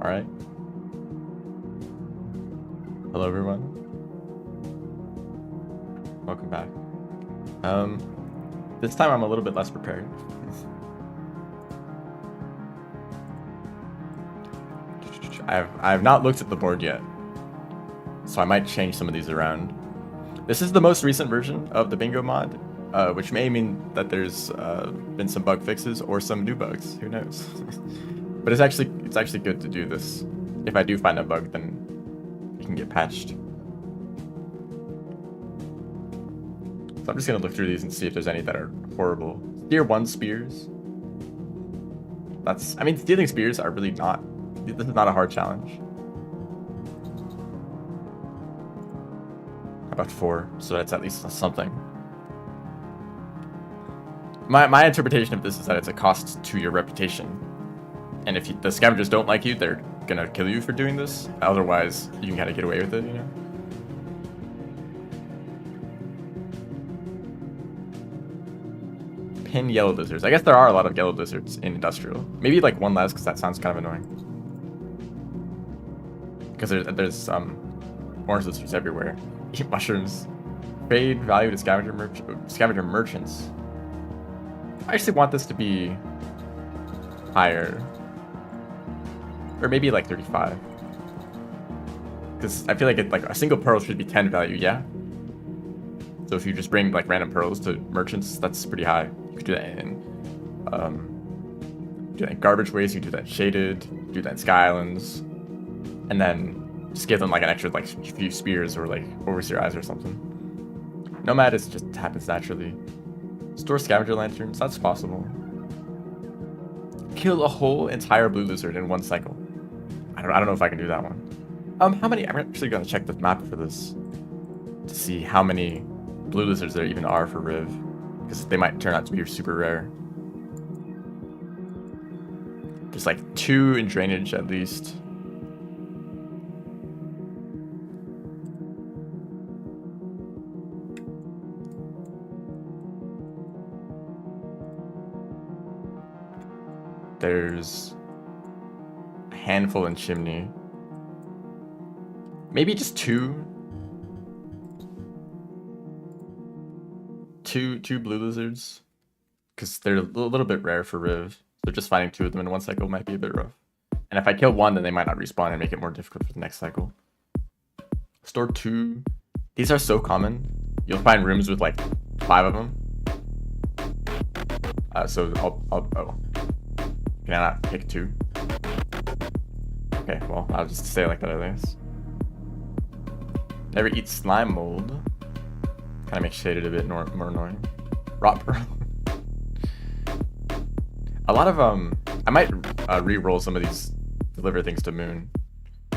Alright. Hello everyone. Welcome back. This time I'm a little bit less prepared. I have not looked at the board yet, so I might change some of these around. This is the most recent version of the bingo mod, which may mean that there's been some bug fixes or some new bugs. Who knows? But it's actually good to do this. If I do find a bug, then it can get patched. So I'm just gonna look through these and see if there's any that are horrible. Tier 1 spears. I mean, stealing spears are really not. This is not a hard challenge. How about 4? So that's at least something. My interpretation of this is that it's a cost to your reputation. And if the scavengers don't like you, they're gonna kill you for doing this. Otherwise, you can kind of get away with it, you know? Pin yellow lizards. I guess there are a lot of yellow lizards in industrial. Maybe like one less, because that sounds kind of annoying. Because there's orange lizards everywhere. Eat mushrooms. Trade value to scavenger merchants. I actually want this to be higher. Or maybe like 35. Because I feel like a single pearl should be 10 value, yeah? So if you just bring like random pearls to merchants, that's pretty high. You could do that in garbage waste, you do that in shaded, do that in Sky Islands, and then just give them like an extra like few spears or like overseer eyes or something. Nomad is just happens naturally. Store scavenger lanterns, that's possible. Kill a whole entire blue lizard in one cycle. I don't know if I can do that one. How many? I'm actually gonna check the map for this to see how many blue lizards there even are for Riv, because they might turn out to be super rare. There's like 2 in drainage at least. There's a handful in Chimney. Maybe just 2. Two blue lizards, because they're a little bit rare for Riv. So just finding 2 of them in one cycle might be a bit rough. And if I kill 1, then they might not respawn and make it more difficult for the next cycle. Store 2. These are so common. You'll find rooms with like 5 of them. So oh. Can I not pick 2? Okay, well, I'll just say it like that at least. Never eat slime mold. Kind of makes shaded a bit more annoying. Rot pearl. A lot of I might re-roll some of these deliver things to Moon.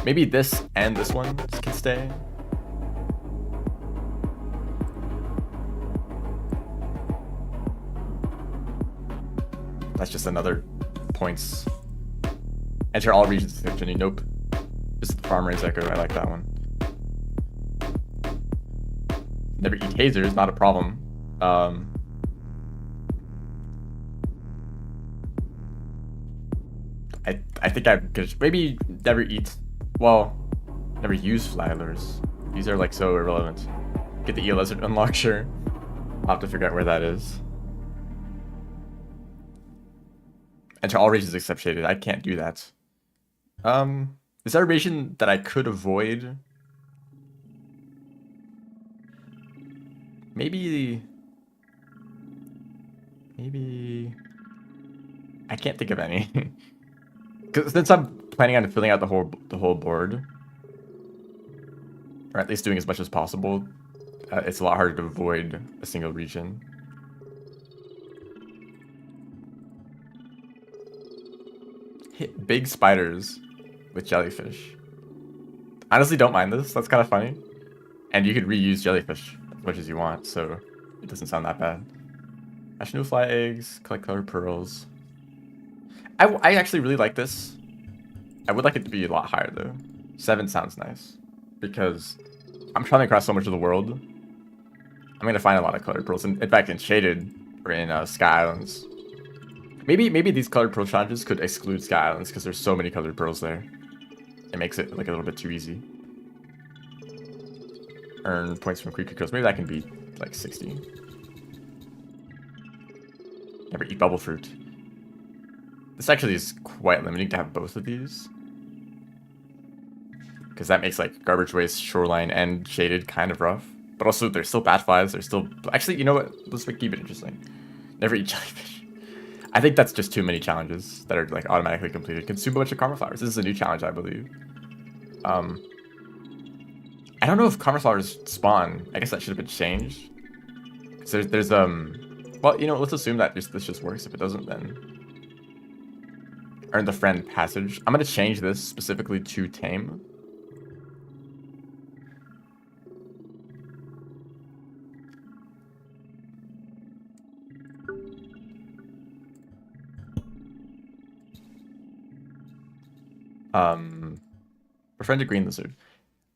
Maybe this and this one can stay. That's just another points. Enter all regions of Jenny. Nope. This is the farm raised echo. I like that one. Never eat hazers, not a problem. I think I could maybe never eat. Well, never use flylers. These are like so irrelevant. Get the eel lizard unlock, sure. I'll have to figure out where that is. Enter all regions except shaded. I can't do that. Is there a region that I could avoid? Maybe I can't think of any. Because since I'm planning on filling out the whole board, or at least doing as much as possible, it's a lot harder to avoid a single region. Hit big spiders with jellyfish. Honestly, don't mind this. That's kind of funny. And you could reuse jellyfish as much as you want, so it doesn't sound that bad. Hatch new fly eggs, collect colored pearls. I actually really like this. I would like it to be a lot higher though. 7 sounds nice, because I'm traveling across so much of the world. I'm gonna find a lot of colored pearls. In fact, in shaded or in Sky Islands. Maybe these colored pearl challenges could exclude Sky Islands because there's so many colored pearls there. it makes it like a little bit too easy. Earn points from creature kills. Maybe that can be like 60. Never eat bubble fruit. This actually is quite limiting to have both of these. Because that makes like garbage waste, shoreline, and shaded kind of rough. But also they're still bat flies. They're still... Actually, you know what? Let's keep it interesting. Never eat jellyfish. I think that's just too many challenges that are like automatically completed. Consume a bunch of karma flowers. This is a new challenge, I believe. I don't know if karma flowers spawn. I guess that should have been changed. Because there's well, you know, let's assume that this just works. If it doesn't, then earn the friend passage. I'm gonna change this specifically to tame. Befriend a green lizard.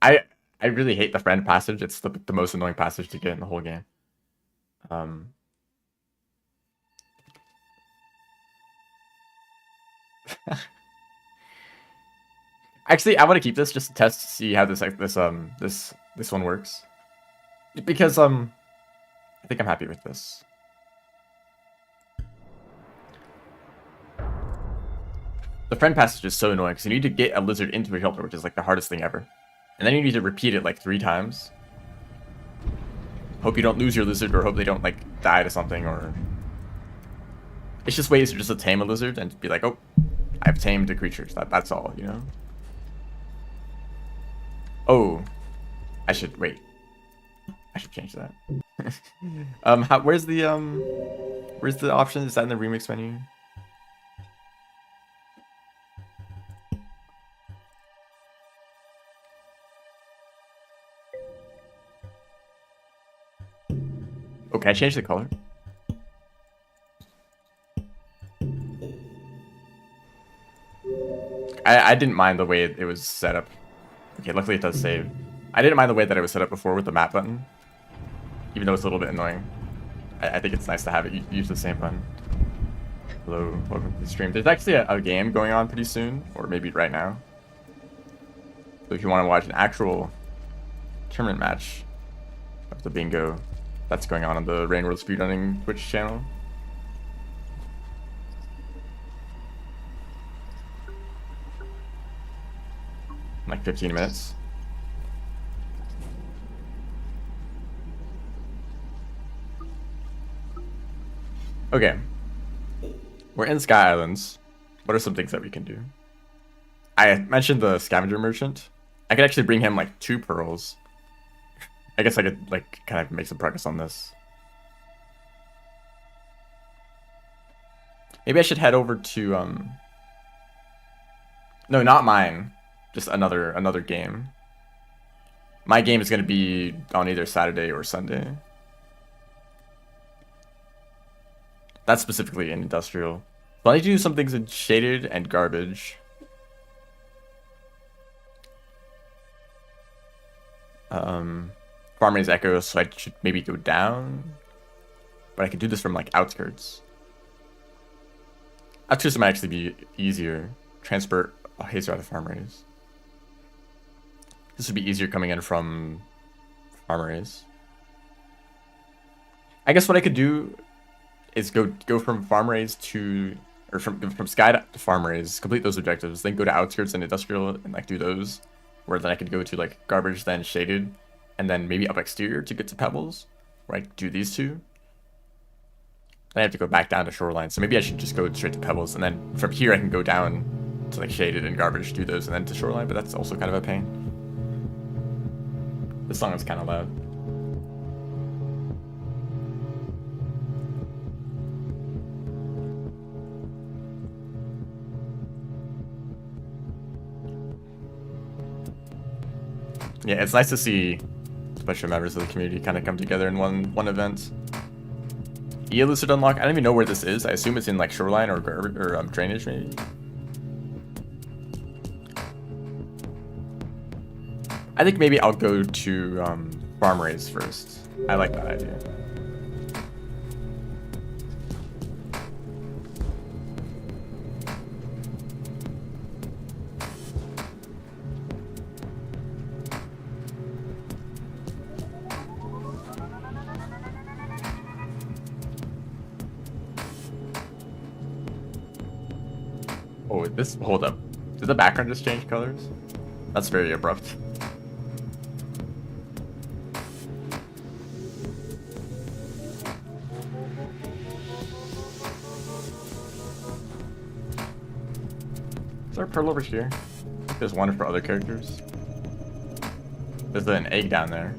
I really hate the friend passage. It's the most annoying passage to get in the whole game. Actually, I want to keep this just to test to see how this one works. Because I think I'm happy with this. The friend passage is so annoying because you need to get a lizard into a shelter, which is like the hardest thing ever. And then you need to repeat it like 3 times. Hope you don't lose your lizard, or hope they don't like die to something, or... It's just ways just to tame a lizard and be like, oh, I've tamed a creature. That's all, you know? Oh, I should wait. I should change that. Where's the option? Is that in the remix menu? Okay, I changed the color. I didn't mind the way it was set up. Okay, luckily it does save. I didn't mind the way that it was set up before with the map button. Even though it's a little bit annoying. I think it's nice to have it use the same button. Hello, welcome to the stream. There's actually a game going on pretty soon, or maybe right now. So if you want to watch an actual tournament match of the bingo, that's going on the Rain World Speedrunning Twitch channel. In like 15 minutes. Okay. We're in Sky Islands. What are some things that we can do? I mentioned the scavenger merchant. I could actually bring him like 2 pearls. I guess I could like kind of make some progress on this. Maybe I should head over to no, not mine. Just another game. My game is going to be on either Saturday or Sunday. That's specifically in industrial. But I need to do some things in shaded and garbage. Farm raise echo, so I should maybe go down. But I could do this from like outskirts. Outskirts might actually be easier. Transport hazer out of farm raise. This would be easier coming in from farm raise. I guess what I could do is go from farm raise to, or from sky to farm raise, complete those objectives, then go to outskirts and industrial and like do those, where then I could go to like garbage, then shaded, and then maybe up exterior to get to pebbles, where I do these 2. Then I have to go back down to shoreline, so maybe I should just go straight to pebbles, and then from here I can go down to like shaded and garbage, do those, and then to shoreline, but that's also kind of a pain. This song is kind of loud. Yeah, it's nice to see a bunch of members of the community kind of come together in one event. Lizard unlock. I don't even know where this is. I assume it's in like shoreline or drainage maybe. I think maybe I'll go to farm raise first. I like that idea. Oh, this, hold up. Did the background just change colors? That's very abrupt. Is there a pearl over here? There's one for other characters. There's an egg down there.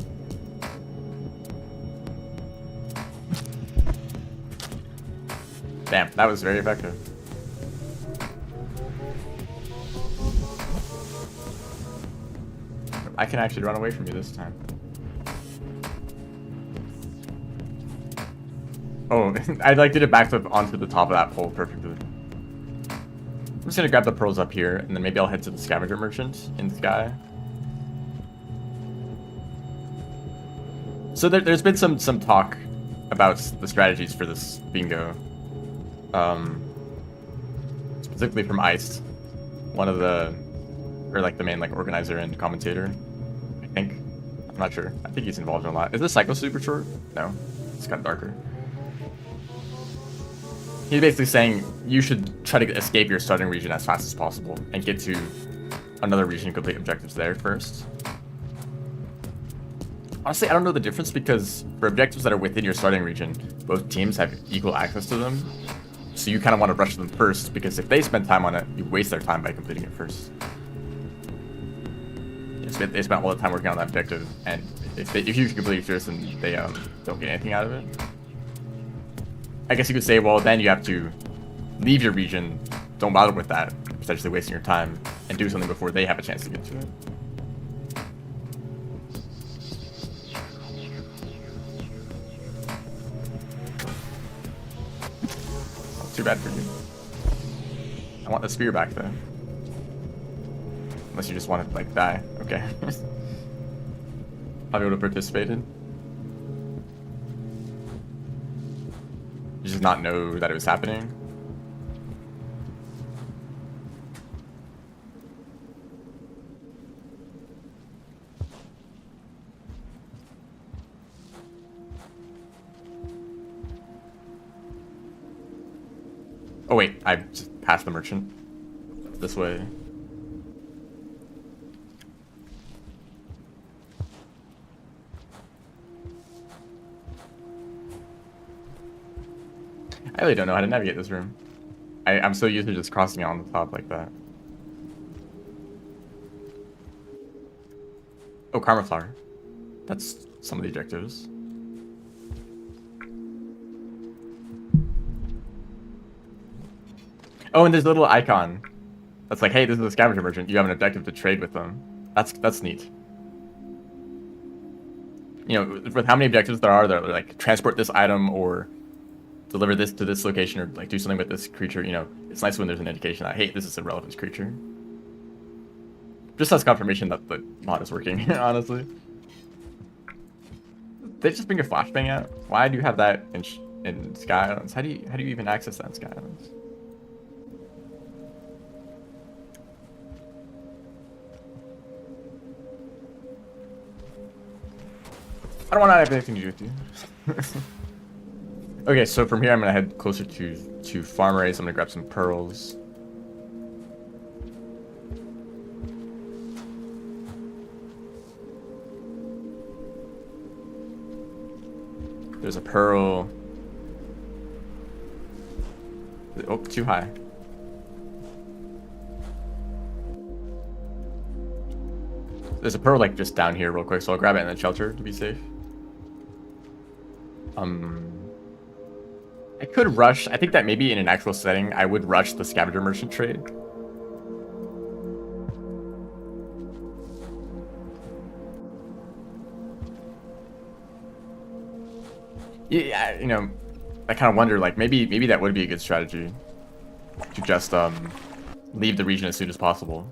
Damn, that was very effective. I can actually run away from you this time. Oh, I like did a backflip onto the top of that pole perfectly. I'm just gonna grab the pearls up here, and then maybe I'll head to the scavenger merchant in the sky. So there's been some talk about the strategies for this bingo. Specifically from Iced, one of the, or like the main like organizer and commentator, I think. I'm not sure. I think he's involved in a lot. Is this cycle super short? No, it's kind of darker. He's basically saying you should try to escape your starting region as fast as possible and get to another region and complete objectives there first. Honestly, I don't know the difference because for objectives that are within your starting region, both teams have equal access to them. So you kind of want to rush them first because if they spend time on it, you waste their time by completing it first. They spent all the time working on that objective, and if you complete it first and they don't get anything out of it, I guess you could say, well, then you have to leave your region, don't bother with that, potentially wasting your time, and do something before they have a chance to get to it. Too bad for you. I want the spear back though. Unless you just want to like die. Okay. I'll be able to participate in. You just not know that it was happening. Oh wait, I just passed the merchant. This way. I really don't know how to navigate this room. I'm so used to just crossing it on the top like that. Oh, Karma Flower. That's some of the objectives. Oh, and there's a little icon that's like, hey, this is a scavenger merchant. You have an objective to trade with them. That's neat. You know, with how many objectives there are, they're like transport this item or deliver this to this location or like do something with this creature. You know, it's nice when there's an indication that, hey, this is a relevant creature. Just as confirmation that the mod is working, honestly. They just bring a flashbang out. Why do you have that in Sky Islands? How do you even access that in Sky Islands? I don't want to have anything to do with you. Okay, so from here I'm gonna head closer to farm race. I'm gonna grab some pearls. There's a pearl. Oh, too high. There's a pearl like just down here real quick, so I'll grab it in the shelter to be safe. I could rush. I think that maybe in an actual setting, I would rush the scavenger merchant trade. Yeah, you know, I kind of wonder, like, maybe that would be a good strategy to just leave the region as soon as possible.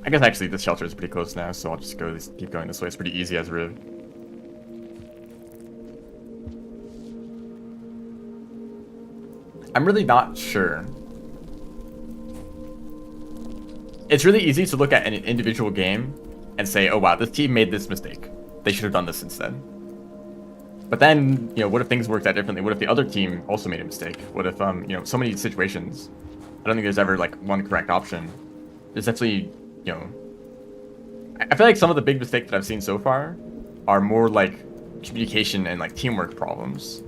I guess actually this shelter is pretty close now, so I'll just keep going this way. It's pretty easy as Riv. I'm really not sure. It's really easy to look at an individual game and say, oh wow, this team made this mistake. They should have done this instead. But then, you know, what if things worked out differently? What if the other team also made a mistake? What if, you know, so many situations. I don't think there's ever like one correct option. There's definitely, you know, I feel like some of the big mistakes that I've seen so far are more like communication and like teamwork problems.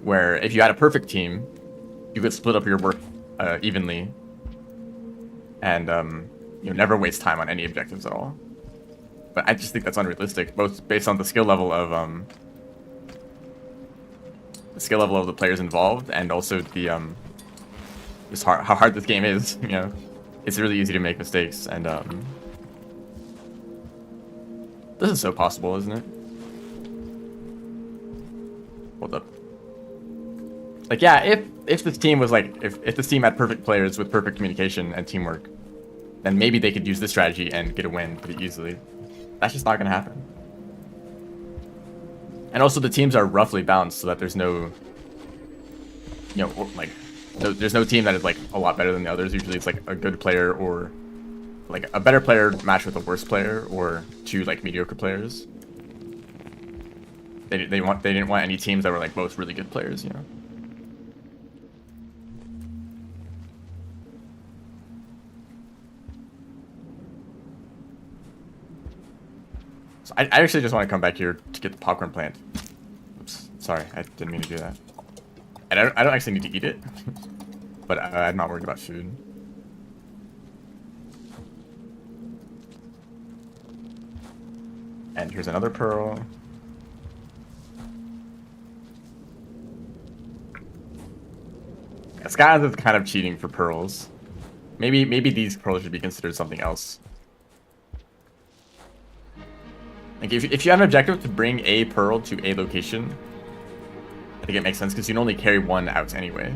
Where if you had a perfect team, you could split up your work evenly and you know, never waste time on any objectives at all. But I just think that's unrealistic, both based on the skill level of the players involved, and also the just how hard this game is. You know, it's really easy to make mistakes, and this is so possible, isn't it? Hold up. Like, yeah, if this team was like, if this team had perfect players with perfect communication and teamwork, then maybe they could use this strategy and get a win pretty easily. That's just not gonna happen. And also the teams are roughly balanced so that there's no, you know, like, there's no team that is like a lot better than the others. Usually it's like a good player or like a better player matched with a worse player, or two like mediocre players. They didn't want any teams that were like both really good players, you know. So I actually just want to come back here to get the popcorn plant. Oops, sorry, I didn't mean to do that. And I don't actually need to eat it, but I'm not worried about food. And here's another pearl. Yeah, Skylands is kind of cheating for pearls. Maybe these pearls should be considered something else. Like if you have an objective to bring a pearl to a location, I think it makes sense because you can only carry one out anyway.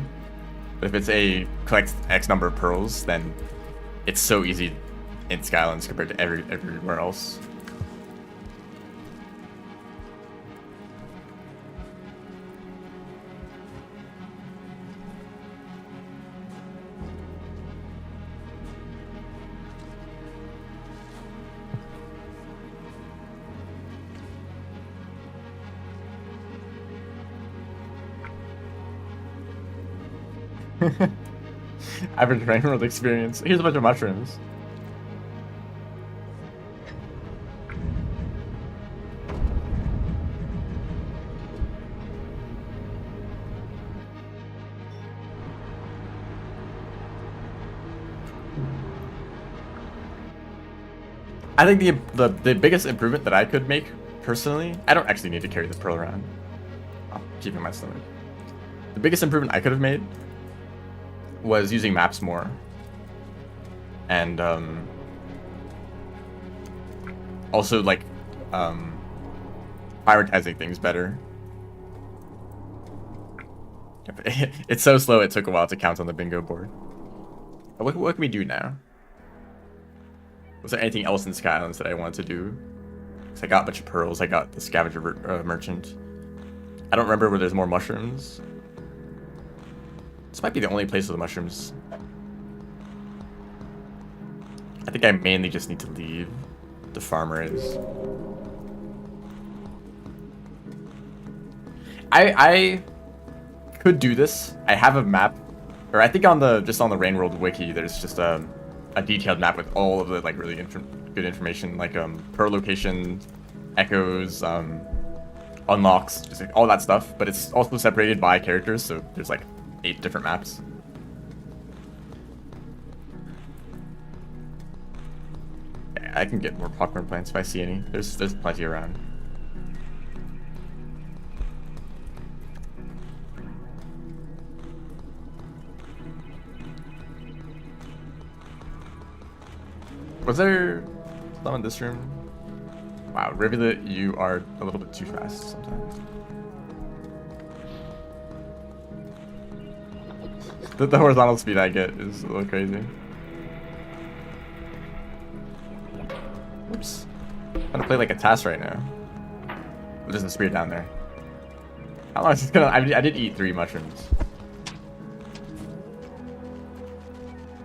But if it's a collect X number of pearls, then it's so easy in Skylands compared to everywhere else. Average rain world experience. Here's a bunch of mushrooms. I think the biggest improvement that I could make personally, I don't actually need to carry the pearl around. I'll keep it in my stomach. The biggest improvement I could have made was using maps more, and also like prioritizing things better. It's so slow it took a while to count on the bingo board. What can we do now? Was there anything else in Skylands that I wanted to do? Because I got a bunch of pearls, I got the scavenger merchant. I don't remember where there's more mushrooms. This might be the only place with the mushrooms. I think I mainly just need to leave. The farmer is. I could do this. I have a map, or I think on the Rain World wiki, there's just a detailed map with all of the like really good information, like pearl location, echoes, unlocks, just like all that stuff. But it's also separated by characters, so there's like 8 different maps. I can get more popcorn plants if I see any. There's plenty around. Was there some in this room? Wow, Rivulet, you are a little bit too fast sometimes. The horizontal speed I get is a little crazy. Oops. I'm gonna play like a task right now. There's a spear down there. How long is this gonna... I did eat 3 mushrooms.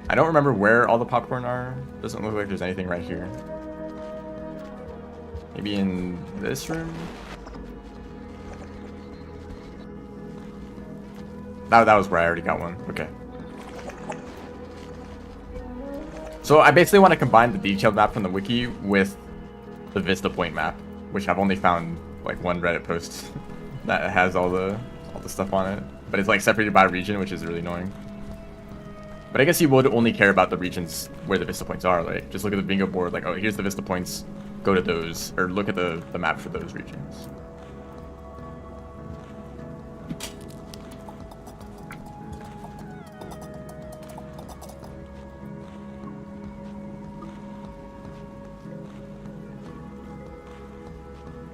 I don't remember where all the popcorn are. Doesn't look like there's anything right here. Maybe in this room? That was where I already got one. Okay. So I basically want to combine the detailed map from the wiki with the Vista Point map, which I've only found like one Reddit post that has all the stuff on it, but it's like separated by region, which is really annoying. But I guess you would only care about the regions where the Vista Points are. Like, just look at the bingo board, like, oh, here's the Vista Points, go to those, or look at the map for those regions.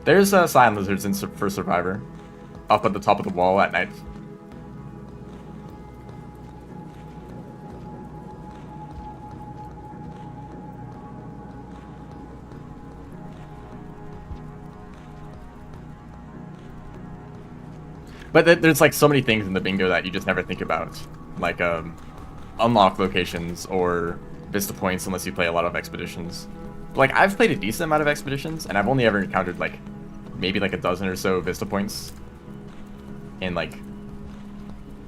There's cyan lizards for Survivor, up at the top of the wall at night. But there's like so many things in the bingo that you just never think about, like unlock locations or Vista Points unless you play a lot of expeditions. But, like, I've played a decent amount of expeditions, and I've only ever encountered like maybe like a dozen or so Vista Points in like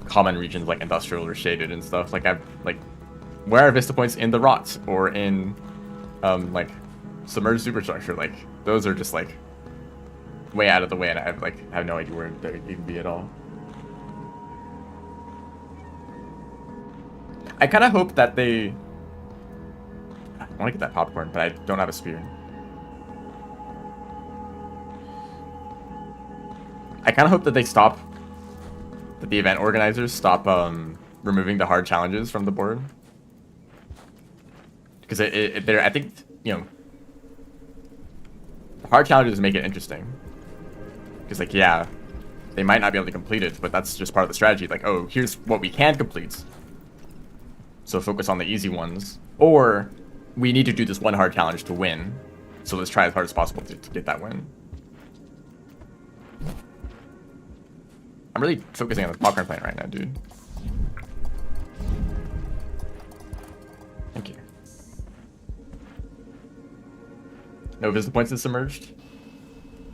common regions like industrial or shaded and stuff. Like, where are Vista Points in the rot or in like submerged superstructure? Like, those are just like way out of the way, and I have no idea where they even be at all. I kind of hope that they... I want to get that popcorn, but I don't have a spear. I kind of hope that they stop... that the event organizers stop removing the hard challenges from the board. Because I think, you know... hard challenges make it interesting. Because, like, yeah, they might not be able to complete it, but that's just part of the strategy. Like, oh, here's what we can complete. So focus on the easy ones. Or, we need to do this one hard challenge to win. So let's try as hard as possible to get that win. I'm really focusing on the popcorn plant right now, dude. Thank you. No Vista Points is submerged?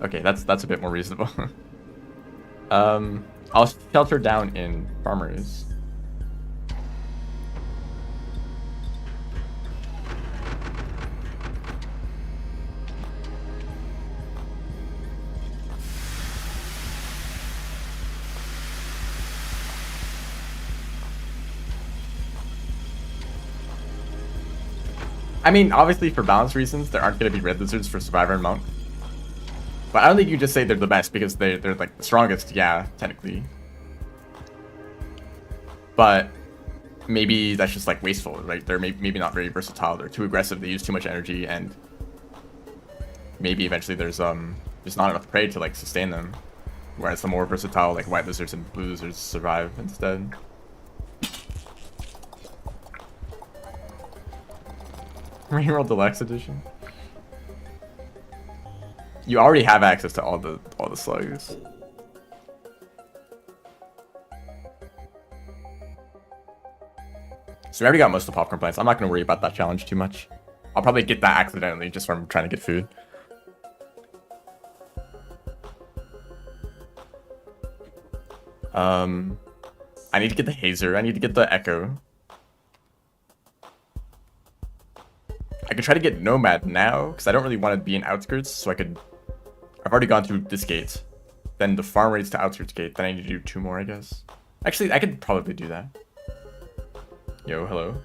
Okay, that's a bit more reasonable. I'll shelter down in farmers. I mean, obviously for balance reasons, there aren't going to be red lizards for Survivor and Monk. But I don't think you just say they're the best because they're like the strongest, yeah, technically. But maybe that's just like wasteful, right? They're maybe not very versatile. They're too aggressive. They use too much energy, and maybe eventually there's not enough prey to like sustain them. Whereas the more versatile like white lizards and blue lizards survive instead. Reroll Deluxe Edition. You already have access to all the slugs. So we already got most of the popcorn plants. I'm not gonna worry about that challenge too much. I'll probably get that accidentally just from trying to get food. I need to get the Hazer. I need to get the Echo. I could try to get Nomad now, because I don't really want to be in Outskirts, so I've already gone through this gate. Then the farm rates to Outskirts gate, then I need to do 2 more, I guess. Actually, I could probably do that. Yo, hello.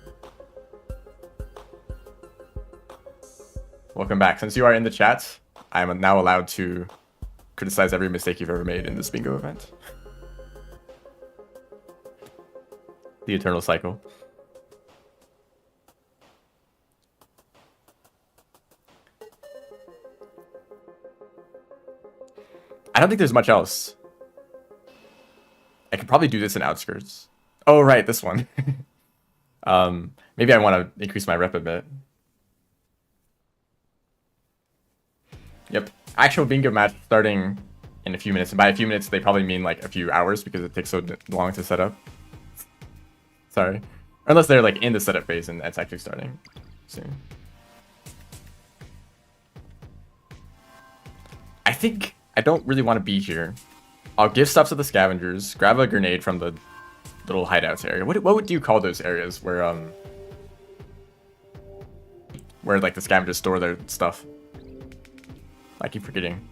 Welcome back. Since you are in the chat, I am now allowed to criticize every mistake you've ever made in this bingo event. The eternal cycle. I don't think there's much else. I could probably do this in Outskirts. Oh, right, this one. Maybe I want to increase my rep a bit. Yep. Actual bingo match starting in a few minutes. And by a few minutes, they probably mean like a few hours because it takes so long to set up. Sorry. Unless they're like in the setup phase and it's actually starting soon. I think I don't really want to be here. I'll give stuff to the scavengers, grab a grenade from the little hideouts area. What do you call those areas where like the scavengers store their stuff? I keep forgetting.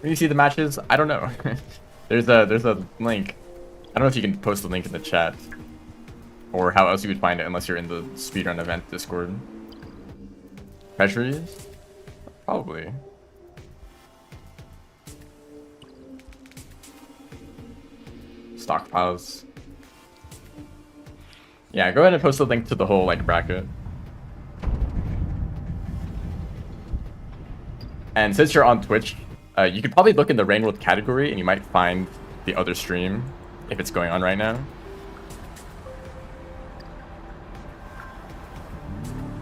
When you see the matches, I don't know. there's a link. I don't know if you can post the link in the chat, or how else you would find it unless you're in the speedrun event Discord. Treasuries? Probably. Stockpiles. Yeah, go ahead and post the link to the whole like bracket. And since you're on Twitch, you could probably look in the Rain World category and you might find the other stream if it's going on right now.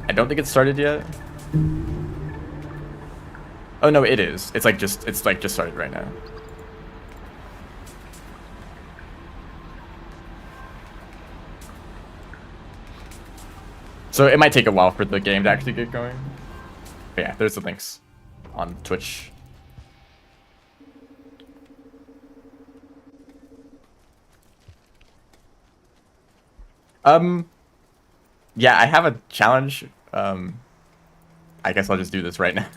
I don't think it's started yet. Oh no, it is. It's like just started right now. So it might take a while for the game to actually get going. But yeah, there's the links on Twitch. Yeah, I have a challenge. I guess I'll just do this right now.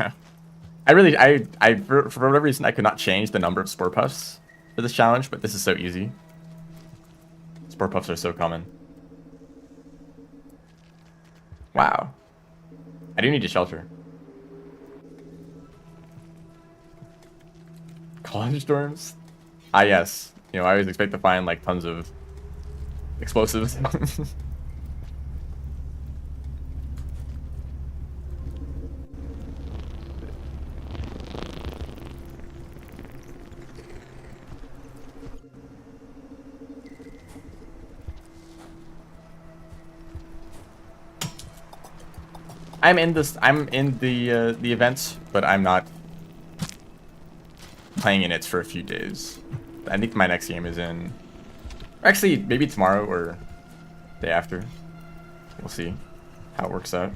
For whatever reason, I could not change the number of Spore Puffs for this challenge, but this is so easy. Spore Puffs are so common. Wow. I do need to shelter. College dorms? Ah, yes. You know, I always expect to find like tons of explosives. I'm in the event, but I'm not playing in it for a few days. I think my next game is in, actually maybe tomorrow or day after. We'll see how it works out.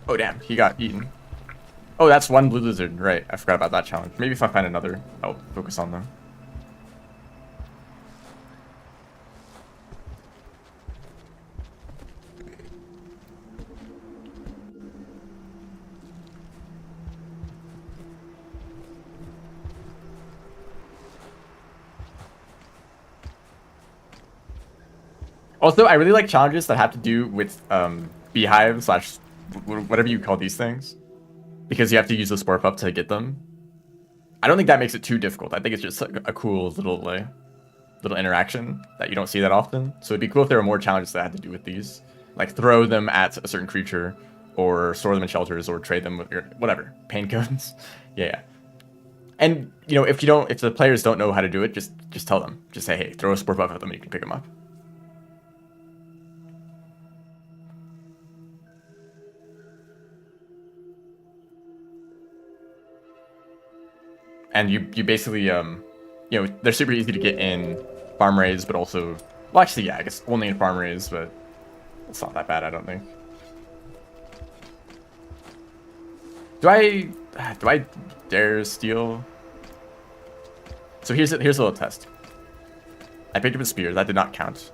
Oh damn, he got eaten. Oh, that's one blue lizard, right? I forgot about that challenge. Maybe if I find another, I'll focus on them. Also, I really like challenges that have to do with beehive slash whatever you call these things, because you have to use the spore puff to get them. I don't think that makes it too difficult. I think it's just a cool little interaction that you don't see that often. So it'd be cool if there were more challenges that had to do with these, like throw them at a certain creature, or store them in shelters, or trade them with whatever pain cones. Yeah. And you know, if the players don't know how to do it, just tell them. Just say, hey, throw a spore puff at them, and you can pick them up. And you basically, you know, they're super easy to get in farm raids, but also, well, actually, yeah, I guess only in farm raids, but it's not that bad, I don't think. Do I dare steal? So here's a little test. I picked up a spear. That did not count.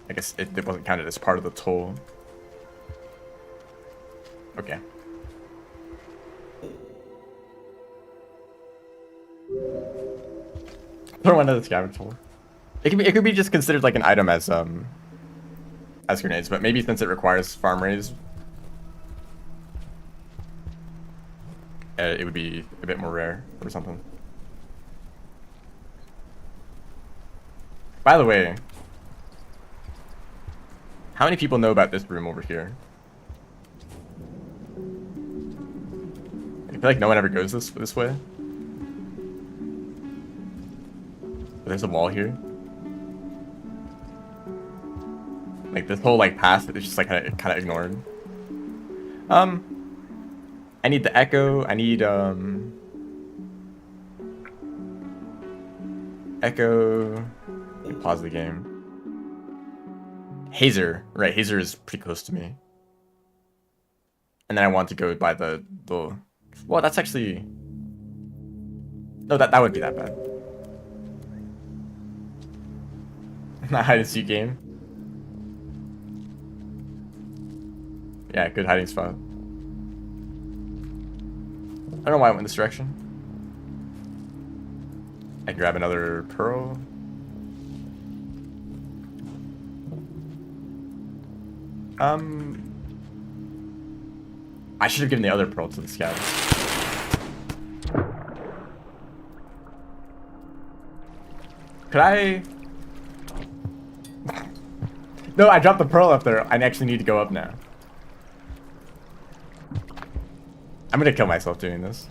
I guess it wasn't counted as part of the toll. Okay. Throw one of the scavenger tool. It could be just considered like an item as grenades, but maybe since it requires farm raids, it would be a bit more rare or something. By the way, how many people know about this room over here? I feel like no one ever goes this way. But there's a wall here. Like this whole like path is just like kind of ignored. I need the echo. I need Echo. Pause the game. Hazer. Right, Hazer is pretty close to me. And then I want to go by the... Well, that's actually... No, that wouldn't be that bad. Not hide and seek game. Yeah, good hiding spot. I don't know why I went this direction. I can grab another pearl. I should have given the other pearl to the scout. Could I? No, I dropped the pearl up there. I actually need to go up now. I'm gonna kill myself doing this.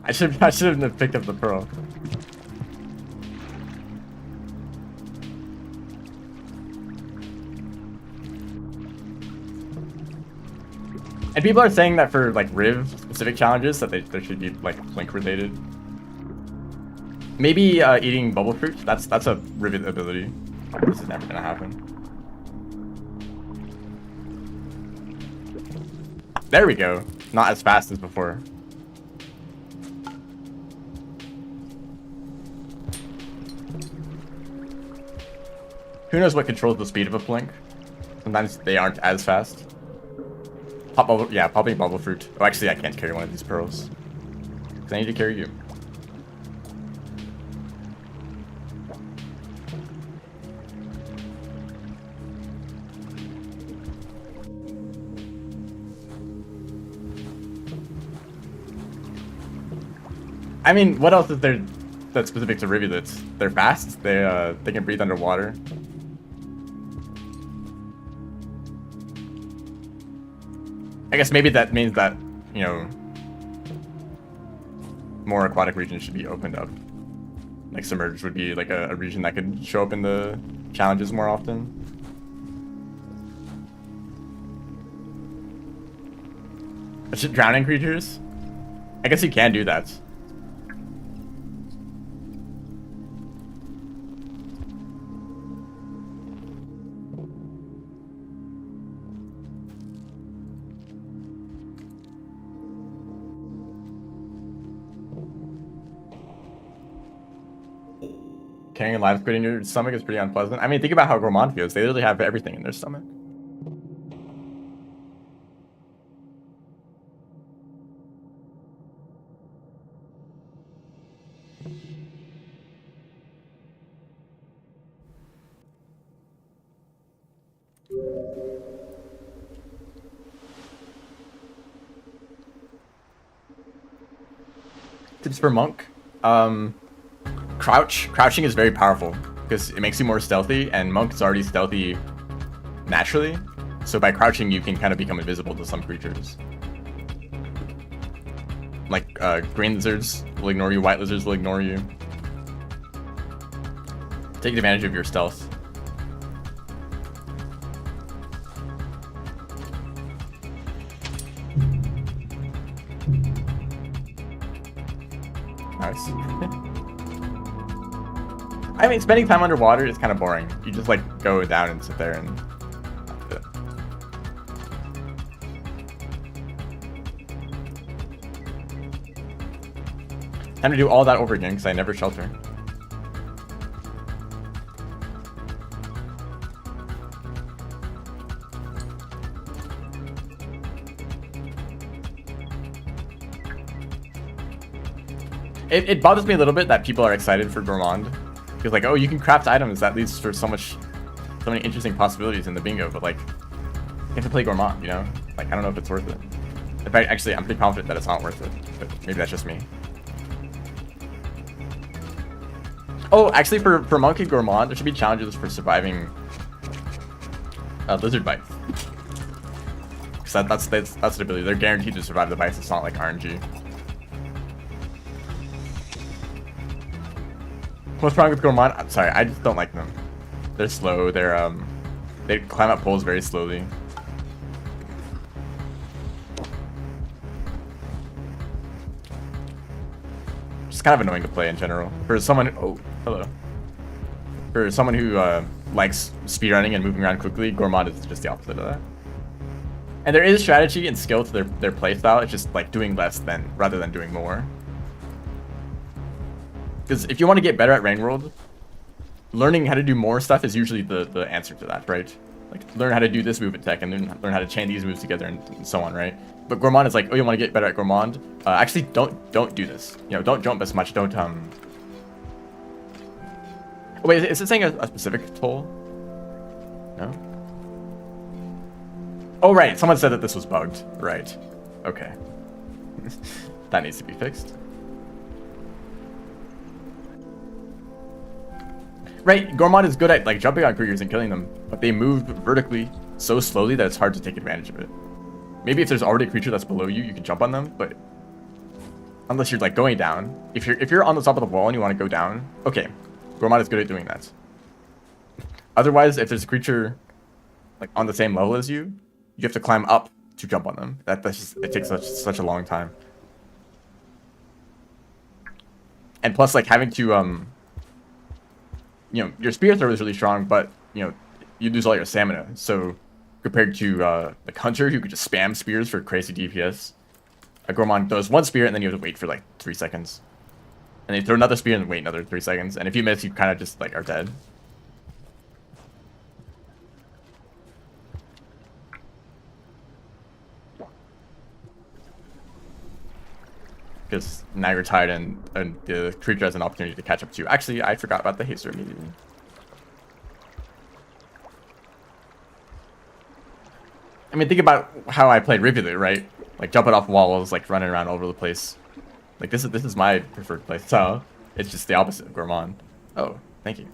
I shouldn't have picked up the pearl. And people are saying that for like Riv specific challenges that there should be like Blink related. Maybe eating bubble fruit. That's a Rivet ability. This is never gonna happen. There we go. Not as fast as before. Who knows what controls the speed of a Blink? Sometimes they aren't as fast. Pop bubble, yeah, popping bubble fruit. Oh, actually, I can't carry one of these pearls. Because I need to carry you. I mean, what else is there that's specific to rivulets? They're fast. They can breathe underwater. I guess maybe that means that, you know, more aquatic regions should be opened up. Like submerged would be like a region that could show up in the challenges more often. Drowning creatures? I guess you can do that. Carrying a live squid in your stomach is pretty unpleasant. I mean, think about how gourmand feels. They literally have everything in their stomach. Tips for monk. Crouching is very powerful because it makes you more stealthy, and monk is already stealthy naturally. So by crouching, you can kind of become invisible to some creatures. Like green lizards will ignore you, white lizards will ignore you. Take advantage of your stealth. Nice. I mean, spending time underwater is kind of boring. You just like go down and sit there and... Time to do all that over again because I never shelter. It bothers me a little bit that people are excited for gourmand. Because like, oh, you can craft items, that leads for so many interesting possibilities in the bingo, but like, you have to play gourmand, you know? Like, I don't know if it's worth it. In fact, actually, I'm pretty confident that it's not worth it, but maybe that's just me. Oh, actually, for monkey gourmand, there should be challenges for surviving lizard bites. Because that's the ability. They're guaranteed to survive the bites. It's not like RNG. What's wrong with gourmand? I'm sorry, I just don't like them. They're slow. They climb up poles very slowly. just kind of annoying to play in general. For someone, oh, hello. For someone who likes speedrunning and moving around quickly, Gourmand is just the opposite of that. And there is strategy and skill to their playstyle. It's just like doing less rather than doing more. Because if you want to get better at Rain World, learning how to do more stuff is usually the answer to that, right? Like learn how to do this move attack and then learn how to chain these moves together and so on, right? But Gourmand is like, oh, you want to get better at Gourmand? Actually, don't do this. You know, don't jump as much. Don't Oh, wait, is it saying a specific toll? No. Oh right, someone said that this was bugged. Right. Okay. That needs to be fixed. Right, Gourmand is good at like jumping on creatures and killing them, but they move vertically so slowly that it's hard to take advantage of it. Maybe if there's already a creature that's below you, you can jump on them, but unless you're like going down, if you're on the top of the wall and you want to go down, okay, Gourmand is good at doing that. Otherwise, if there's a creature like on the same level as you, you have to climb up to jump on them. That's just, it takes such a long time. And plus, like having to you know, your spear throw is really strong, but you know, you lose all your stamina. So compared to like Hunter, who could just spam spears for crazy DPS, a Gourmand throws one spear and then you have to wait for like 3 seconds. And they throw another spear and wait another 3 seconds. And if you miss, you kind of just like are dead. Because now you're tired and the creature has an opportunity to catch up to you. Actually, I forgot about the haster immediately. I mean, think about how I played Rivulet, right? Like jumping off walls, like running around all over the place. Like this is my preferred play style. It's just the opposite of Gourmand. Oh, thank you.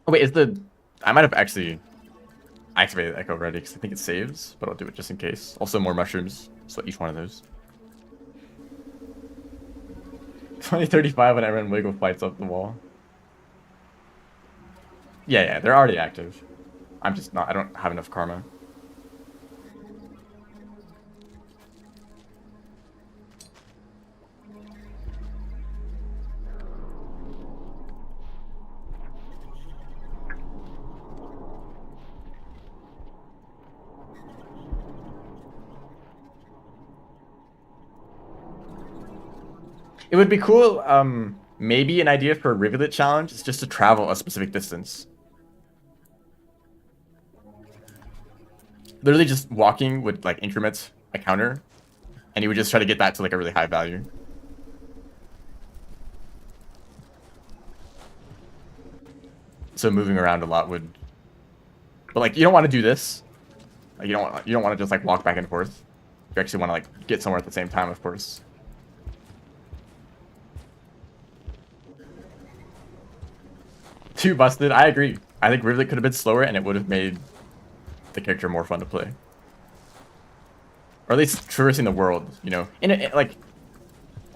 Oh wait, I might have actually activated Echo already because I think it saves, but I'll do it just in case. Also more mushrooms, so each one of those. 2035 when everyone wiggle flights up the wall. Yeah, they're already active. I'm just not, I don't have enough karma. It would be cool, maybe an idea for a Rivulet challenge is just to travel a specific distance. Literally just walking would like increment a counter, and you would just try to get that to like a really high value. So moving around a lot would, but like you don't want to do this. Like you don't want to just like walk back and forth. You actually want to like get somewhere at the same time, of course. Too busted. I agree. I think Rivulet could have been slower, and it would have made the character more fun to play, or at least traversing the world. You know, like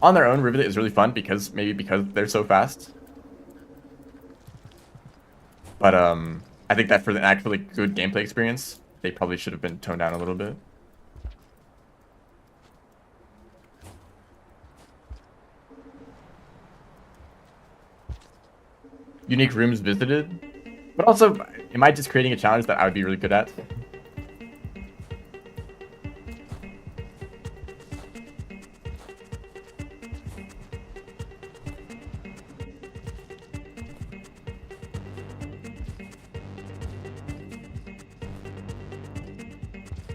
on their own, Rivulet is really fun because they're so fast. But I think that for the actually good gameplay experience, they probably should have been toned down a little bit. Unique rooms visited, but also, am I just creating a challenge that I would be really good at?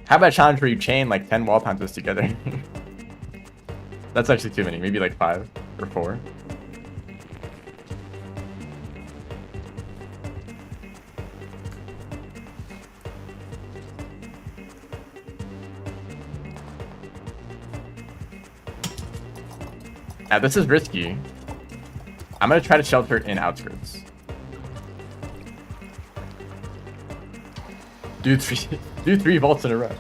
How about a challenge where you chain like 10 wall punches together? That's actually too many, maybe like 5 or 4. Now this is risky. I'm gonna try to shelter in outskirts. Do three vaults in a row.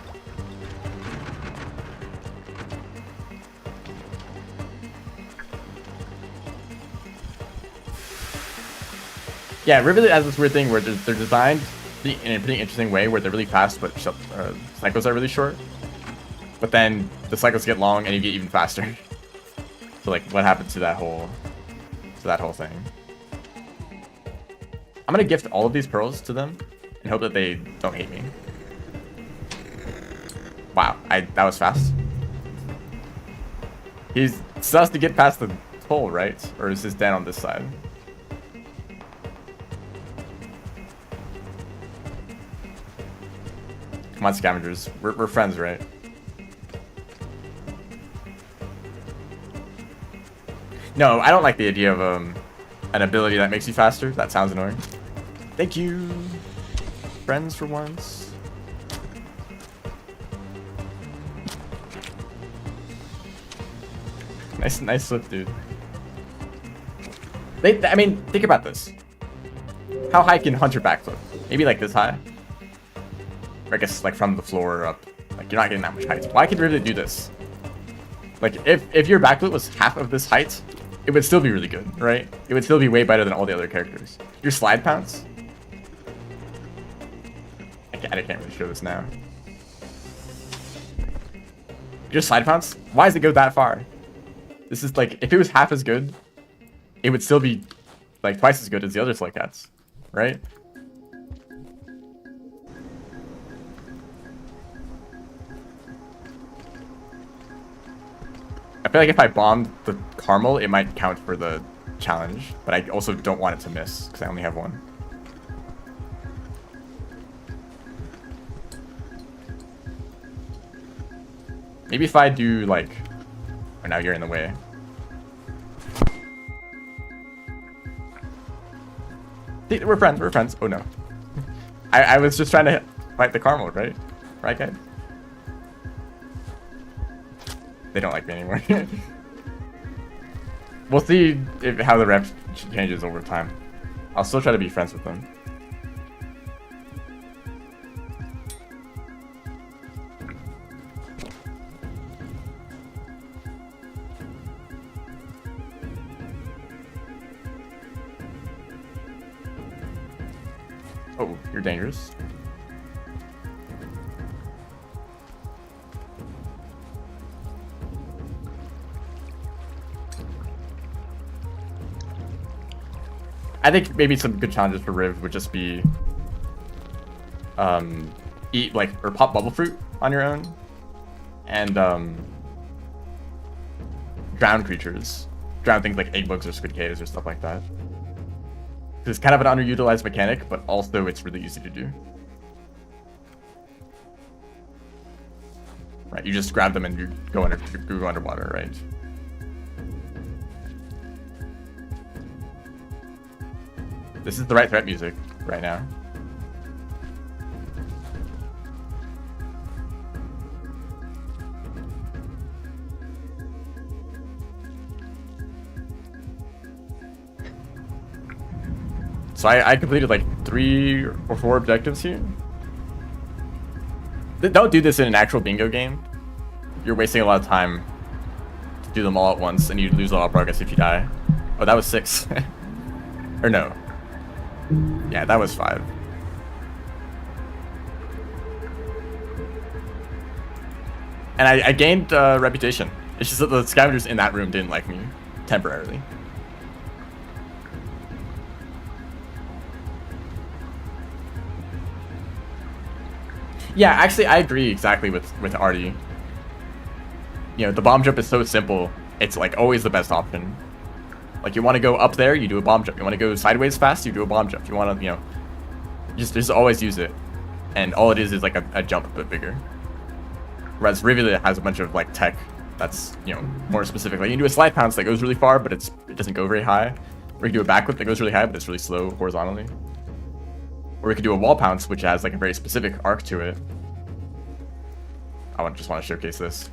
Yeah, Rivulet has this weird thing where they're designed in a pretty interesting way where they're really fast, but cycles are really short. But then the cycles get long and you get even faster. So like, what happens to that whole thing? I'm gonna gift all of these pearls to them and hope that they don't hate me. Wow, that was fast. He's sus to get past the pole, right? Or is his den on this side? Come on, scavengers. We're friends, right? No, I don't like the idea of an ability that makes you faster. That sounds annoying. Thank you. Friends for once. Nice slip, dude. I mean, think about this. How high can Hunter backflip? Maybe like this high? Or I guess like from the floor up. Like you're not getting that much height. Why could Rivulet do this? Like if your backflip was half of this height, it would still be really good, right? It would still be way better than all the other characters. Your slide pounce? I can't really show this now. Your slide pounce? Why does it go that far? This is like, if it was half as good, it would still be like twice as good as the other slide cats, right? I feel like if I bombed the caramel, it might count for the challenge, but I also don't want it to miss because I only have one. Maybe if I do like, oh, now you're in the way. See, we're friends. Oh no. I was just trying to fight the caramel, right? Right, guys? They don't like me anymore. We'll see how the rep changes over time. I'll still try to be friends with them. Oh, you're dangerous. I think maybe some good challenges for Riv would just be eat like or pop bubble fruit on your own and drown creatures. Drown things like egg bugs or squid caves or stuff like that. It's kind of an underutilized mechanic, but also it's really easy to do. Right, you just grab them and you go underwater, right? This is the right threat music right now. So I completed like 3 or 4 objectives here. Don't do this in an actual bingo game. You're wasting a lot of time to do them all at once and you lose a lot of progress if you die. Oh, that was 6. Or no. Yeah, that was 5. And I gained reputation. It's just that the scavengers in that room didn't like me temporarily. Yeah, actually, I agree exactly with Artie. You know, the bomb jump is so simple. It's like always the best option. Like you want to go up there, you do a bomb jump. You want to go sideways fast, you do a bomb jump. You want to, you know, just always use it. And all it is like a jump but bigger. Whereas Rivulet has a bunch of like tech that's, you know, more specific. Like you can do a slide pounce that goes really far, but it doesn't go very high. Or you can do a backflip that goes really high, but it's really slow horizontally. Or we could do a wall pounce, which has like a very specific arc to it. I just want to showcase this.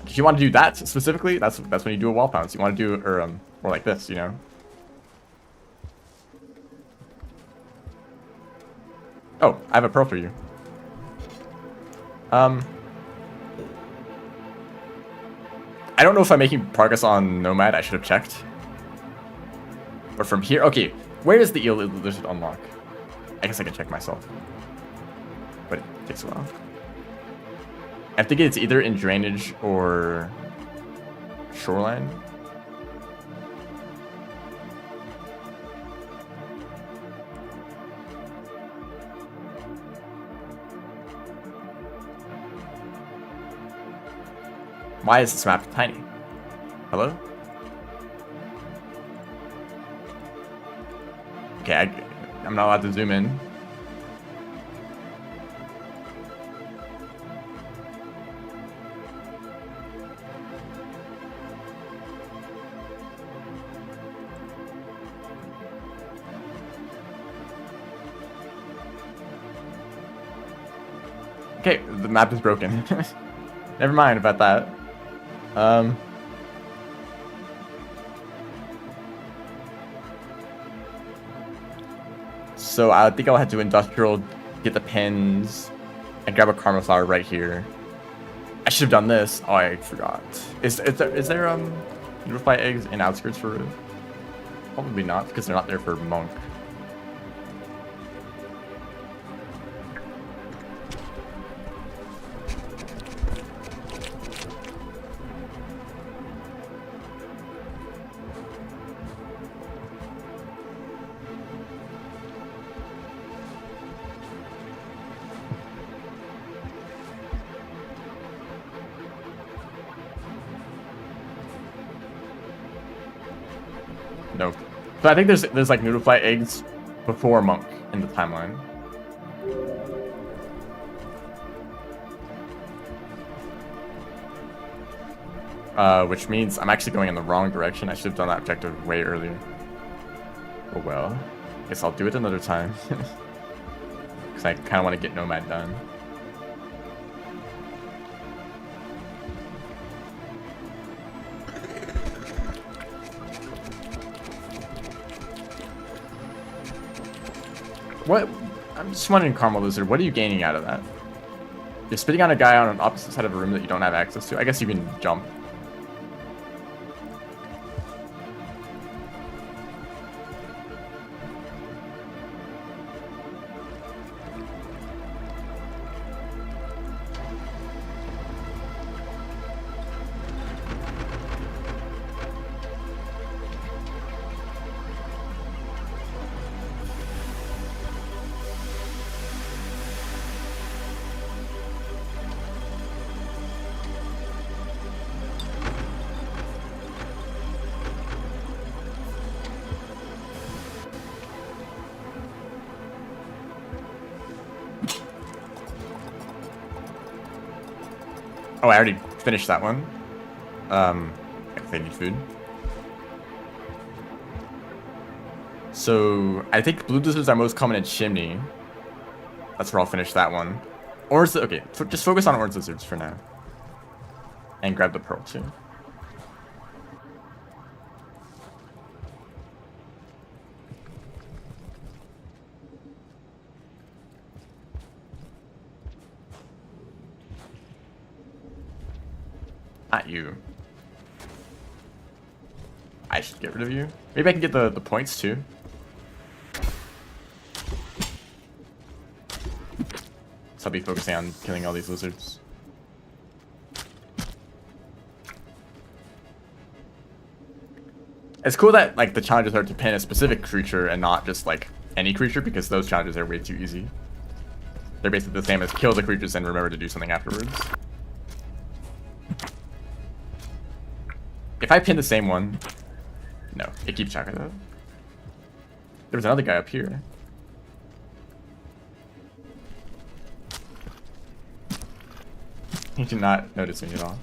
If you want to do that specifically, that's when you do a wall pounce. You want to do or like this, you know. Oh, I have a pearl for you. I don't know if I'm making progress on Nomad. I should have checked. But from here, okay, where is the eel lizard unlock? I guess I can check myself. But it takes a while. I think it's either in drainage or shoreline. Why is this map tiny? Hello? Okay, I'm not allowed to zoom in. Okay, the map is broken. Never mind about that. So I think I'll head to industrial, get the pins, and grab a caramel flower right here. I should have done this. Oh, I forgot. Is there Rivulet eggs in outskirts for Riv? Probably not, because they're not there for Monk. Nope. So I think there's like noodle fly eggs before Monk in the timeline. Which means I'm actually going in the wrong direction. I should have done that objective way earlier. Oh well. Guess I'll do it another time. Because I kind of want to get Nomad done. What? I'm just wondering, Caramel Lizard, what are you gaining out of that? You're spitting on a guy on an opposite side of a room that you don't have access to. I guess you can jump. Oh, I already finished that one. If they need food. So, I think blue lizards are most common in Chimney. That's where I'll finish that one. Orange, okay, just focus on orange lizards for now. And grab the pearl too. Not you. I should get rid of you. Maybe I can get the points too. So I'll be focusing on killing all these lizards. It's cool that like the challenges are to pin a specific creature and not just like any creature, because those challenges are way too easy. They're basically the same as kill the creatures and remember to do something afterwards. If I pin the same one, no, it keeps track of that. There was another guy up here. He did not notice me at all.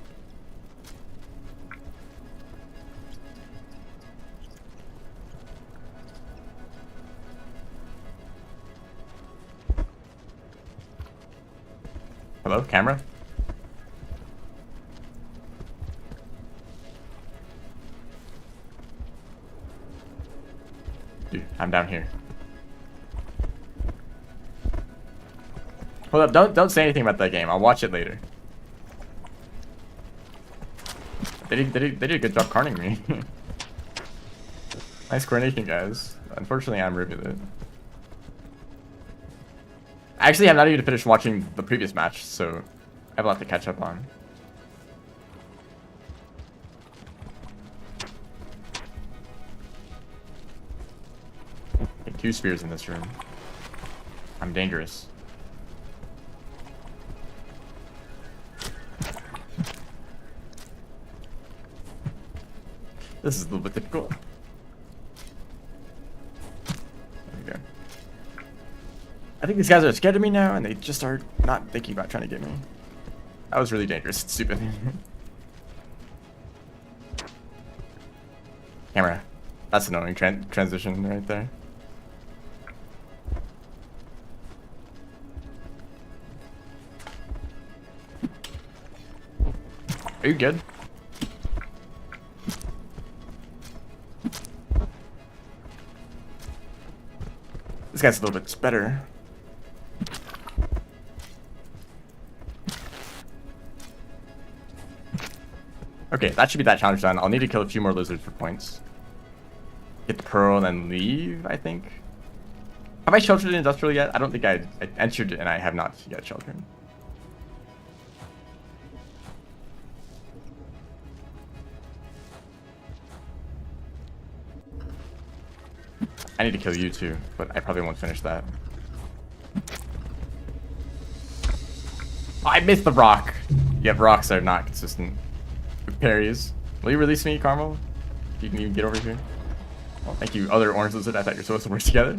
Hello, camera? I'm down here. Hold up, don't say anything about that game. I'll watch it later. They did a good job carning me. Nice coordination, guys. Unfortunately, I'm Rivulet. Actually, I'm not even finished watching the previous match, so I have a lot to catch up on. Okay, 2 spears in this room. I'm dangerous. This is a little bit difficult. There we go. I think these guys are scared of me now, and they just are not thinking about trying to get me. That was really dangerous. It's stupid. Camera. That's annoying transition right there. Are you good? This guy's a little bit better. Okay, that should be that challenge done. I'll need to kill a few more lizards for points. Get the pearl and then leave, I think. Have I sheltered industrial yet? I don't think I entered and I have not yet sheltered. I need to kill you too, but I probably won't finish that. Oh, I missed the rock. Yep, rocks are not consistent with parries. Will you release me, Carmel? You can even get over here. Oh, thank you, other orange lizard. I thought you were supposed to work together.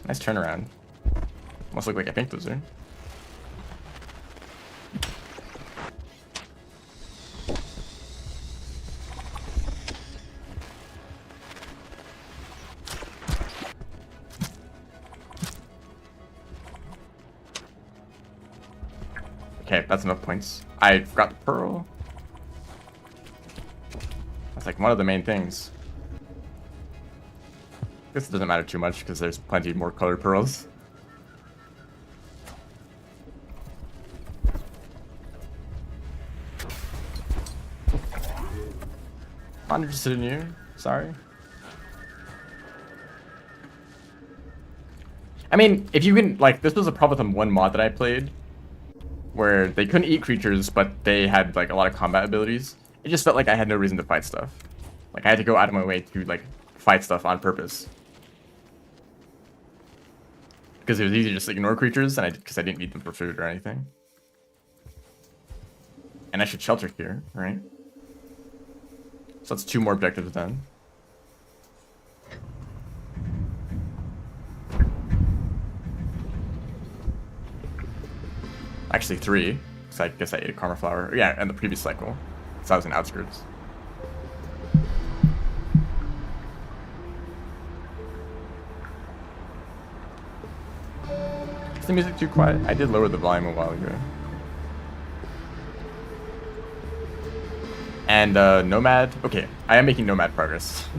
Nice turnaround. Almost look like a pink lizard. Okay, that's enough points. I forgot the pearl. That's like one of the main things. I guess it doesn't matter too much because there's plenty more colored pearls. Not interested in you. Sorry. I mean, if you can, like, this was a problem with one mod that I played, where they couldn't eat creatures, but they had like a lot of combat abilities. It just felt like I had no reason to fight stuff. Like I had to go out of my way to like fight stuff on purpose. Because it was easy to just ignore creatures, and because I didn't need them for food or anything. And I should shelter here, right? So that's 2 more objectives done. Actually 3, because I guess I ate a karma flower. Yeah, and the previous cycle. So I was in outskirts. Is the music too quiet? I did lower the volume a while ago. And Nomad. Okay, I am making Nomad progress.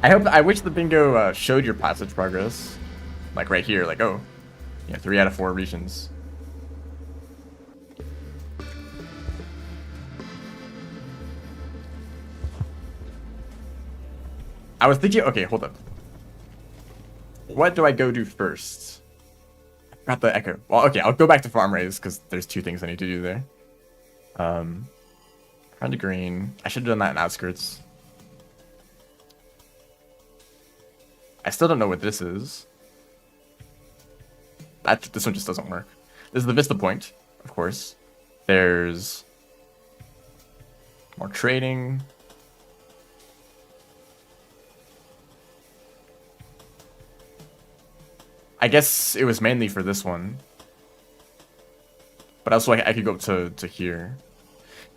I wish the bingo showed your passage progress. Like right here, like, oh, yeah, 3 out of 4 regions. I was thinking, okay, hold up. What do I go do first? I forgot the echo. Well, okay, I'll go back to farm raise because there's 2 things I need to do there. Find a green. I should have done that in outskirts. I still don't know what this is. This one just doesn't work. This is the Vista Point, of course. There's more trading. I guess it was mainly for this one. But also I could go up to here.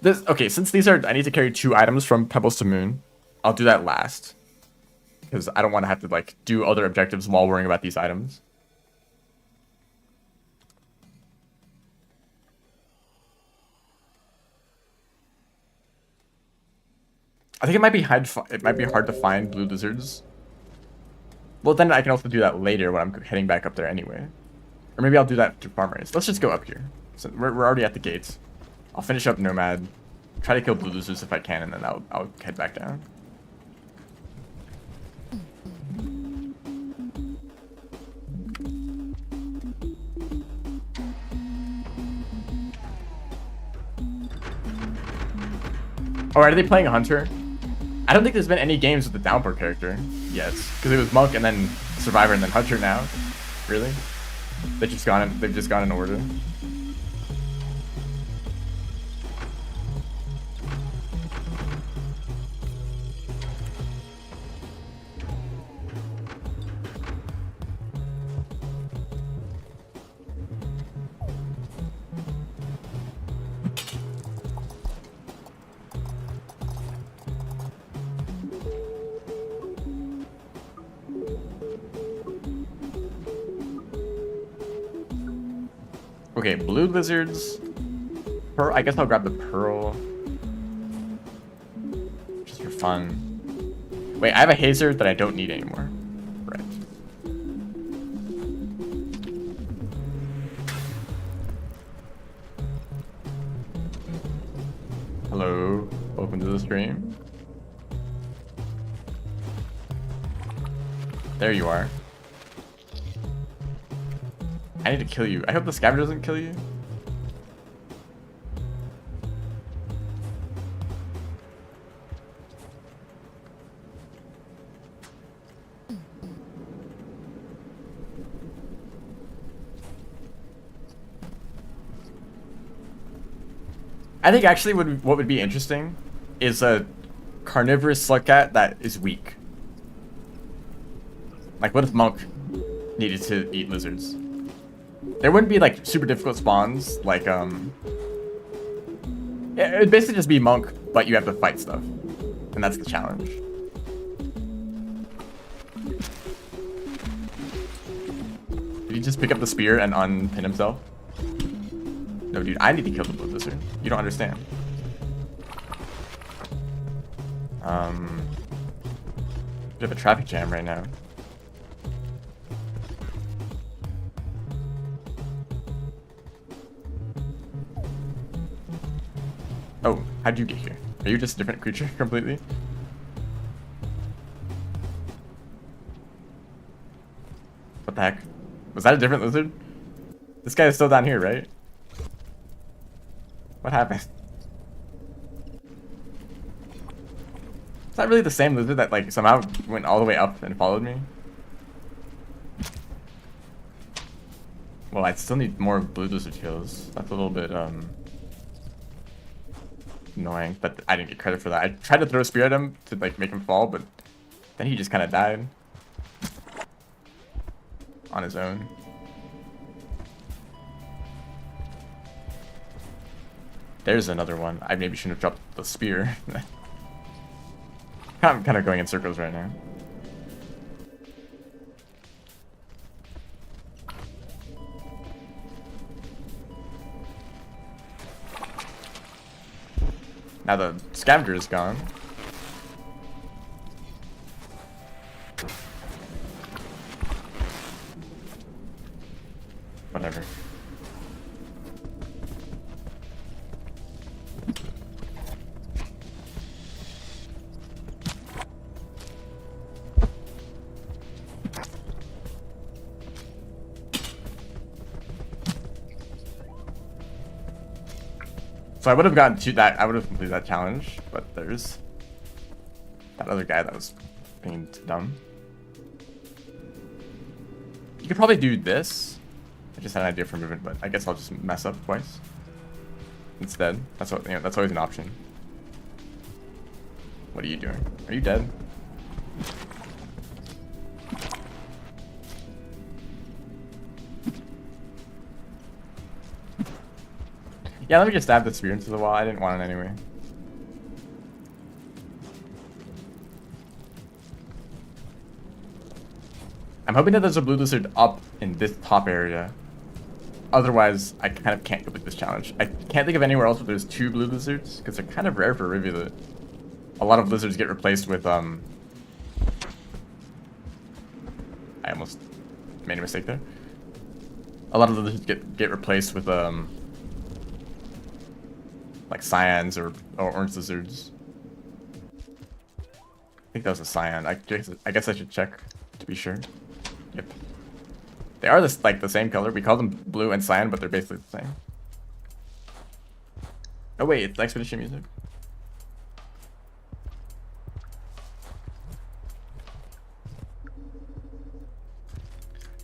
Okay, since these are, I need to carry 2 items from Pebbles to Moon. I'll do that last. Because I don't want to have to like do other objectives while worrying about these items. I think it might be hard to find blue lizards. Well, then I can also do that later when I'm heading back up there anyway. Or maybe I'll do that through farm race. Let's just go up here. So we're already at the gates. I'll finish up Nomad, try to kill blue lizards if I can, and then I'll head back down. Oh, are they playing a hunter? I don't think there's been any games with the downpour character yet, because it was monk and then survivor and then hunter now. Really? They've just gone in order. Okay, blue lizards. Pearl. I guess I'll grab the pearl. Just for fun. Wait, I have a hazer that I don't need anymore. Right. Hello. Welcome to the stream. There you are. I need to kill you. I hope the scavenger doesn't kill you. I think actually what would be interesting is a carnivorous slugcat that is weak. Like, what if Monk needed to eat lizards? There wouldn't be like super difficult spawns, like it would basically just be Monk, but you have to fight stuff. And that's the challenge. Did he just pick up the spear and unpin himself? No, dude, I need to kill the blue lizard. You don't understand. We have a traffic jam right now. Oh, how'd you get here? Are you just a different creature completely? What the heck? Was that a different lizard? This guy is still down here, right? What happened? Is that really the same lizard that like somehow went all the way up and followed me? Well, I still need more blue lizard kills. That's a little bit annoying, but I didn't get credit for that. I tried to throw a spear at him to like make him fall, but then he just kind of died on his own. There's another one. I maybe shouldn't have dropped the spear. I'm kind of going in circles right now. Now the scavenger is gone. Whatever. So I would have gotten to that, I would have completed that challenge, but there's that other guy that was being dumb. You could probably do this. I just had an idea for movement, but I guess I'll just mess up twice instead. That's what, you know, that's always an option. What are you doing? Are you dead? Yeah, let me just stab the spear into the wall. I didn't want it anyway. I'm hoping that there's a blue lizard up in this top area. Otherwise, I kind of can't complete this challenge. I can't think of anywhere else where there's 2 blue lizards, because they're kind of rare for Rivulet. a lot of lizards get replaced with I almost made a mistake there. A lot of lizards get replaced with like cyans or orange lizards. I think that was a cyan. I guess I should check to be sure. Yep. They are like the same color. We call them blue and cyan, but they're basically the same. Oh wait, it's expedition music.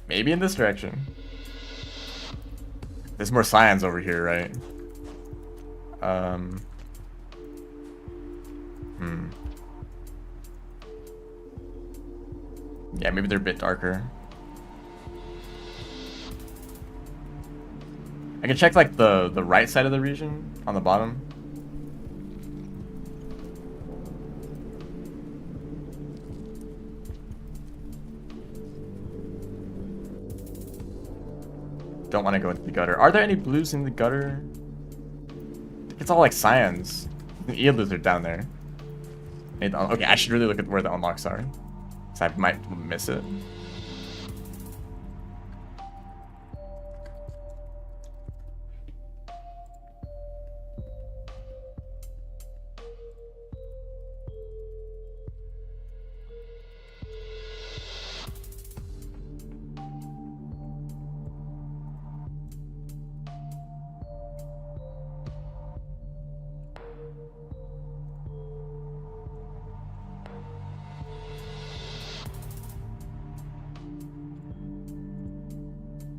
Maybe in this direction. There's more cyans over here, right? Yeah, maybe they're a bit darker. I can check like the right side of the region on the bottom. Don't want to go into the gutter. Are there any blues in the gutter? It's all like cyans. An eel lizard down there. Okay, I should really look at where the unlocks are. So I might miss it.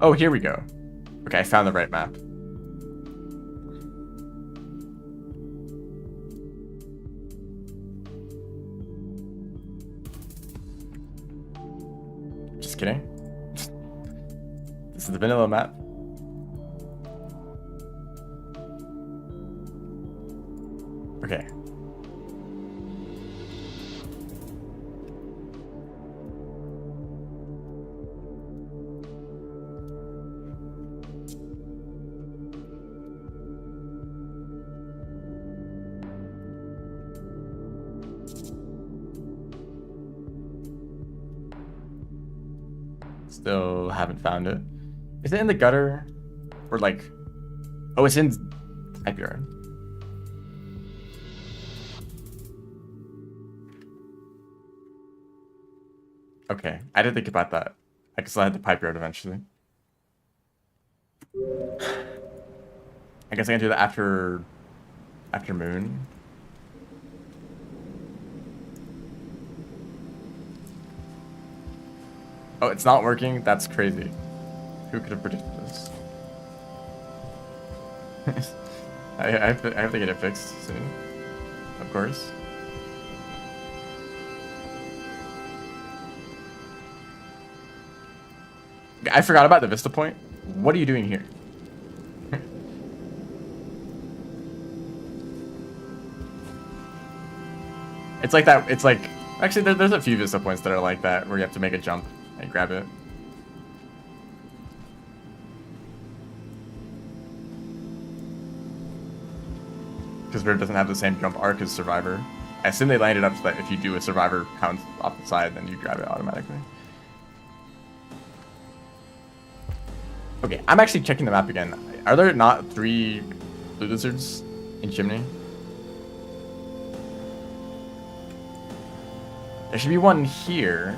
Oh, here we go. Okay, I found the right map. Just kidding. This is the vanilla map. Okay. Still haven't found it. Is it in the gutter? Or like... Oh, it's in type yard. Okay, I didn't think about that. I guess I had the pipe yard eventually. I guess I can do that after moon. Oh, it's not working? That's crazy. Who could have predicted this? I have to get it fixed soon. Of course. I forgot about the Vista Point. What are you doing here? It's like that. It's like... Actually, there's a few Vista Points that are like that, where you have to make a jump and grab it. Because Riv doesn't have the same jump arc as Survivor. I assume they lined it up so that if you do a Survivor pounce off the side, then you grab it automatically. Okay, I'm actually checking the map again. Are there not 3 blue lizards in Chimney? There should be one here.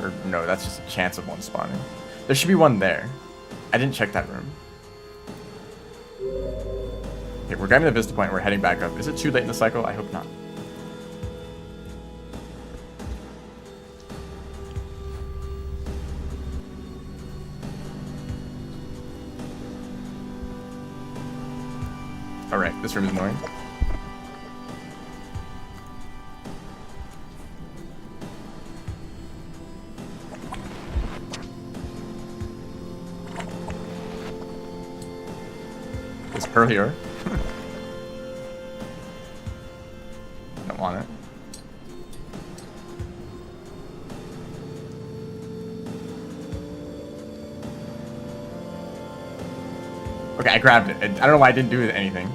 Or no, that's just a chance of one spawning. There should be one there. I didn't check that room. Okay, we're grabbing the Vista Point. We're heading back up. Is it too late in the cycle? I hope not. Alright, this room is annoying. This pearl here. I don't want it. Okay, I grabbed it. I don't know why I didn't do anything.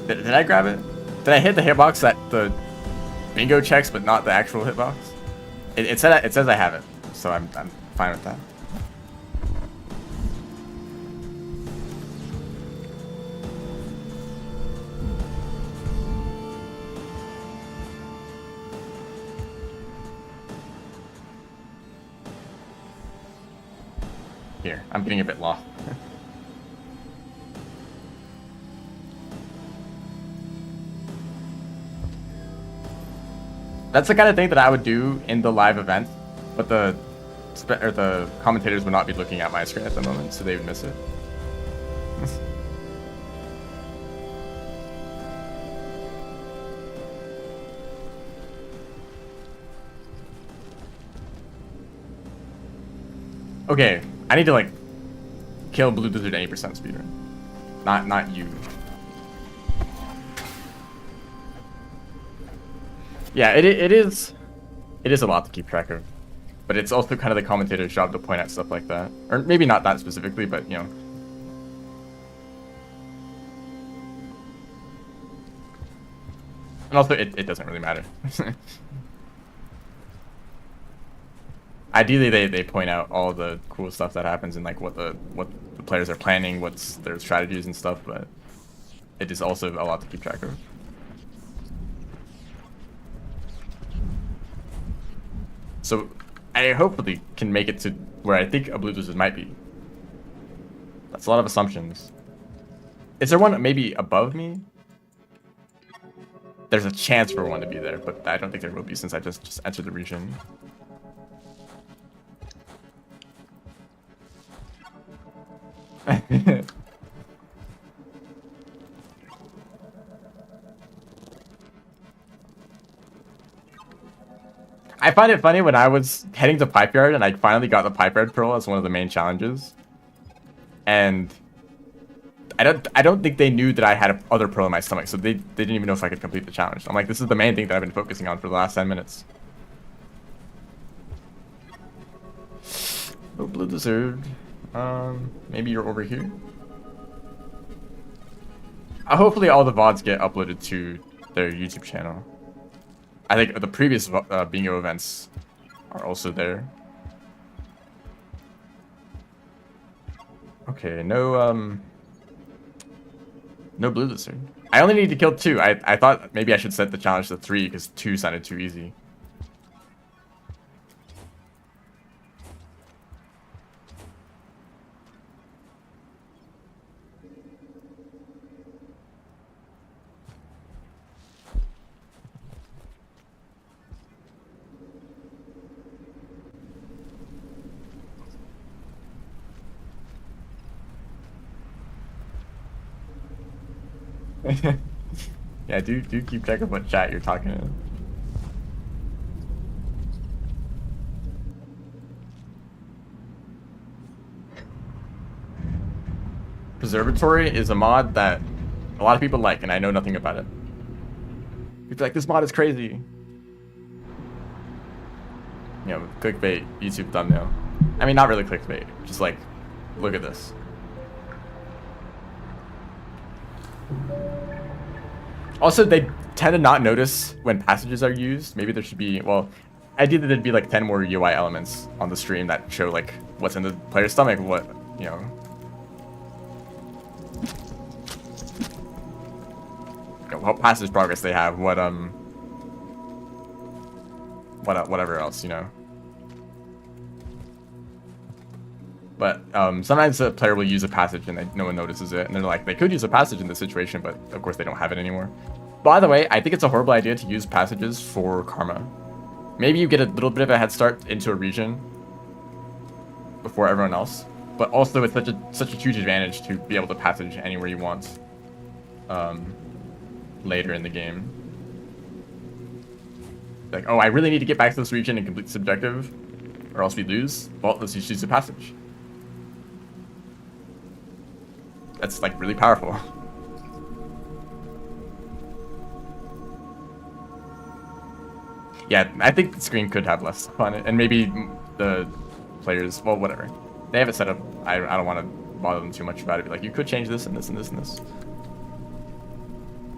Did I grab it? Did I hit the hitbox that the bingo checks, but not the actual hitbox? It says I have it, so I'm fine with that. Here, I'm getting a bit lost. That's the kind of thing that I would do in the live event, but the commentators would not be looking at my screen at the moment, so they would miss it. Okay, I need to like kill Blue Blizzard 80% speedrun. Not you. Yeah, it is a lot to keep track of, but it's also kind of the commentator's job to point out stuff like that, or maybe not that specifically, but you know. And also, it doesn't really matter. Ideally, they point out all the cool stuff that happens and like what the players are planning, what's their strategies and stuff, but it is also a lot to keep track of. So I hopefully can make it to where I think a Blue Blizzard might be. That's a lot of assumptions. Is there one maybe above me? There's a chance for one to be there, but I don't think there will be since I just entered the region. I find it funny when I was heading to Pipe Yard and I finally got the Pipe Yard Pearl as one of the main challenges. And I don't think they knew that I had other pearl in my stomach, so they didn't even know if I could complete the challenge. I'm like, this is the main thing that I've been focusing on for the last 10 minutes. Oh, Blue Blizzard. Maybe you're over here? Hopefully all the VODs get uploaded to their YouTube channel. I think the previous bingo events are also there. Okay, no Blue Blizzard. I only need to kill 2. I thought maybe I should set the challenge to 3 because 2 sounded too easy. Yeah, do keep track of what chat you're talking in. Preservatory is a mod that a lot of people like, and I know nothing about it. People are like, this mod is crazy. You know, clickbait, YouTube thumbnail. I mean, not really clickbait, just like, look at this. Also, they tend to not notice when passages are used. Maybe there should be, well, ideally there'd be like 10 more UI elements on the stream that show like what's in the player's stomach, what, you know. What passage progress they have, whatever else, you know. But sometimes a player will use a passage and no one notices it, and they're like, they could use a passage in this situation, but of course they don't have it anymore. By the way, I think it's a horrible idea to use passages for karma. Maybe you get a little bit of a head start into a region before everyone else, but also it's such a huge advantage to be able to passage anywhere you want later in the game. Like, oh, I really need to get back to this region and complete this objective, or else we lose. Well, let's just use a passage. That's like really powerful. Yeah, I think the screen could have less on it, and maybe the players, well, whatever. They have it set up. I don't want to bother them too much about it. Be like, you could change this and this and this and this.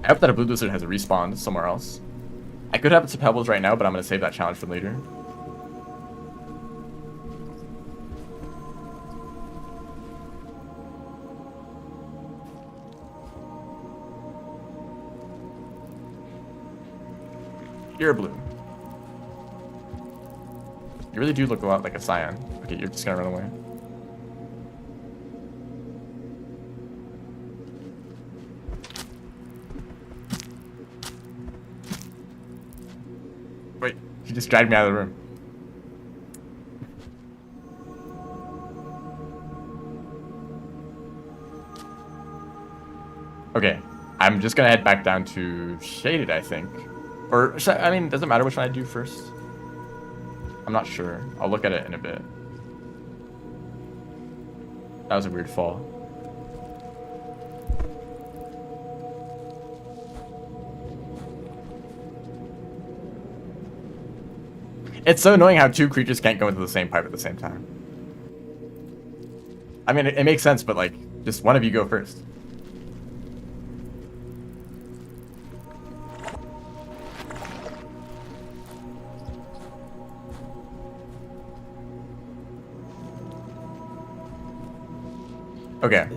hope that a blue lizard has a respawn somewhere else. I could have it to pebbles right now, but I'm going to save that challenge for later. You're blue. You really do look a lot like a cyan. Okay, you're just gonna run away. Wait, you just dragged me out of the room. Okay, I'm just gonna head back down to Shaded, I think. Or, I mean, doesn't matter which one I do first. I'm not sure. I'll look at it in a bit. That was a weird fall. It's so annoying how two creatures can't go into the same pipe at the same time. I mean, it makes sense, but like, just one of you go first. Okay.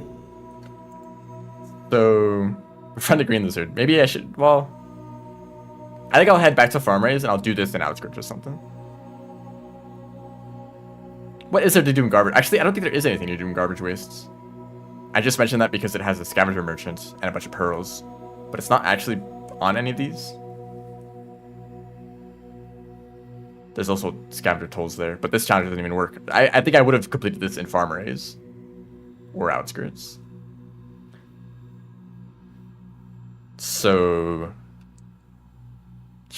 So, we're from the green lizard. Maybe I should, well, I think I'll head back to farm raise and I'll do this in outskirts or something. What is there to do in garbage? Actually, I don't think there is anything to do in garbage wastes. I just mentioned that because it has a scavenger merchant and a bunch of pearls, but it's not actually on any of these. There's also scavenger tolls there, but this challenge doesn't even work. I think I would have completed this in farm raise or outskirts. So,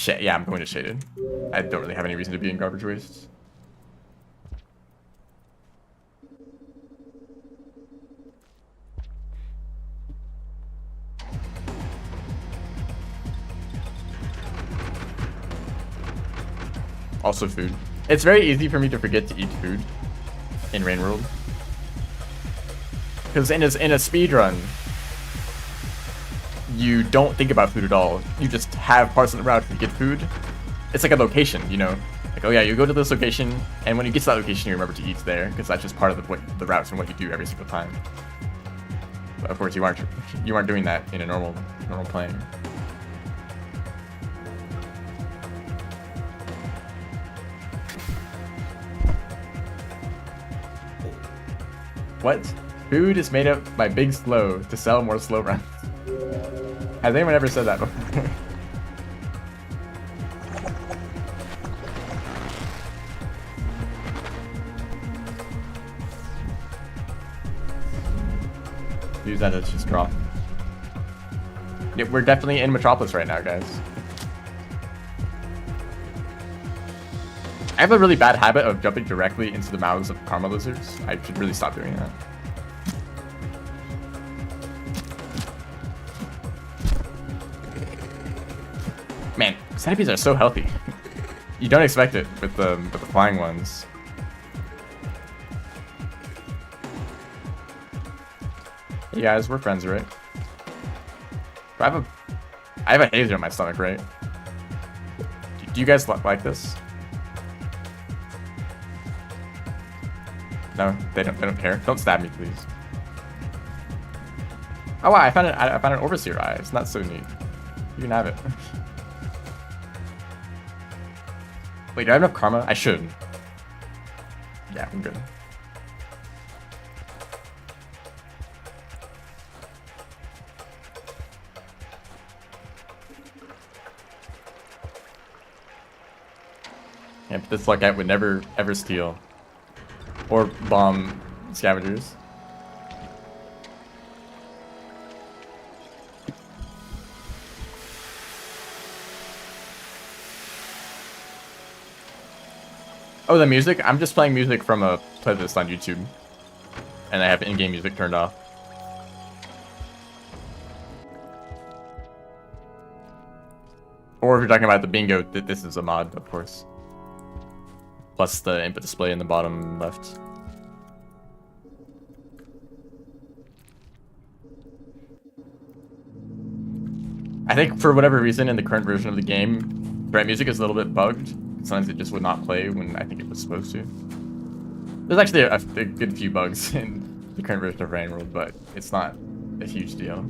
yeah, I'm going to Shaded. I don't really have any reason to be in garbage waste. Also food. It's very easy for me to forget to eat food in Rain World. Because in a speed run, you don't think about food at all. You just have parts of the route to get food. It's like a location, you know? Like, oh yeah, you go to this location, and when you get to that location, you remember to eat there, because that's just part of the routes and what you do every single time. But of course, you aren't doing that in a normal playing. What? Food is made up by Big Slow to sell more slow runs. Has anyone ever said that before? Use that as just drop. Yeah, we're definitely in Metropolis right now, guys. I have a really bad habit of jumping directly into the mouths of karma lizards. I should really stop doing that. Man, centipedes are so healthy. You don't expect it with the flying ones. Hey guys, we're friends, right? I have a hazer in my stomach, right? Do you guys like this? No, they don't care. Don't stab me, please. Oh wow, I found an overseer eye. It's not so neat. You can have it. Wait, do I have enough karma? I should. Yeah, I'm good. Yeah, but this luck would never ever steal or bomb scavengers. Oh, the music? I'm just playing music from a playlist on YouTube. And I have in-game music turned off. Or if you're talking about the bingo, this is a mod, of course. Plus the input display in the bottom left. I think for whatever reason in the current version of the game, threat music is a little bit bugged. Sometimes it just would not play when I think it was supposed to. There's actually a good few bugs in the current version of Rain World, but it's not a huge deal.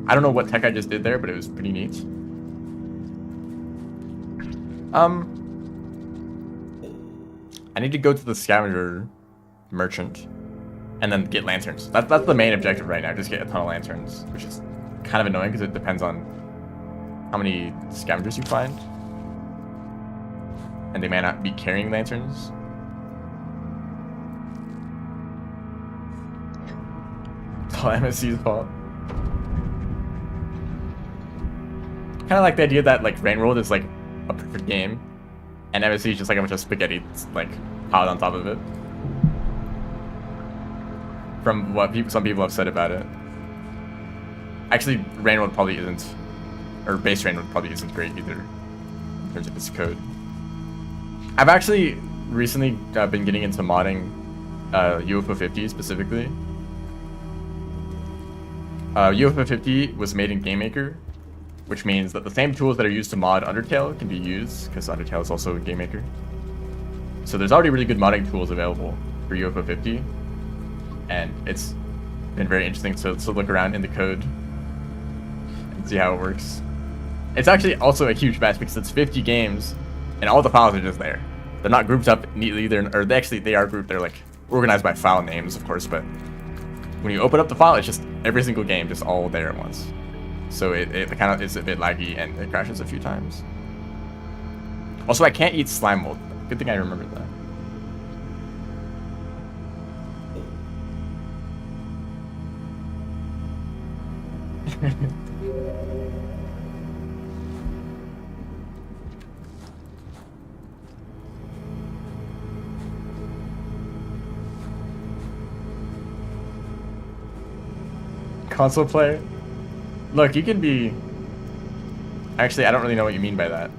I don't know what tech I just did there, but it was pretty neat. I need to go to the scavenger merchant and then get lanterns. That's the main objective right now. Just get a ton of lanterns, which is kind of annoying because it depends on how many scavengers you find. And they may not be carrying lanterns. It's all MSC's fault. Kind of like the idea that like Rain World is like a perfect game, and MSC is just like a bunch of spaghetti like piled on top of it. From what some people have said about it. Actually, Rain World probably isn't, or base Rain World probably isn't great either in terms of its code. I've actually recently been getting into modding UFO 50 specifically. UFO 50 was made in GameMaker, which means that the same tools that are used to mod Undertale can be used, because Undertale is also a GameMaker. So there's already really good modding tools available for UFO 50, and it's been very interesting to look around in the code and see how it works. It's actually also a huge mess because it's 50 games, and all the files are just there. They're not grouped up neatly. They are grouped. They're like organized by file names, of course, but when you open up the file, it's just every single game just all there at once. So it kind of is a bit laggy and it crashes a few times. Also, I can't eat slime mold. Good thing I remembered that. Console player? Look, you can be... Actually, I don't really know what you mean by that.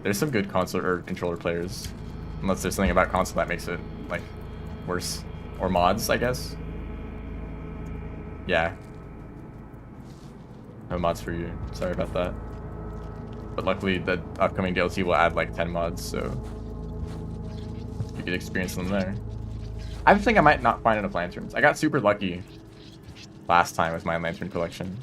There's some good console or controller players. Unless there's something about console that makes it, like, worse. Or mods, I guess. Yeah. No mods for you. Sorry about that. But luckily, the upcoming DLC will add, like, 10 mods, so... you could experience them there. I think I might not find enough lanterns. I got super lucky last time with my lantern collection.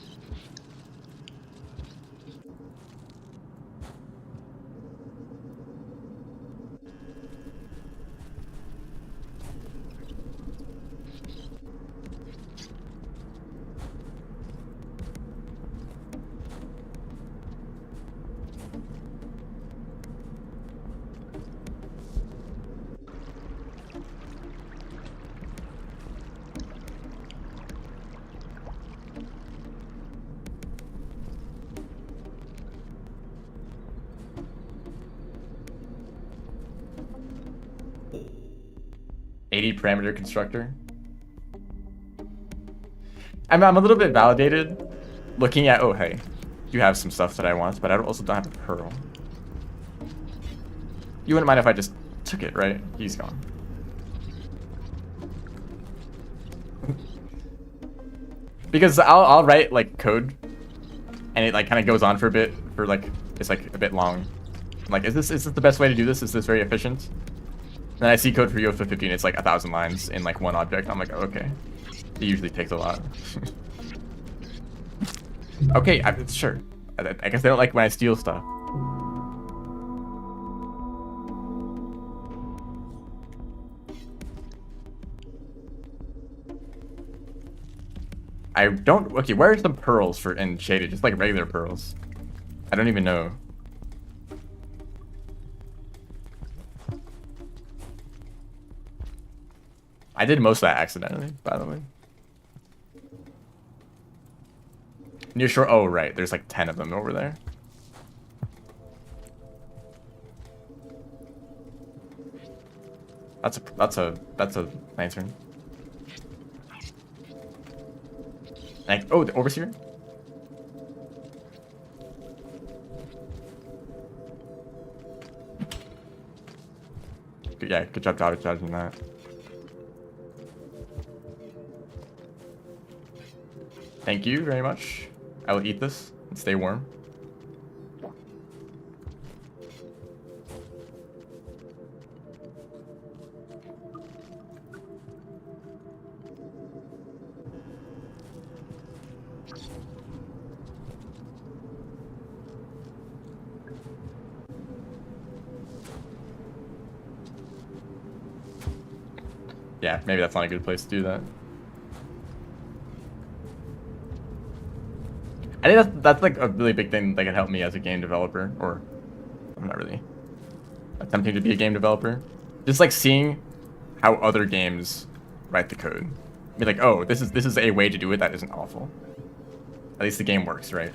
Parameter constructor. I'm a little bit validated looking at, oh hey, you have some stuff that I want, but I also don't have a pearl. You wouldn't mind if I just took it, right? He's gone. Because I'll write like code and it like kind of goes on for a bit, for like, it's like a bit long. I'm like, is this the best way to do this? Is this very efficient? And I see code for UFO 50 and it's like 1,000 lines in like one object. I'm like, oh, okay. It usually takes a lot. Okay, sure. I guess they don't like when I steal stuff. I don't... Okay, where are some pearls for in shaded? Just like regular pearls. I don't even know. I did most of that accidentally, by the way. Near shore. Oh, right. There's like 10 of them over there. That's a lantern. Oh, the overseer. Yeah, good job dodging that. Thank you very much. I will eat this and stay warm. Yeah, maybe that's not a good place to do that. I think that's like a really big thing that can help me as a game developer, or I'm not really attempting to be a game developer. Just like seeing how other games write the code. Be like, oh, this is a way to do it that isn't awful. At least the game works, right?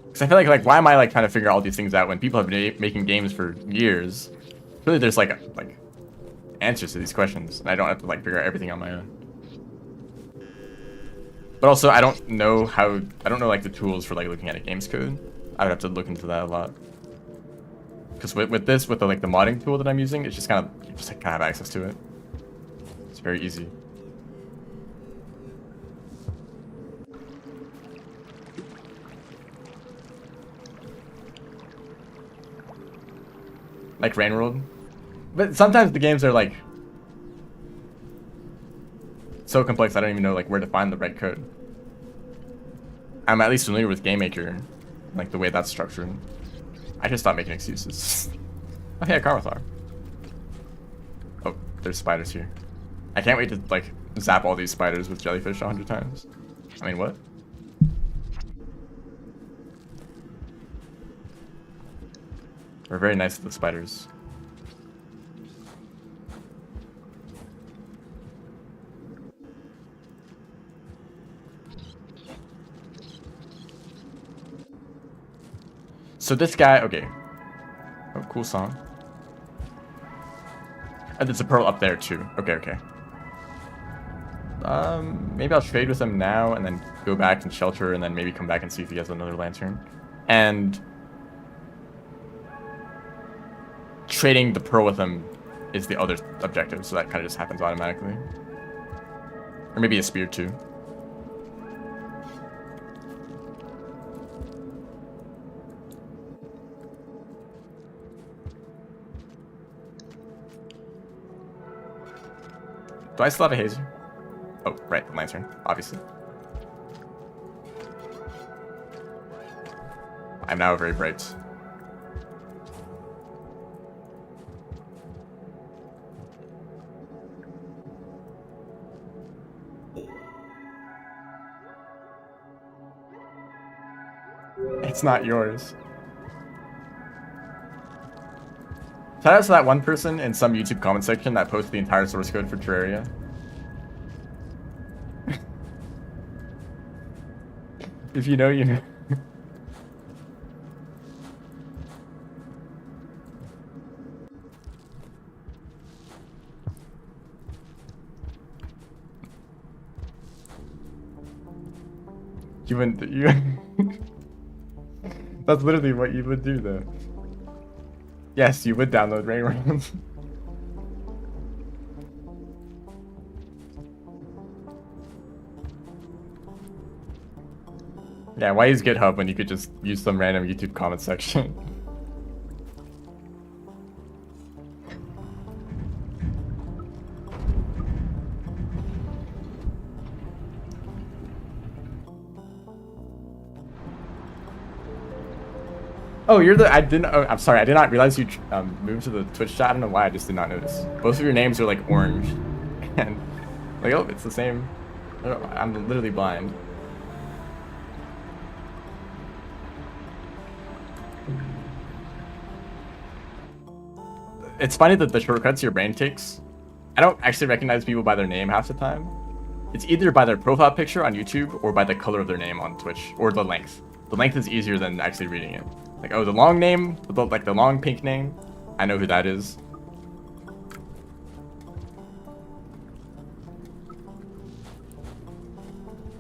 Because I feel like why am I like trying to figure all these things out when people have been making games for years? Really, there's like answers to these questions, and I don't have to like figure out everything on my own. But also, I don't know like the tools for like looking at a game's code. I would have to look into that a lot. Because with the like the modding tool that I'm using, it's just kind of you just kind of have access to it. It's very easy. Like Rain World. But sometimes the games are like so complex I don't even know like where to find the right code. I'm at least familiar with GameMaker, like the way that's structured. I should stop making excuses. Oh hey, a Carmathar. Oh, there's spiders here. I can't wait to like zap all these spiders with jellyfish 100 times. I mean, what? We're very nice to the spiders. So this guy, okay. Oh, cool song. And there's a pearl up there too. Okay, okay. Maybe I'll trade with him now and then go back and shelter and then maybe come back and see if he has another lantern. And trading the pearl with him is the other objective, so that kind of just happens automatically. Or maybe a spear too. Do I still have a hazer? Oh, right, the lantern, obviously. I'm now very bright. It's not yours. Shout out to that one person in some YouTube comment section that posted the entire source code for Terraria. If you know, you know. You wouldn't, you... That's literally what you would do, though. Yes, you would download Rain World. Yeah, why use GitHub when you could just use some random YouTube comment section? Oh, you're the. I didn't. Oh, I'm sorry. I did not realize you moved to the Twitch chat. I don't know why. I just did not notice. Both of your names are like orange, and like, oh, it's the same. I'm literally blind. It's funny that the shortcuts your brain takes. I don't actually recognize people by their name half the time. It's either by their profile picture on YouTube or by the color of their name on Twitch, or the length. The length is easier than actually reading it. Like, oh, the long name, like the long pink name, I know who that is.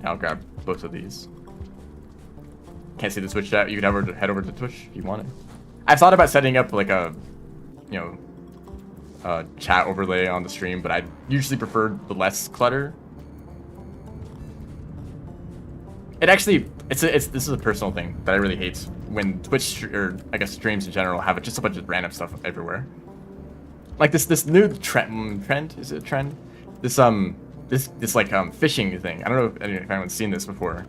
I'll grab both of these. can't see the Twitch chat, you can head over to Twitch if you want it. I've thought about setting up like a, you know, chat overlay on the stream, but I usually prefer the less clutter. It actually, this is a personal thing that I really hate when Twitch, or I guess streams in general, have just a bunch of random stuff everywhere. Like this new trend, is it a trend? This like fishing thing. I don't know if anyone's seen this before.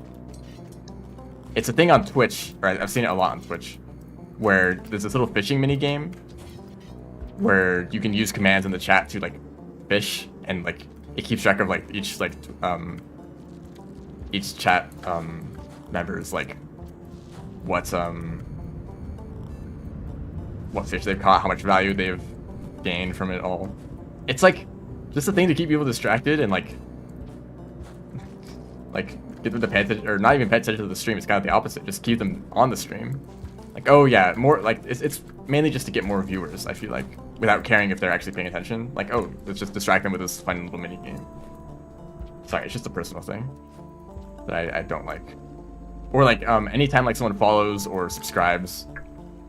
It's a thing on Twitch, or I've seen it a lot on Twitch, where there's this little fishing mini game where you can use commands in the chat to like fish, and like it keeps track of like each chat members like what fish they've caught, how much value they've gained from it all. It's like just a thing to keep people distracted and like get them to pay attention, or not even pay attention to the stream. It's kind of the opposite. Just keep them on the stream. Like, oh yeah, more like it's mainly just to get more viewers, I feel like, without caring if they're actually paying attention. Like, oh, let's just distract them with this fun little mini game. Sorry, it's just a personal thing that I don't like. Or like anytime like someone follows or subscribes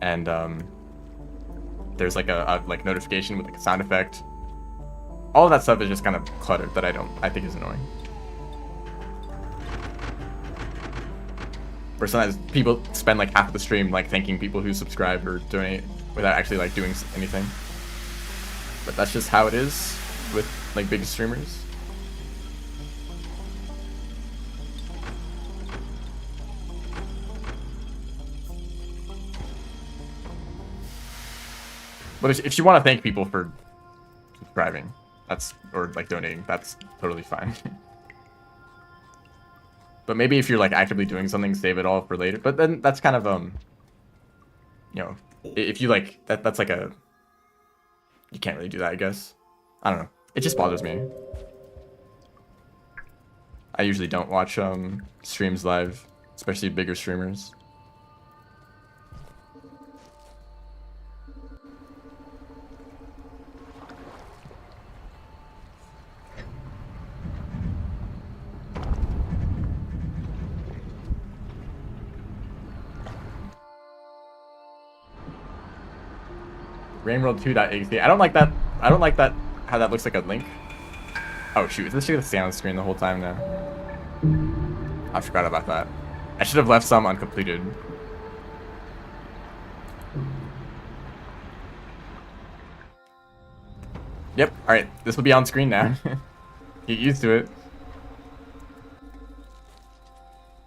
and there's like a like notification with like a sound effect. All of that stuff is just kind of cluttered that I think is annoying. Or sometimes people spend like half of the stream like thanking people who subscribe or donate without actually like doing anything. But that's just how it is with like big streamers. But if you want to thank people for subscribing, or like donating, that's totally fine. But maybe if you're like actively doing something, save it all for later. But then that's kind of you know, if you like that's like you can't really do that, I guess. I don't know. It just bothers me. I usually don't watch streams live, especially bigger streamers. Rainworld2.exe. I don't like that. I don't like that. How that looks like a link. Oh shoot! This should stay on the screen the whole time now. I forgot about that. I should have left some uncompleted. Yep. All right. This will be on screen now. Get used to it.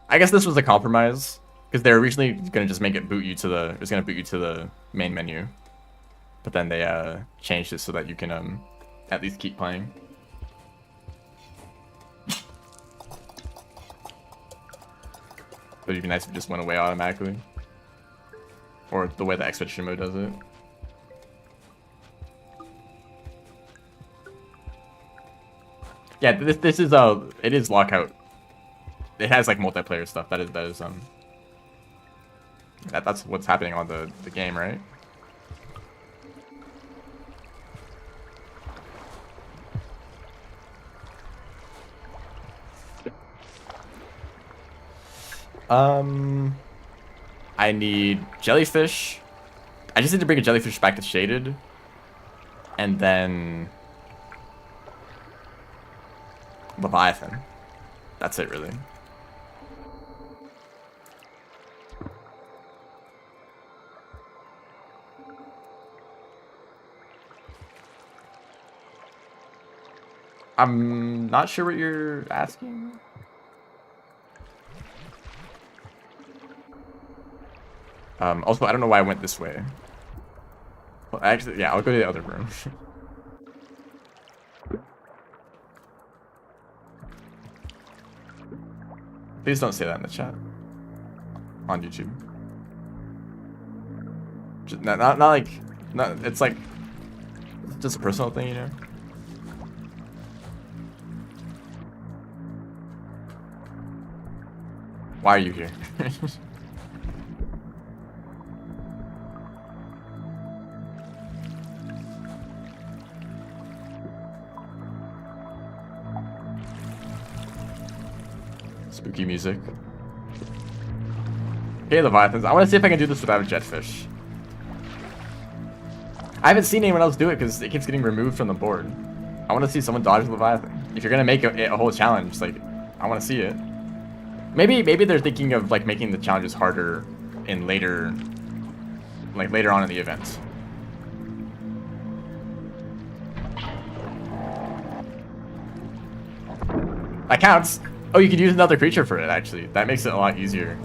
I guess this was a compromise because they were originally gonna just make it boot you to the. It was gonna boot you to the main menu. But then they changed it so that you can at least keep playing. But it'd be nice if it just went away automatically. Or the way the expedition mode does it. Yeah, this is it is lockout. It has like multiplayer stuff. That's what's happening on the game, right? I need jellyfish. I just need to bring a jellyfish back to shaded. And then Leviathan. That's it, really. I'm not sure what you're asking. Also, I don't know why I went this way. Well, actually, yeah, I'll go to the other room. Please don't say that in the chat. On YouTube. Just, not like... it's like... It's just a personal thing, you know? Why are you here? Spooky music. Okay, Leviathans. I want to see if I can do this without a jetfish. I haven't seen anyone else do it because it keeps getting removed from the board. I want to see someone dodge Leviathan. If you're gonna make a whole challenge, like, I want to see it. Maybe they're thinking of like making the challenges harder in later on in the event. That counts. Oh, you could use another creature for it. Actually, that makes it a lot easier.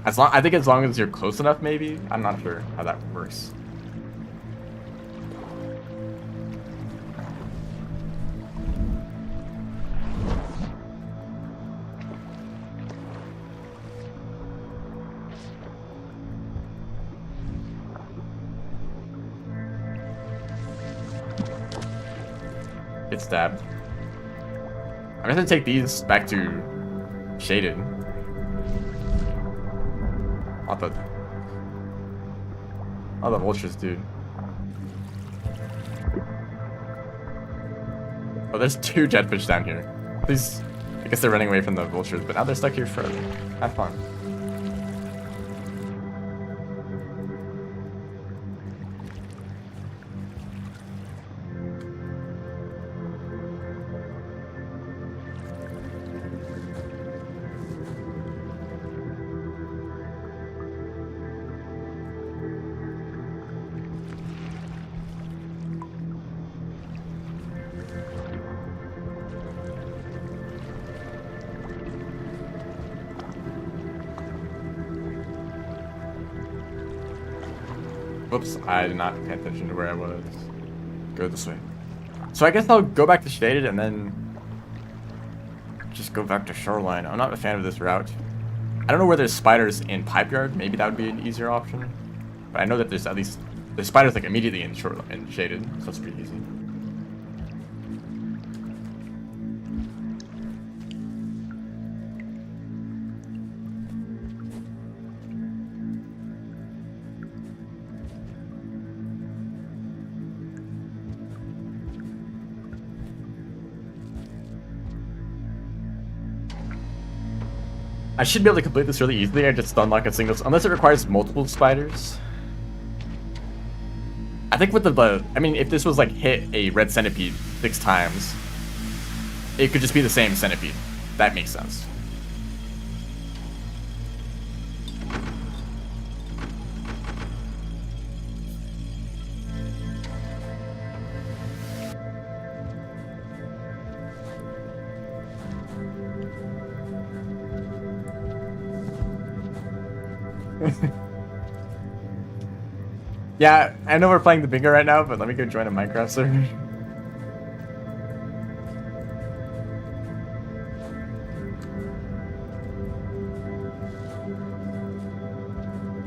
I think as long as you're close enough, maybe. I'm not sure how that works. Get stabbed. I'm gonna take these back to shaded. All the vultures, dude. Oh, there's 2 jetfish down here. Please, I guess they're running away from the vultures, but now they're stuck here forever. Have fun. Whoops, I did not pay attention to where I was. Go this way. So I guess I'll go back to shaded and then just go back to shoreline. I'm not a fan of this route. I don't know where there's spiders in pipe yard. Maybe that would be an easier option. But I know that there's spiders like immediately in shoreline and shaded, so it's pretty easy. I should be able to complete this really easily. I just unlock a single, unless it requires multiple spiders. I think with I mean, if this was like hit a red centipede 6 times, it could just be the same centipede. That makes sense. Yeah, I know we're playing the bingo right now, but let me go join a Minecraft server.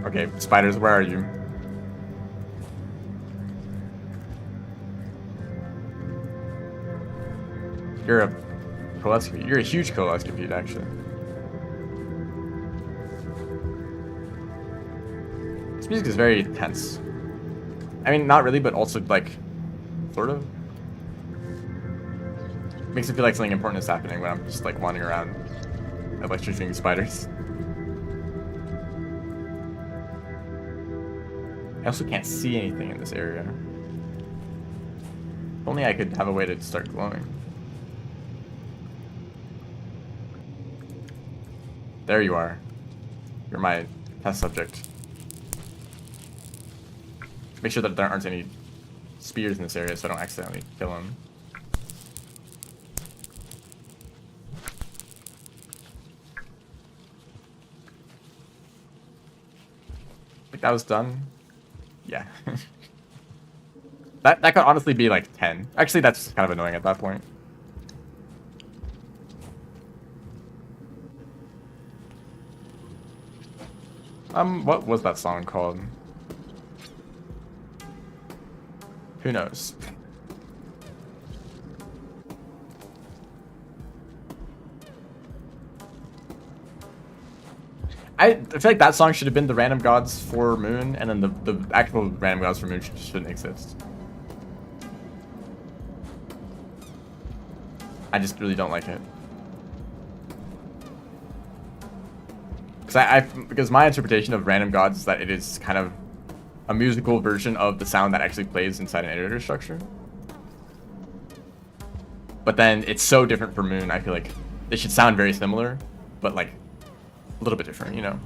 Okay, spiders, where are you? You're a coelescipede. You're a huge coelescipede, actually. This music is very tense. I mean, not really, but also, like, sort of. Makes it feel like something important is happening when I'm just, like, wandering around electrocuting spiders. I also can't see anything in this area. If only I could have a way to start glowing. There you are. You're my test subject. Make sure that there aren't any spears in this area so I don't accidentally kill him. Think that was done? Yeah. That could honestly be like 10. Actually, that's kind of annoying at that point. What was that song called? Who knows? I feel like that song should have been the random gods for Moon, and then the actual random gods for Moon shouldn't exist. I just really don't like it. Because my interpretation of random gods is that it is kind of a musical version of the sound that actually plays inside an iterator structure. But then it's so different for Moon. I feel like they should sound very similar, but like a little bit different, you know?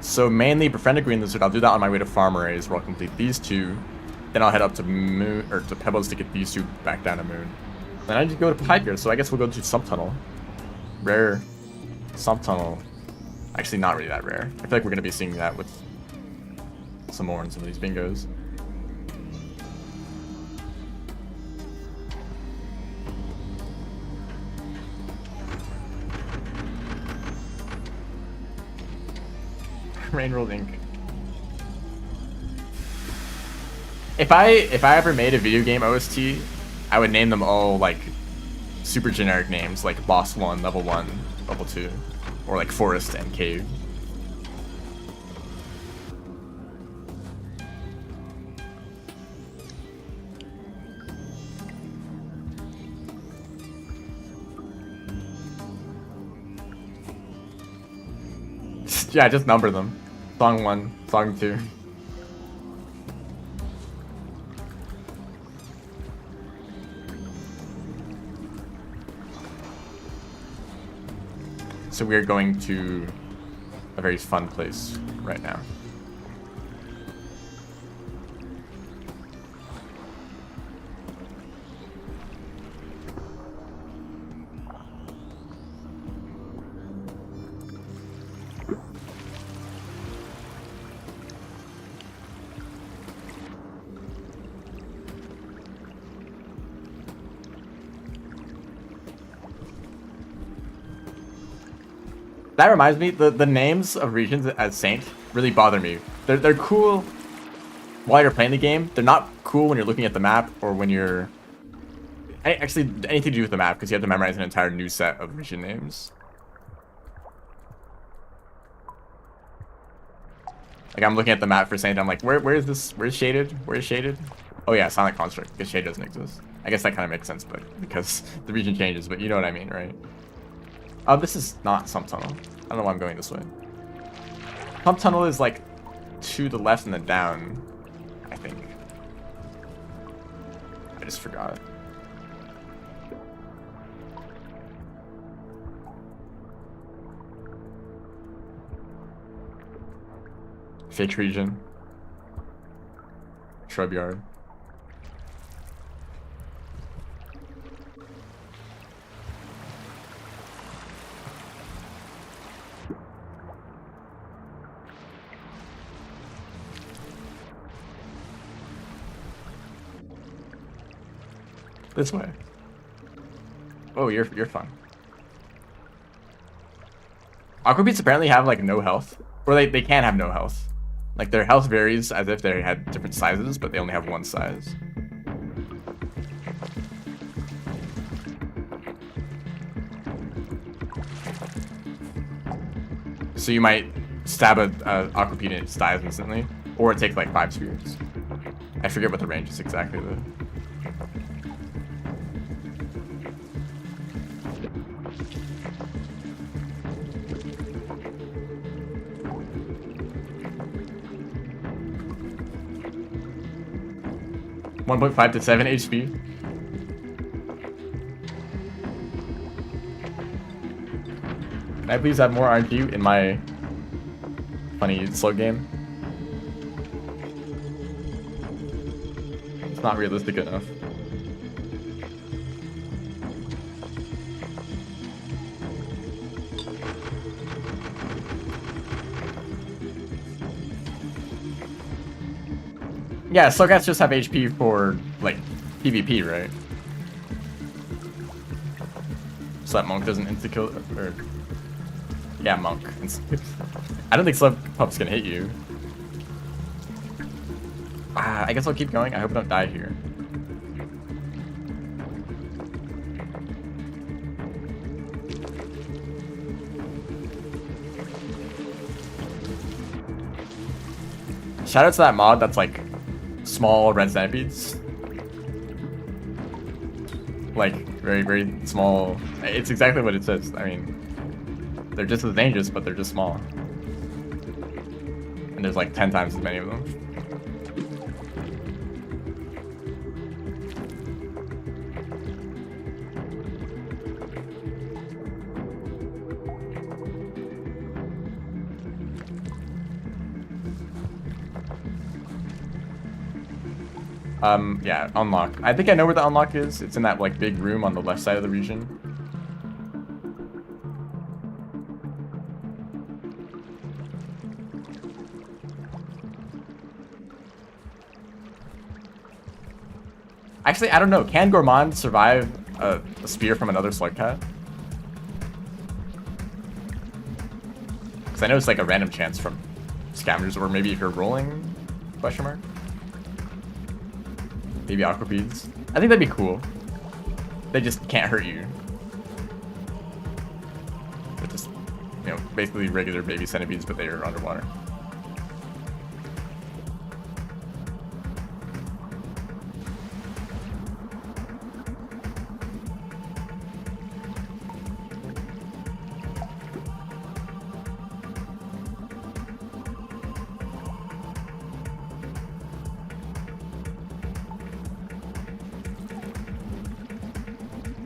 So mainly befriend a green lizard. I'll do that on my way to farm arrays where I'll complete these two. Then I'll head up to Moon or to Pebbles to get these two back down to Moon. Then I need to go to Pipe here, so I guess we'll go to Sump Tunnel. Rare Sump Tunnel. Actually not really that rare. I feel like we're gonna be seeing that with some more in some of these bingos. Rain Rolled Ink. If I ever made a video game OST, I would name them all like super generic names, like Boss 1, Level 1, Level 2, or like Forest and Cave. Yeah, just number them. Song 1, Song 2. So we are going to a very fun place right now. That reminds me, the names of regions as Saint really bother me. They're cool while you're playing the game. They're not cool when you're looking at the map or when you're... Actually, anything to do with the map, because you have to memorize an entire new set of region names. Like, I'm looking at the map for Saint, I'm like, where is this? Where's Shaded? Where's Shaded? Oh yeah, Sonic Construct, because Shade doesn't exist. I guess that kind of makes sense, but because the region changes, but you know what I mean, right? Oh, this is not Sump Tunnel. I don't know why I'm going this way. Sump Tunnel is like to the left and then down, I think. I just forgot. Fake region. Shrub yard. This way. Oh, you're fun. Aquabeats apparently have like no health. Or they can have no health. Like their health varies as if they had different sizes, but they only have one size. So you might stab a Aquabeat and it dies instantly. Or it takes like 5 spirits. I forget what the range is exactly though. .5 to 7 HP. Can I please have more RNG in my funny slow game? It's not realistic enough. Yeah, Slowcats just have HP for, like, PvP, right? So that Monk doesn't insta-kill, or... Yeah, Monk. I don't think Slug Pups can hit you. I guess I'll keep going. I hope I don't die here. shout out to that mod that's like small red centipedes. Like very, very small. It's exactly what it says. I mean, they're just as dangerous, but they're just small. And there's like 10 times as many of them. Yeah, unlock. I think I know where the unlock is. It's in that like big room on the left side of the region. Actually, I don't know. Can Gourmand survive a spear from another slug cat? Because I know it's like a random chance from scavengers, or maybe if you're rolling, question mark? Maybe aquapedes. I think that'd be cool. They just can't hurt you. They're just, you know, basically regular baby centipedes, but they are underwater.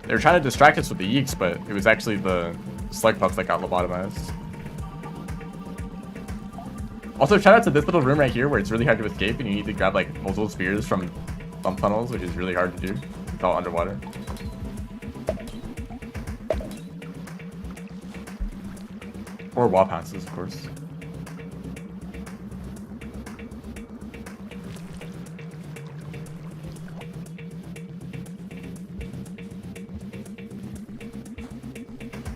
They were trying to distract us with the yeeks, but it was actually the slug pups that got lobotomized. Also, shout out to this little room right here where it's really hard to escape and you need to grab like multiple spears from bump tunnels, which is really hard to do. It's all underwater. Or wall pounces, of course.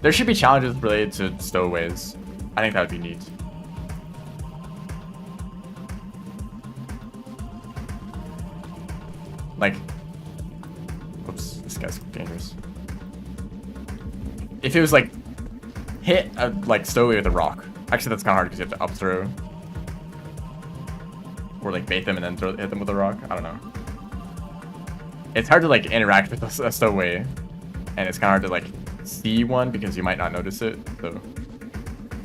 There should be challenges related to stowaways. I think that would be neat. Like, oops, this guy's dangerous. If it was like, hit a like stowaway with a rock. Actually, that's kind of hard because you have to up throw. Or like bait them and then hit them with a rock. I don't know. It's hard to like interact with a stowaway. And it's kind of hard to like see one because you might not notice it. So yeah,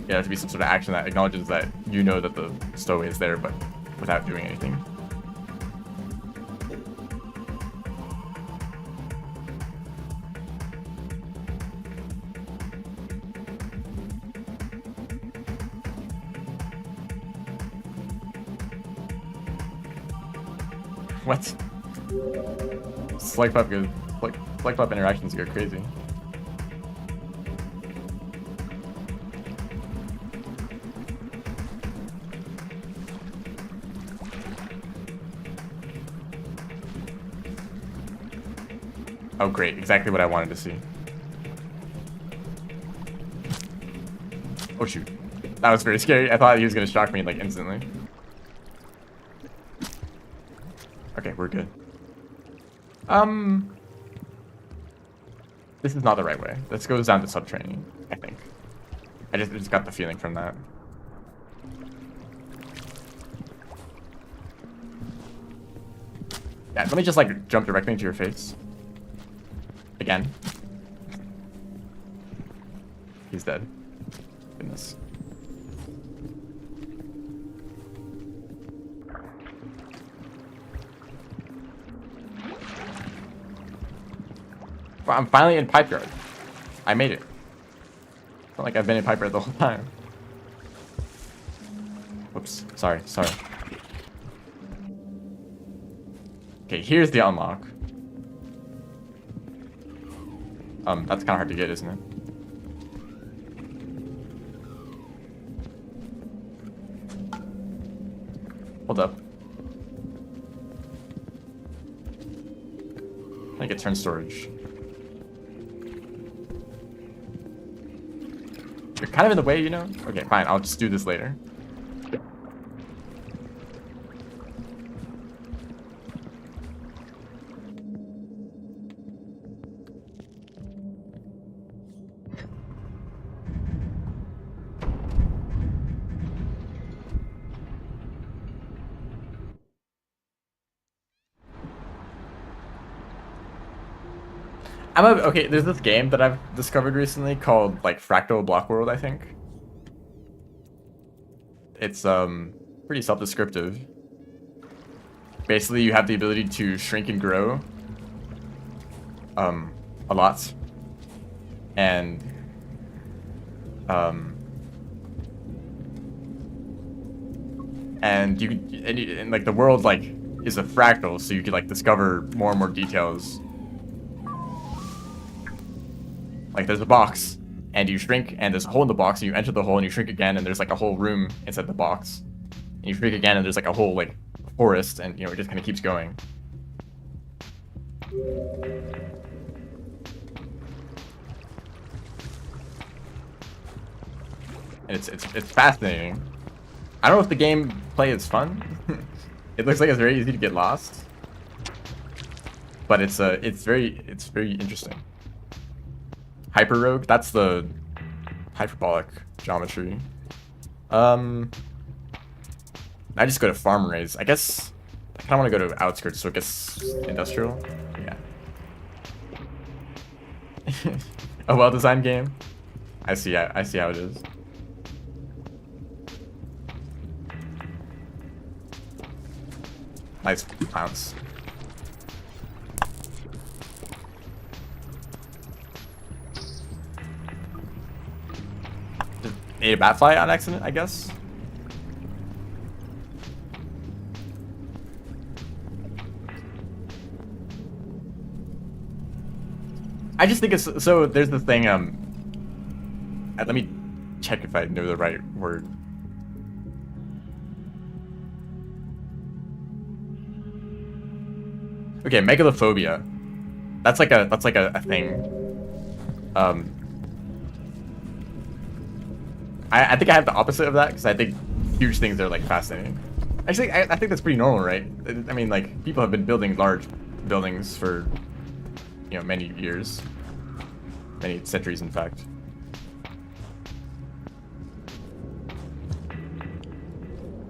there has to be some sort of action that acknowledges that you know that the stowaway is there, but without doing anything. What? Slug pup goes. Slug pup interactions go crazy. Oh great, exactly what I wanted to see. Oh shoot. That was very scary. I thought he was gonna shock me like instantly. Okay, we're good. This is not the right way. This goes down to subterranean, I think. I just got the feeling from that. Yeah, let me just like jump directly into your face. Again. He's dead. Goodness. Well, I'm finally in pipe yard. I made it. It's not like I've been in pipe yard the whole time. Whoops. Sorry. Okay, here's the unlock. That's kind of hard to get, isn't it? Hold up. I think it turns storage. You're kind of in the way, you know? Okay, fine. I'll just do this later. Okay, there's this game that I've discovered recently called like Fractal Block World, I think. It's pretty self-descriptive. Basically, you have the ability to shrink and grow a lot. And and like the world like is a fractal, so you could like discover more and more details. Like there's a box and you shrink and there's a hole in the box and you enter the hole and you shrink again and there's like a whole room inside the box. And you shrink again and there's like a whole like forest and it just kind of keeps going. And it's fascinating. I don't know if the gameplay is fun. It looks like it's very easy to get lost. But it's very interesting. Hyper Rogue, that's the hyperbolic geometry. I just go to farm raise. I guess I kind of want to go to outskirts, so it gets industrial. Yeah. A well-designed game. I see how it is. Nice pounce. Ate a bat fly on accident, I guess. I just think it's so. There's the thing. Let me check if I know the right word. Okay, megalophobia. That's like a thing. I think I have the opposite of that because I think huge things are like fascinating. Actually, I think that's pretty normal, right? I mean, like people have been building large buildings for many years, many centuries, in fact.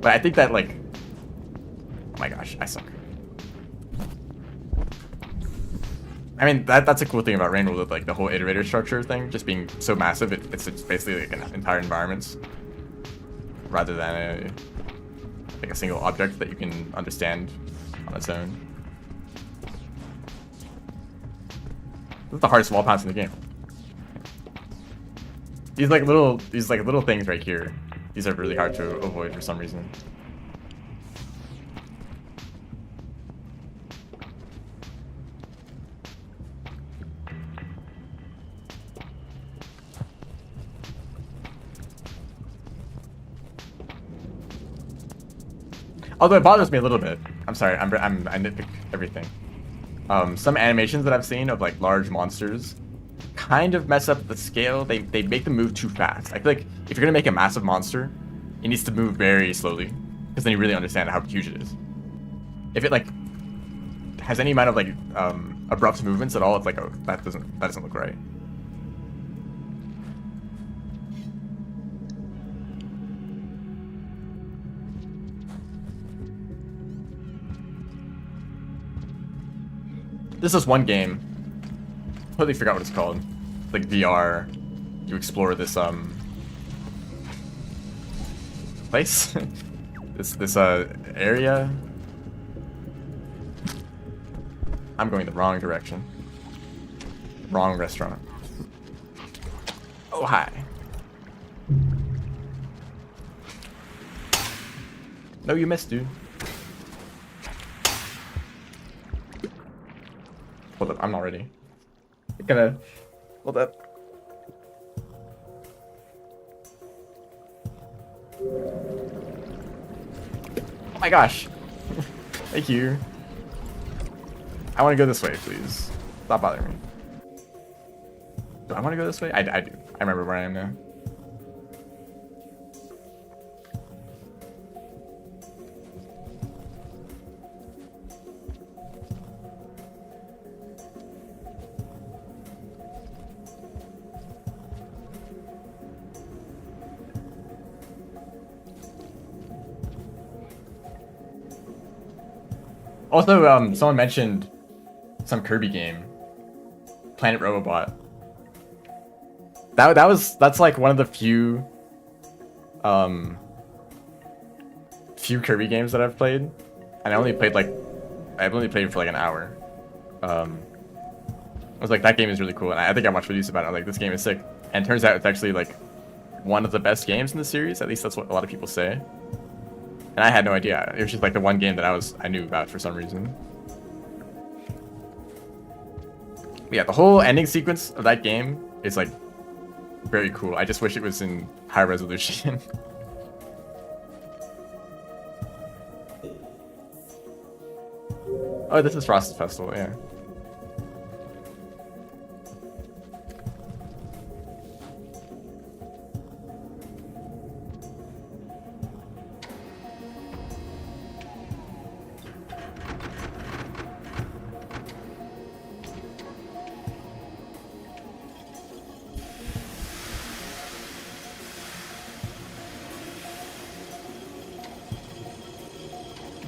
But I think that like, oh my gosh, I suck. I mean, that's a cool thing about Rainbow with like the whole iterator structure thing, just being so massive. It's basically like an entire environments, rather than a single object that you can understand on its own. This is the hardest wall pounce in the game. These little things right here. These are really hard to avoid for some reason. Although it bothers me a little bit. I'm sorry, I nitpick everything. Some animations that I've seen of like large monsters kind of mess up the scale. They make them move too fast. I feel like if you're gonna make a massive monster, it needs to move very slowly, because then you really understand how huge it is. If it like has any amount of like abrupt movements at all, it's like, oh, that doesn't look right. This is one game. Totally forgot what it's called. It's like VR. You explore this place. this area. I'm going the wrong direction. Wrong restaurant. Oh hi. No, you missed, dude. Hold up, I'm not ready. I'm gonna... Hold up. Oh my gosh. Thank you. I want to go this way, please. Stop bothering me. Do I want to go this way? I do. I remember where I am now. Also, someone mentioned some Kirby game. Planet Robobot. That's like one of the few few Kirby games that I've played, and I've only played it for like an hour. I was like, that game is really cool, and I think I watched reviews about it. I was like, this game is sick, and it turns out it's actually like one of the best games in the series. At least that's what a lot of people say. And I had no idea. It was just like the one game that I knew about for some reason. But yeah, the whole ending sequence of that game is like very cool. I just wish it was in high resolution. Oh, this is Frosted Festival, yeah.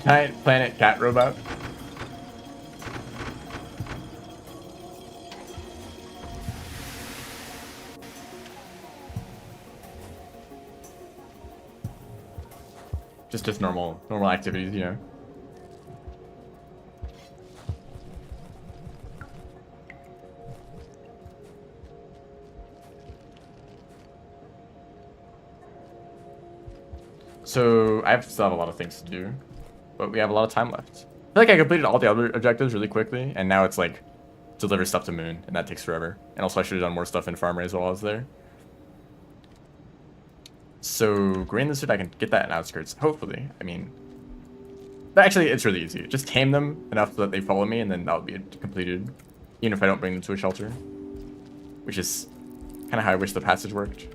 Giant planet cat robot. Just normal activities, you know. So I still have a lot of things to do, but we have a lot of time left. I feel like I completed all the other objectives really quickly, and now it's like deliver stuff to Moon, and that takes forever. And also I should have done more stuff in Farm Raise while I was there. So Green Lizard, I can get that in Outskirts, hopefully. I mean, actually it's really easy. Just tame them enough so that they follow me, and then that'll be completed, even if I don't bring them to a shelter, which is kind of how I wish the passage worked.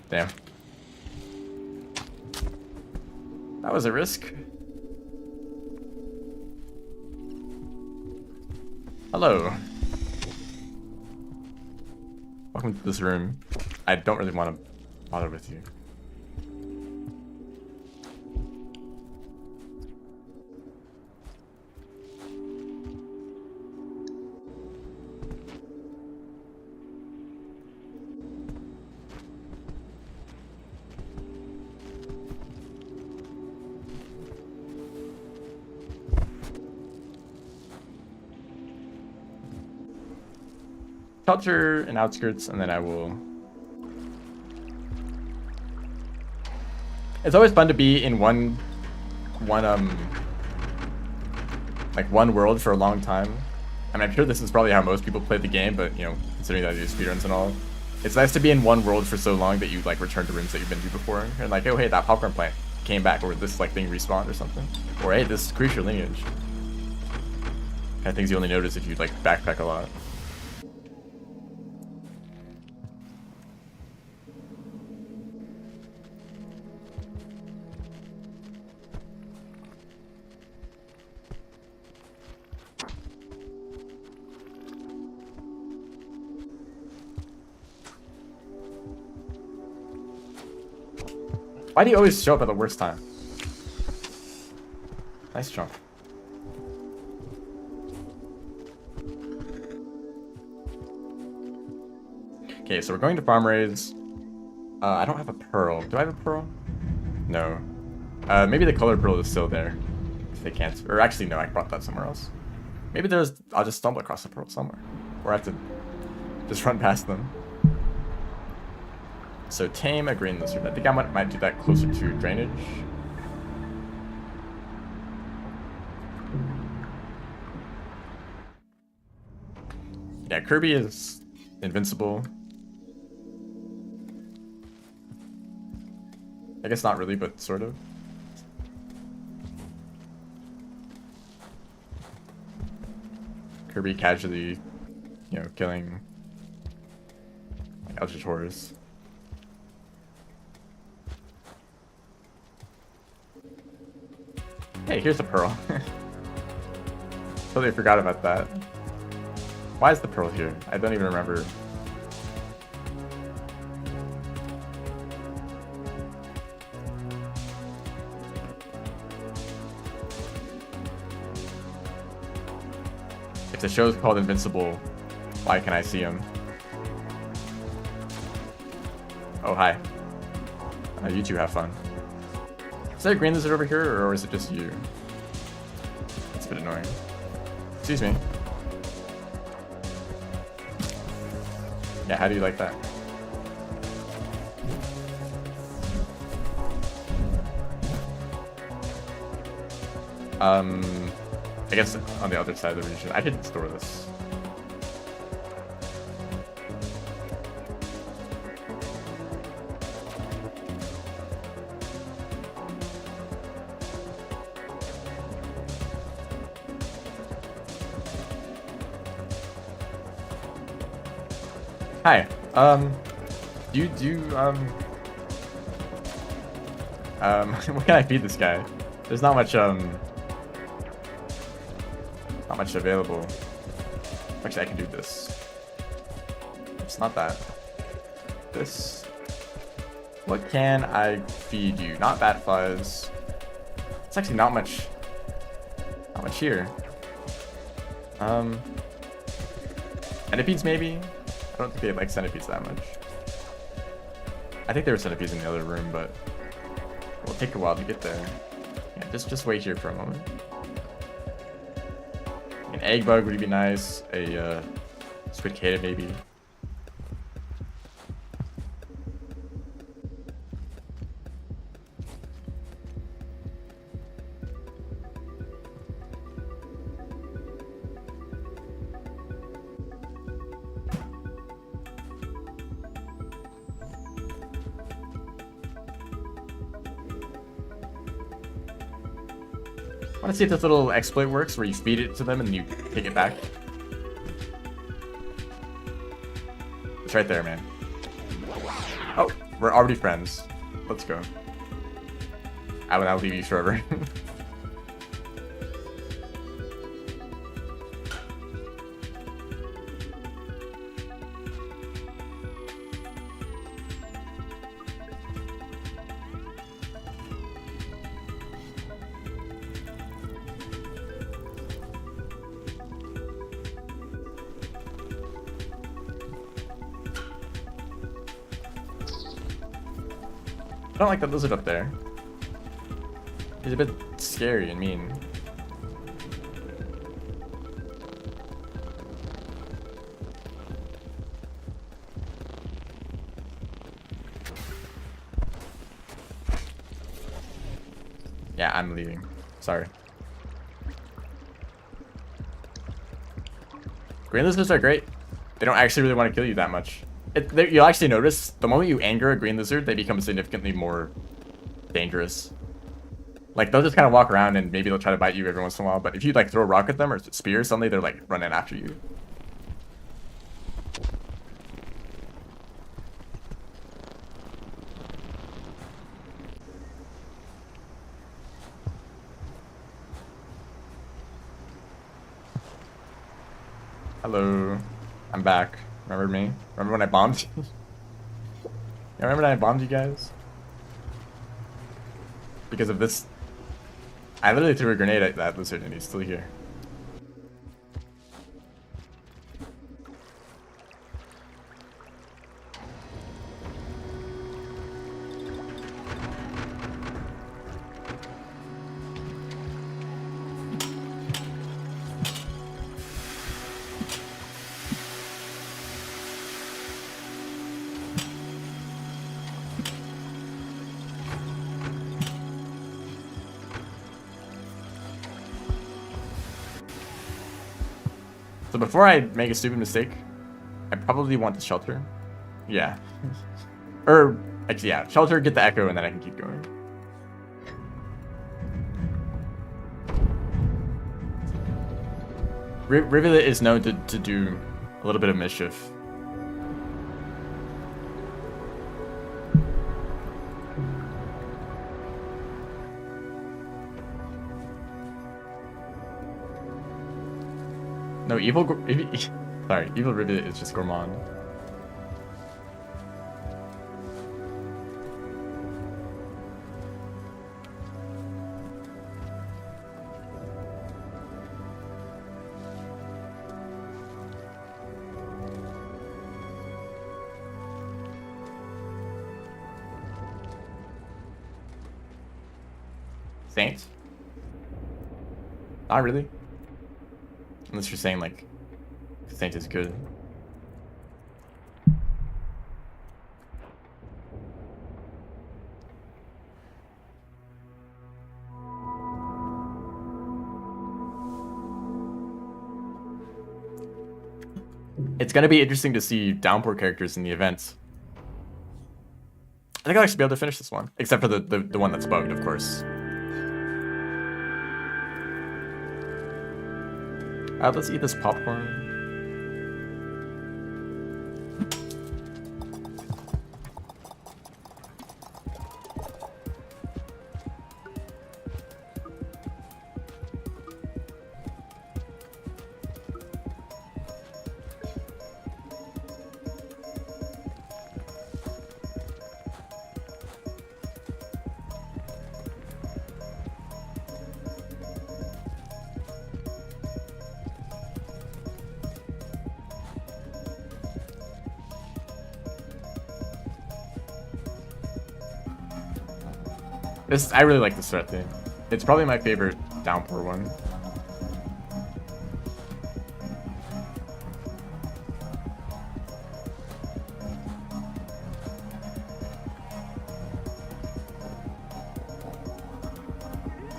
Damn. That was a risk. Hello. Welcome to this room. I don't really want to bother with you. Shelter and Outskirts, and then I will... It's always fun to be in one world for a long time. I mean, I'm sure this is probably how most people play the game, but, you know, considering that I do speedruns and all, it's nice to be in one world for so long that you, like, return to rooms that you've been to before. And like, oh, hey, that popcorn plant came back, or this, like, thing respawned or something. Or, hey, this creature lineage. Kind of things you only notice if you, like, backpack a lot. Why do you always show up at the worst time? Nice jump. Okay, so we're going to Farm Raise. I don't have a pearl. Do I have a pearl? No. Maybe the colored pearl is still there. If they can't. Or actually, no, I brought that somewhere else. Maybe there's... I'll just stumble across the pearl somewhere. Or I have to just run past them. So tame a Green Lizard. I think I might do that closer to drainage. Yeah, Kirby is invincible. I guess not really, but sort of. Kirby casually, you know, killing like Algitaurus. Hey, here's a pearl. Totally forgot about that. Why is the pearl here? I don't even remember. If the show's called Invincible, why can I see him? Oh, hi. You two have fun. Is there a green lizard over here, or is it just you? It's a bit annoying. Excuse me. Yeah, how do you like that? I guess on the other side of the region. I could store this. Hi. What can I feed this guy? There's not much available. Actually, I can do this. It's not that. This. What can I feed you? Not bat flies. It's actually not much here. Centipedes maybe? I don't think they like centipedes that much. I think there were centipedes in the other room, but it'll take a while to get there. Yeah, just wait here for a moment. An egg bug would be nice. A squidcada maybe. I want to see if this little exploit works where you feed it to them and then you take it back. It's right there, man. Oh, we're already friends. Let's go. I will not leave you forever. I don't like that lizard up there. He's a bit scary and mean. Yeah, I'm leaving. Sorry. Green lizards are great. They don't actually really want to kill you that much. You'll actually notice the moment you anger a green lizard, they become significantly more dangerous. Like, they'll just kind of walk around and maybe they'll try to bite you every once in a while, but if you like throw a rock at them or spear, suddenly they're like running after you. Hello, I'm back. Remember me? Remember when I bombed you? Yeah, remember when I bombed you guys? Because of this. I literally threw a grenade at that lizard and he's still here. So before I make a stupid mistake, I probably want the shelter. Yeah. Or, actually, yeah. Shelter, get the echo, and then I can keep going. Rivulet is known to do a little bit of mischief. No, sorry, evil Rivulet is just gourmand. Saint? Not really. Unless you're saying like Saint is good. It's gonna be interesting to see downpour characters in the events. I think I'll actually be able to finish this one, except for the one that's bugged, of course. Let's eat this popcorn. I really like this threat thing. It's probably my favorite downpour one.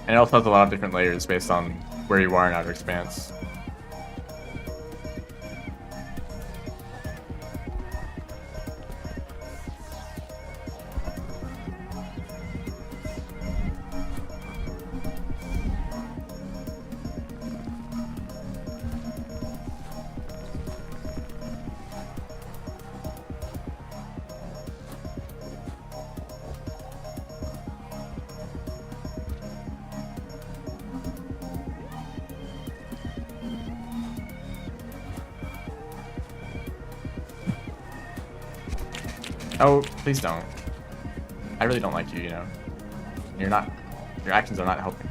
And it also has a lot of different layers based on where you are in Outer Expanse. Oh, please don't. I really don't like you, you know. Your actions are not helping.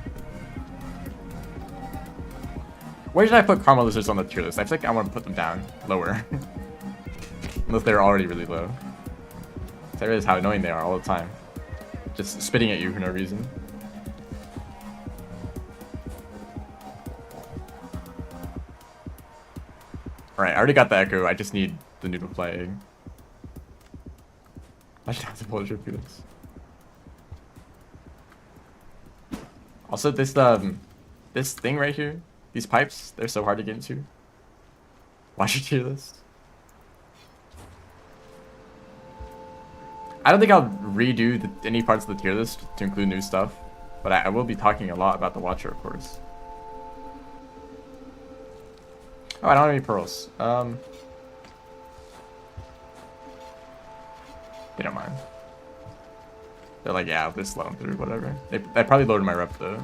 Where did I put Karma Lizards on the tier list? I feel like I want to put them down lower. Unless they're already really low. So I realize how annoying they are all the time. Just spitting at you for no reason. Alright, I already got the Echo, I just need the Noodle Plague. I should have to pull through this. Also, this thing right here, these pipes, they're so hard to get into. Watch your tier list. I don't think I'll redo any parts of the tier list to include new stuff, but I will be talking a lot about the Watcher, of course. Oh, I don't have any pearls. They don't mind. They're like, yeah, this slow through, whatever. They probably lowered my rep though.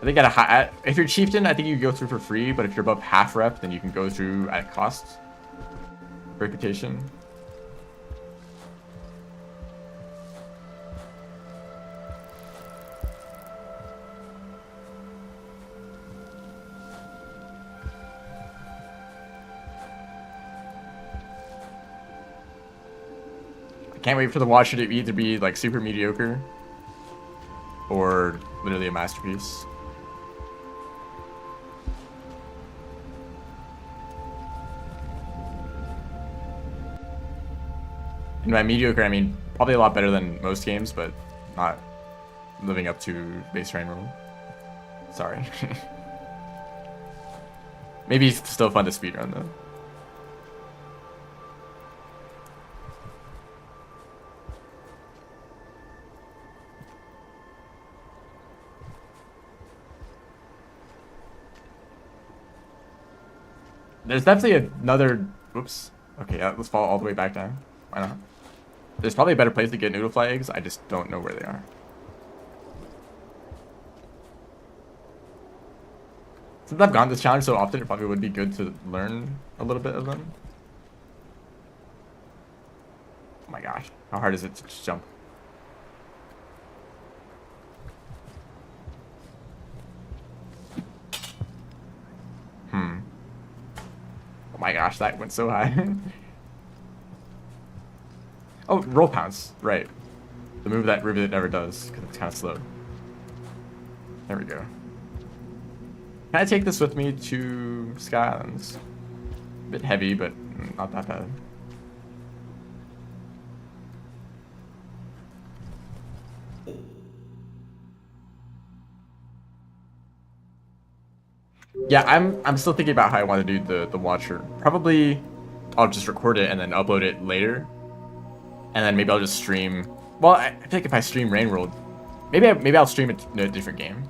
I think at a high, if you're chieftain, I think you go through for free, but if you're above half rep, then you can go through at cost. Reputation. Can't wait for the Watcher to either be like super mediocre or literally a masterpiece. And by mediocre, I mean probably a lot better than most games, but not living up to base train rule. Sorry. Maybe it's still fun to speedrun though. There's definitely another... Whoops. Okay, yeah, let's fall all the way back down. Why not? There's probably a better place to get noodle fly eggs. I just don't know where they are. Since I've gone this challenge so often, it probably would be good to learn a little bit of them. Oh my gosh. How hard is it to just jump? Oh my gosh, that went so high. Oh, roll pounce. Right. The move that Rivulet never does, because it's kind of slow. There we go. Can I take this with me to Sky Islands? A bit heavy, but not that bad. Yeah, I'm still thinking about how I want to do the Watcher. Probably I'll just record it and then upload it later. And then maybe I'll just stream. Well, I think if I stream Rain World, maybe I'll stream it in a different game.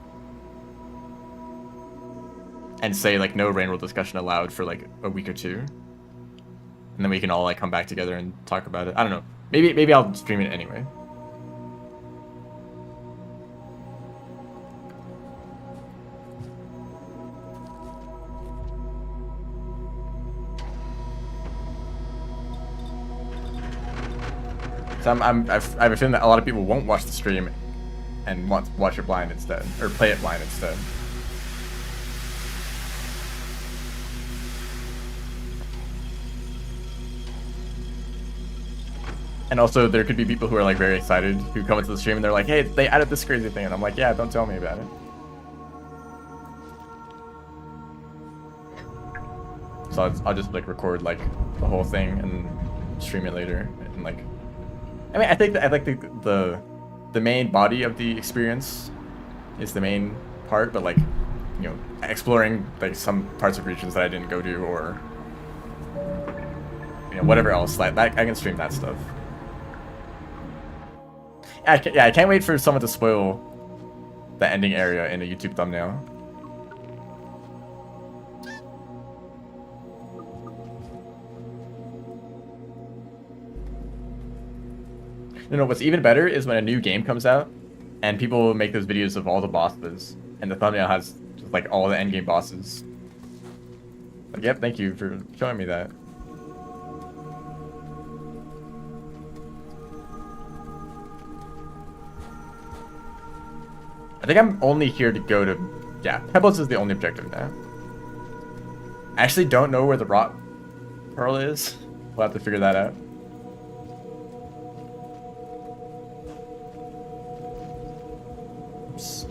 And say like no Rain World discussion allowed for like a week or two. And then we can all like come back together and talk about it. I don't know. Maybe I'll stream it anyway. So I have a feeling that a lot of people won't watch the stream and want to watch it blind instead, or play it blind instead. And also, there could be people who are like very excited who come into the stream and they're like, "Hey, they added this crazy thing," and I'm like, "Yeah, don't tell me about it." So I'll just like record like the whole thing and stream it later, and like, I mean, I think the main body of the experience is the main part, but like, you know, exploring like some parts of regions that I didn't go to, or you know, whatever else, like I can stream that stuff. Yeah, I can't wait for someone to spoil the ending area in a YouTube thumbnail. No, what's even better is when a new game comes out and people make those videos of all the bosses and the thumbnail has just like all the endgame bosses. Like, yep, thank you for showing me that. I think I'm only here to go to... Yeah, Pebbles is the only objective now. I actually don't know where the Rot Pearl is. We'll have to figure that out. Oops.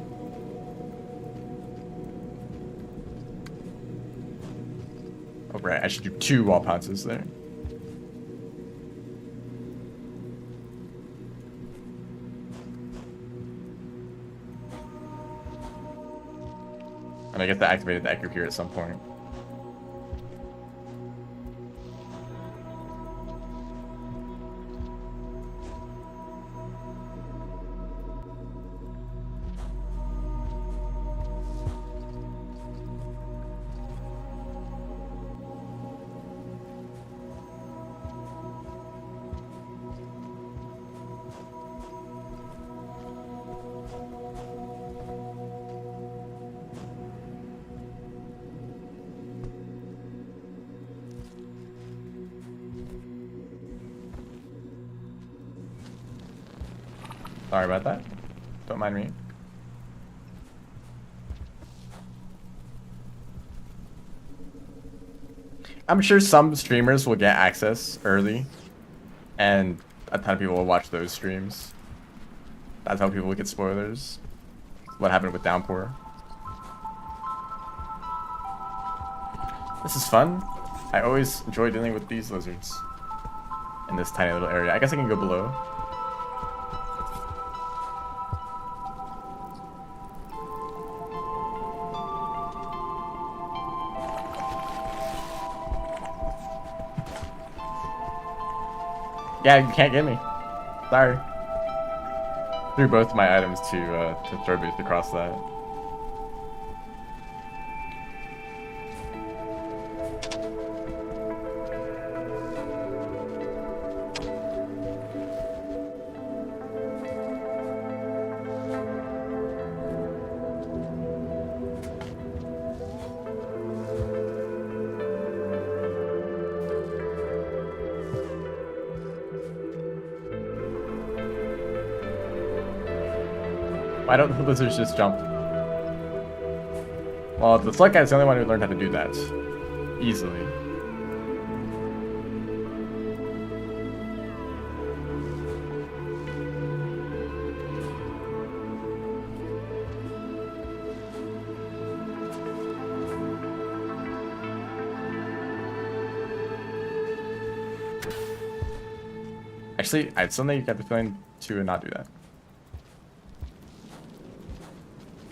Oh, right, I should do 2 wall pounces there. And I guess I activated the echo here at some point. Sorry about that. Don't mind me. I'm sure some streamers will get access early, and a ton of people will watch those streams. That's how people get spoilers. What happened with Downpour. This is fun. I always enjoy dealing with these lizards in this tiny little area. I guess I can go below. Yeah, you can't get me. Sorry. Threw both my items to throw boost across that. Why don't the lizards just jump? Well, the slug guy's the only one who learned how to do that. Easily. Actually, I suddenly got the feeling to not do that.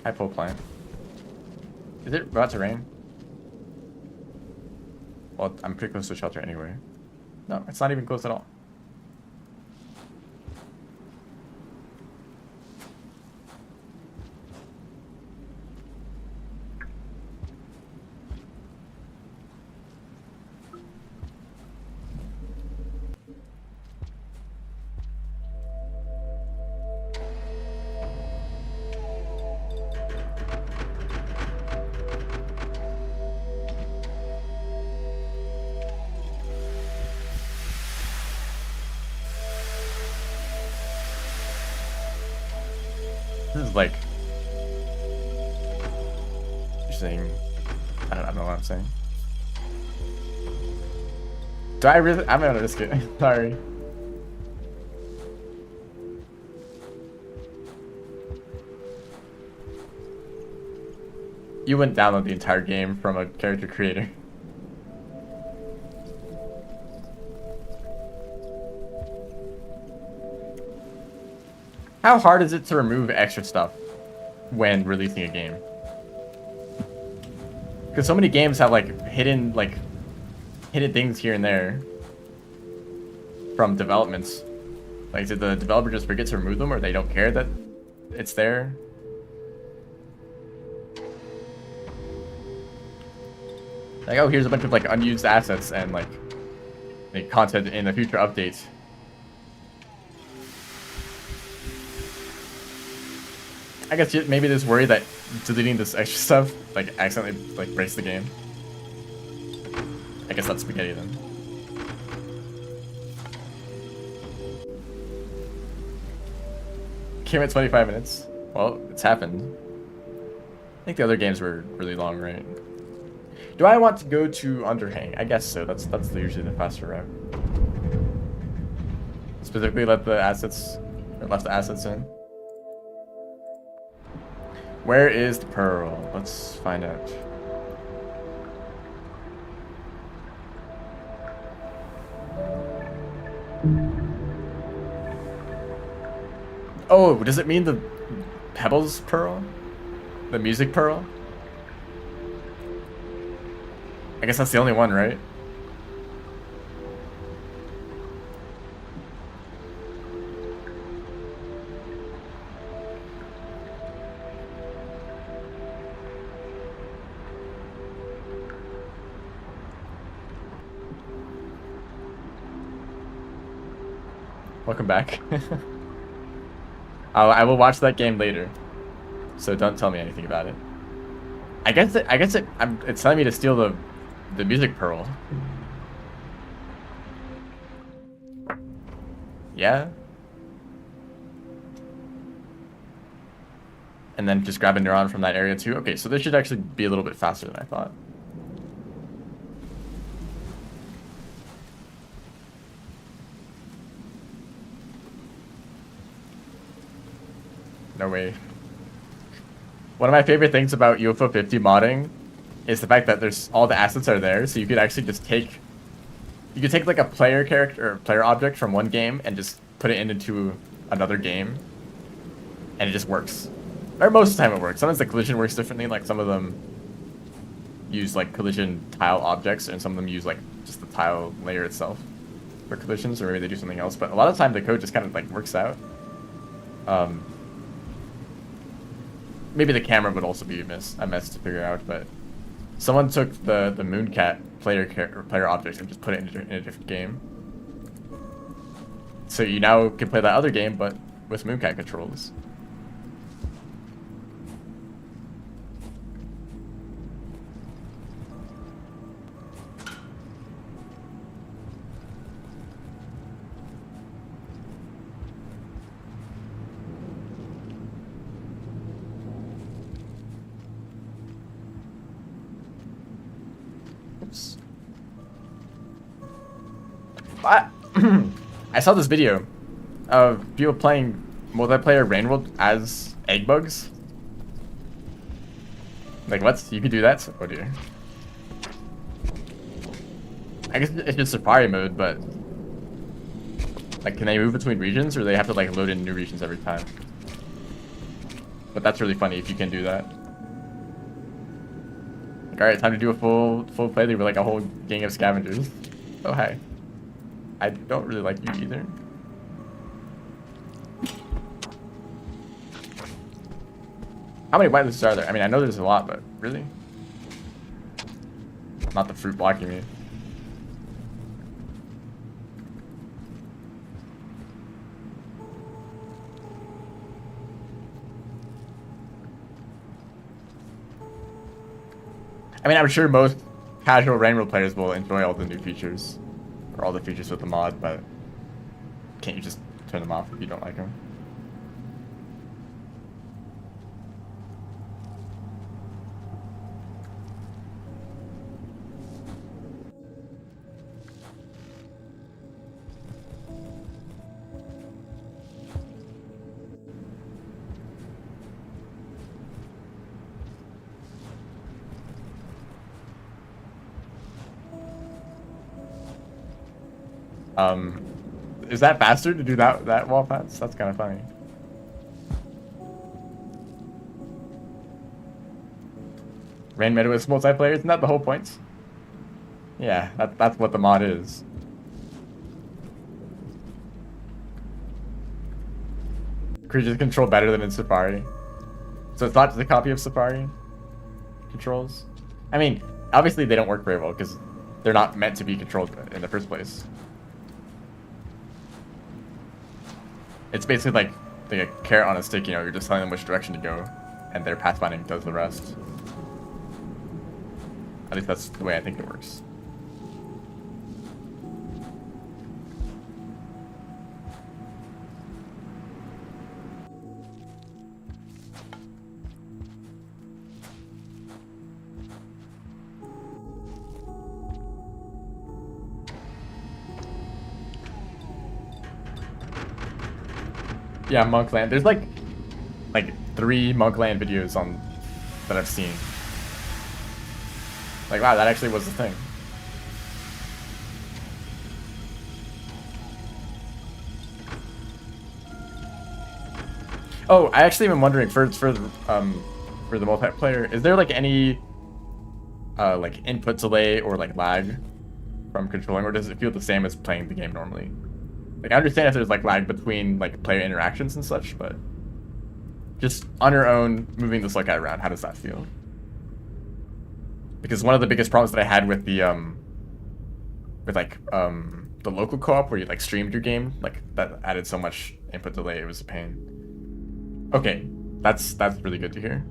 High pole plant. Is it about to rain? Well, I'm pretty close to shelter anyway. No, it's not even close at all. This is like saying, I don't know what I'm saying. Do I really? I'm gonna risk it. Sorry. You wouldn't download the entire game from a character creator. How hard is it to remove extra stuff when releasing a game? Because so many games have like hidden things here and there from developments. Like, did the developer just forget to remove them, or they don't care that it's there? Like, oh, here's a bunch of like unused assets and like content in the future updates. I guess maybe there's worry that deleting this extra stuff like accidentally like breaks the game. I guess that's spaghetti then. Came at 25 minutes. Well, it's happened. I think the other games were really long, right? Do I want to go to Underhang? I guess so. That's usually the faster route. Specifically, left the assets in. Where is the pearl? Let's find out. Oh, does it mean the Pebbles pearl? The music pearl? I guess that's the only one, right? Welcome back. I will watch that game later, so don't tell me anything about it. I guess it's telling me to steal the music pearl. Yeah. And then just grab a neuron from that area too. Okay, so this should actually be a little bit faster than I thought. No way. One of my favorite things about UFO 50 modding is the fact that there's all the assets are there, so you could actually just take like a player character or player object from one game and just put it into another game, and it just works. Or most of the time it works. Sometimes the collision works differently. Like some of them use like collision tile objects, and some of them use like just the tile layer itself for collisions, or maybe they do something else. But a lot of the time the code just kind of like works out. Maybe the camera would also be a mess to figure out, but someone took the Mooncat player object and just put it in a different game. So you now can play that other game, but with Mooncat controls. I saw this video of people playing multiplayer Rain World as egg bugs. Like, what? You could do that? Oh dear. I guess it's just Safari mode, but Like, can they move between regions, or do they have to like load in new regions every time? But that's really funny if you can do that. Like, all right, time to do a full playthrough with like a whole gang of scavengers. Oh hi. I don't really like you either. How many white lists are there? I mean, I know there's a lot, but really? Not the fruit blocking me. I mean, I'm sure most casual Rainbow players will enjoy all the new features. Or all the features with the mod, but can't you just turn them off if you don't like them? Is that faster to do that wall pass? That's kind of funny. Rain meta with multiplayer, isn't that the whole point? Yeah, that's what the mod is. Creatures control better than in Safari. So it's not just a copy of Safari controls. I mean, obviously they don't work very well because they're not meant to be controlled in the first place. It's basically like a carrot on a stick, you know, you're just telling them which direction to go, and their pathfinding does the rest. At least that's the way I think it works. Yeah, Monkland. There's like 3 Monkland videos on that I've seen. Like, wow, that actually was the thing. Oh, I actually am wondering for the multiplayer, is there like any like input delay or like lag from controlling, or does it feel the same as playing the game normally? Like, I understand if there's like lag between like player interactions and such, but just on your own, moving this like guy around, how does that feel? Because one of the biggest problems that I had with the the local co-op where you like streamed your game, like that added so much input delay, it was a pain. Okay, that's really good to hear.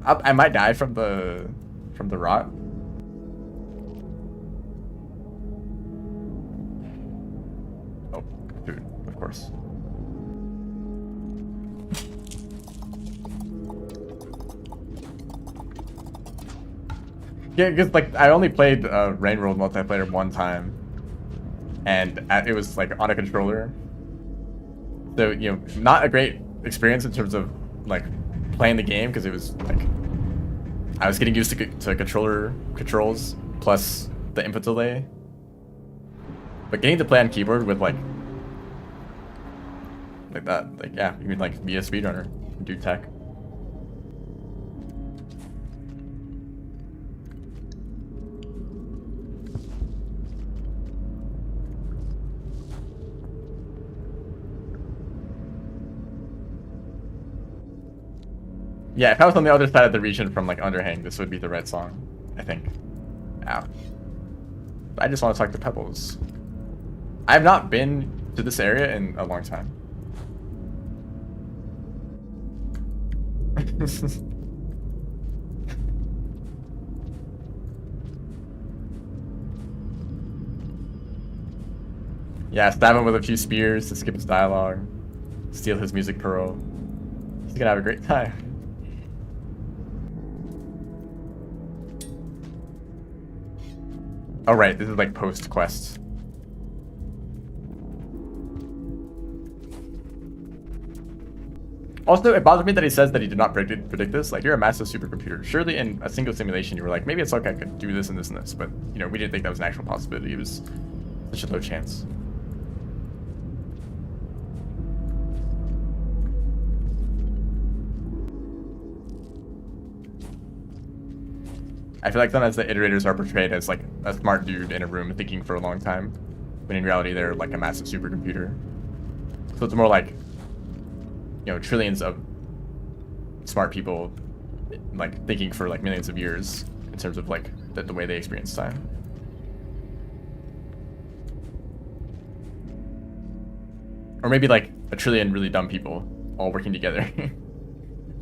I might die from the rot. Oh, food, of course. Yeah, because like I only played Rain World multiplayer one time, and it was like on a controller. So, you know, not a great experience in terms of like playing the game, because it was like I was getting used to controls plus the input delay. But getting to play on keyboard with like that, like, yeah, you can like be a speedrunner and do tech. Yeah, if I was on the other side of the region from like Underhang, this would be the red song, I think. Ow. I just want to talk to Pebbles. I have not been to this area in a long time. Yeah, stab him with a few spears to skip his dialogue, steal his music pearl. He's gonna have a great time. Oh right, this is like post-quest. Also, it bothers me that he says that he did not predict this. Like, you're a massive supercomputer. Surely in a single simulation you were like, maybe it's like I could do this and this and this, but, you know, we didn't think that was an actual possibility. It was such a low chance. I feel like sometimes the iterators are portrayed as like a smart dude in a room thinking for a long time, when in reality they're like a massive supercomputer. So it's more like, you know, trillions of smart people like thinking for like millions of years in terms of like the way they experience time. Or maybe like a trillion really dumb people all working together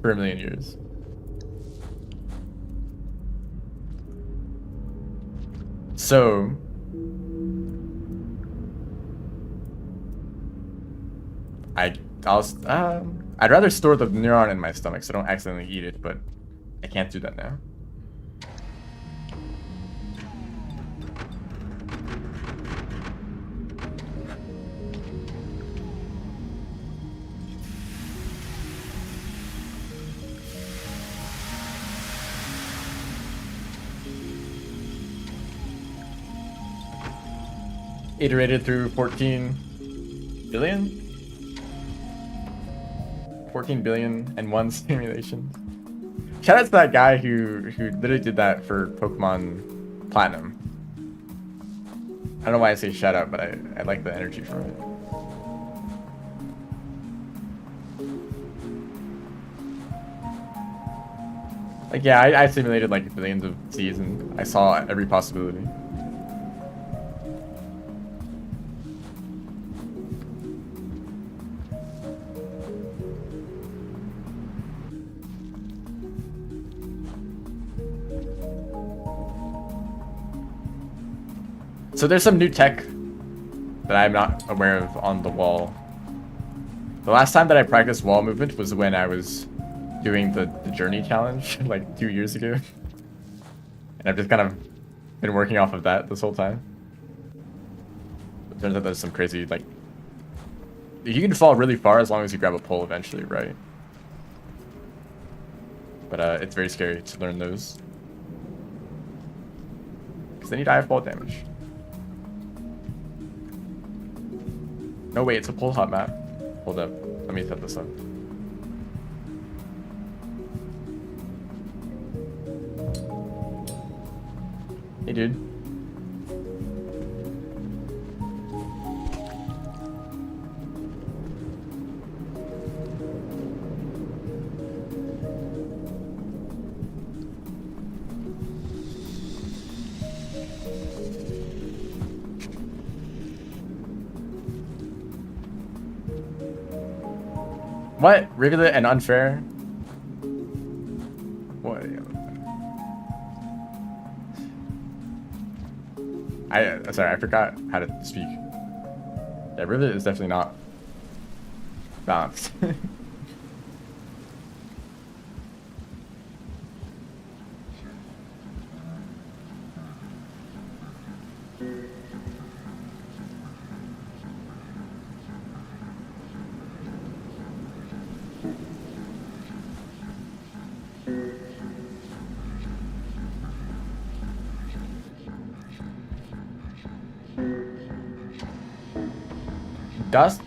for a million years. So I'd rather store the neuron in my stomach so I don't accidentally eat it, but I can't do that now. Iterated through 14 billion? 14 billion and one simulation. Shout out to that guy who literally did that for Pokemon Platinum. I don't know why I say shout out, but I like the energy from it. Like, yeah, I simulated like billions of seas and I saw every possibility. So there's some new tech that I'm not aware of on the wall. The last time that I practiced wall movement was when I was doing the journey challenge like 2 years ago. And I've just kind of been working off of that this whole time. It turns out there's some crazy, like, you can fall really far as long as you grab a pole eventually, right? But it's very scary to learn those. Because then you die of fall damage. No, wait, it's a pull hop map. Hold up. Let me set this up. Hey, dude. What? Rivulet and unfair? What? Sorry, I forgot how to speak. Yeah, Rivulet is definitely not balanced. Dust?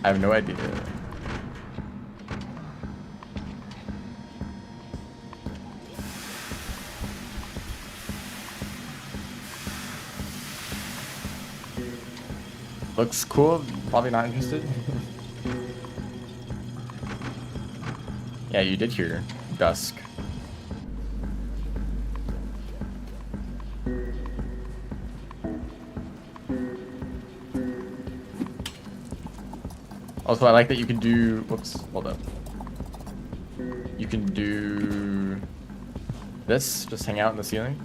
I have no idea. Looks cool, probably not interested. Yeah, you did hear dusk. Also, I like that you can do, whoops, hold up. You can do this, just hang out in the ceiling.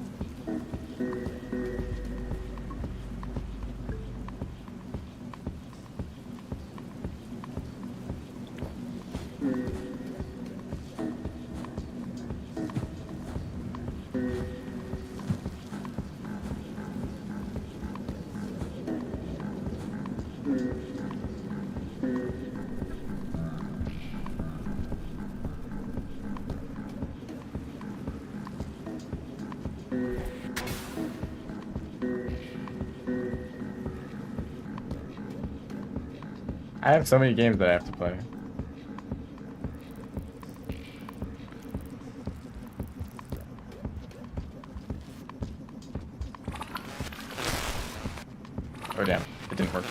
I have so many games that I have to play. Oh damn, it didn't work.